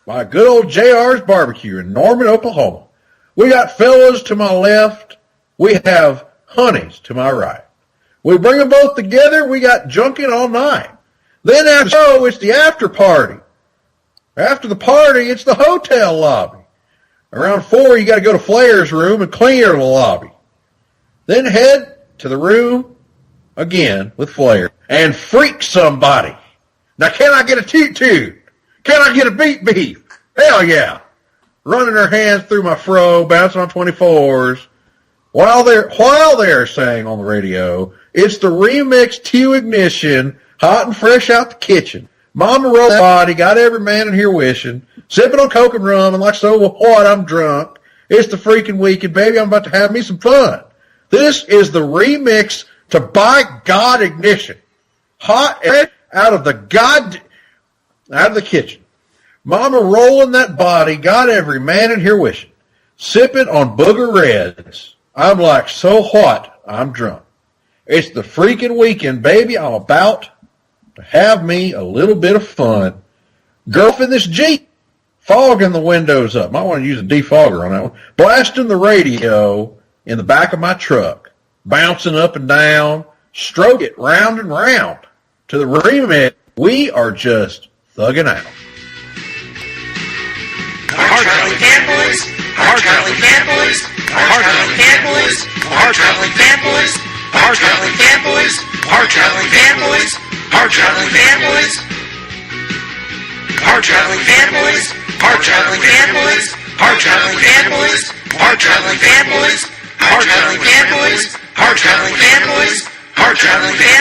by good old JR's Barbecue in Norman, Oklahoma. We got fellas to my left. We have honeys to my right. We bring them both together. We got junking all night. Then after the show, it's the after party. After the party, it's the hotel lobby. Around 4, you got to go to Flair's room and clear the lobby. Then head to the room again with Flair and freak somebody. Now, can I get a toot-toot? Can I get a beat-beat? Hell yeah. Running her hands through my fro, bouncing on 24s. While they're saying on the radio, it's the remix to Ignition, hot and fresh out the kitchen. Mama rolled the body, got every man in here wishing, sipping on coke and rum, and like so what, I'm drunk. It's the freaking weekend, baby. I'm about to have me some fun. This is the remix to By God Ignition. Hot out of the kitchen. Mama rolling that body, got every man in here wishing, sipping on Booger Reds. I'm like so hot, I'm drunk. It's the freaking weekend, baby. I'm about to have me a little bit of fun. Girl in this Jeep, fogging the windows up. Might want to use a defogger on that one. Blasting the radio in the back of my truck, bouncing up and down, stroke it round and round. To the remix, we are just thugging out. Hard-Traveling Fanboys, Hard-Traveling Fanboys, Hard-Traveling Fanboys, Hard-Traveling Fanboys, Hard-Traveling Fanboys, Hard-Traveling Fanboys, Hard-Traveling Fanboys, Hard-Traveling Fanboys, Hard-Traveling Fanboys, Hard-Traveling Fanboys, Hard-Traveling Fanboys, Hard-Traveling Fanboys, Hard-Traveling Fanboys, Hard-Traveling Fanboys,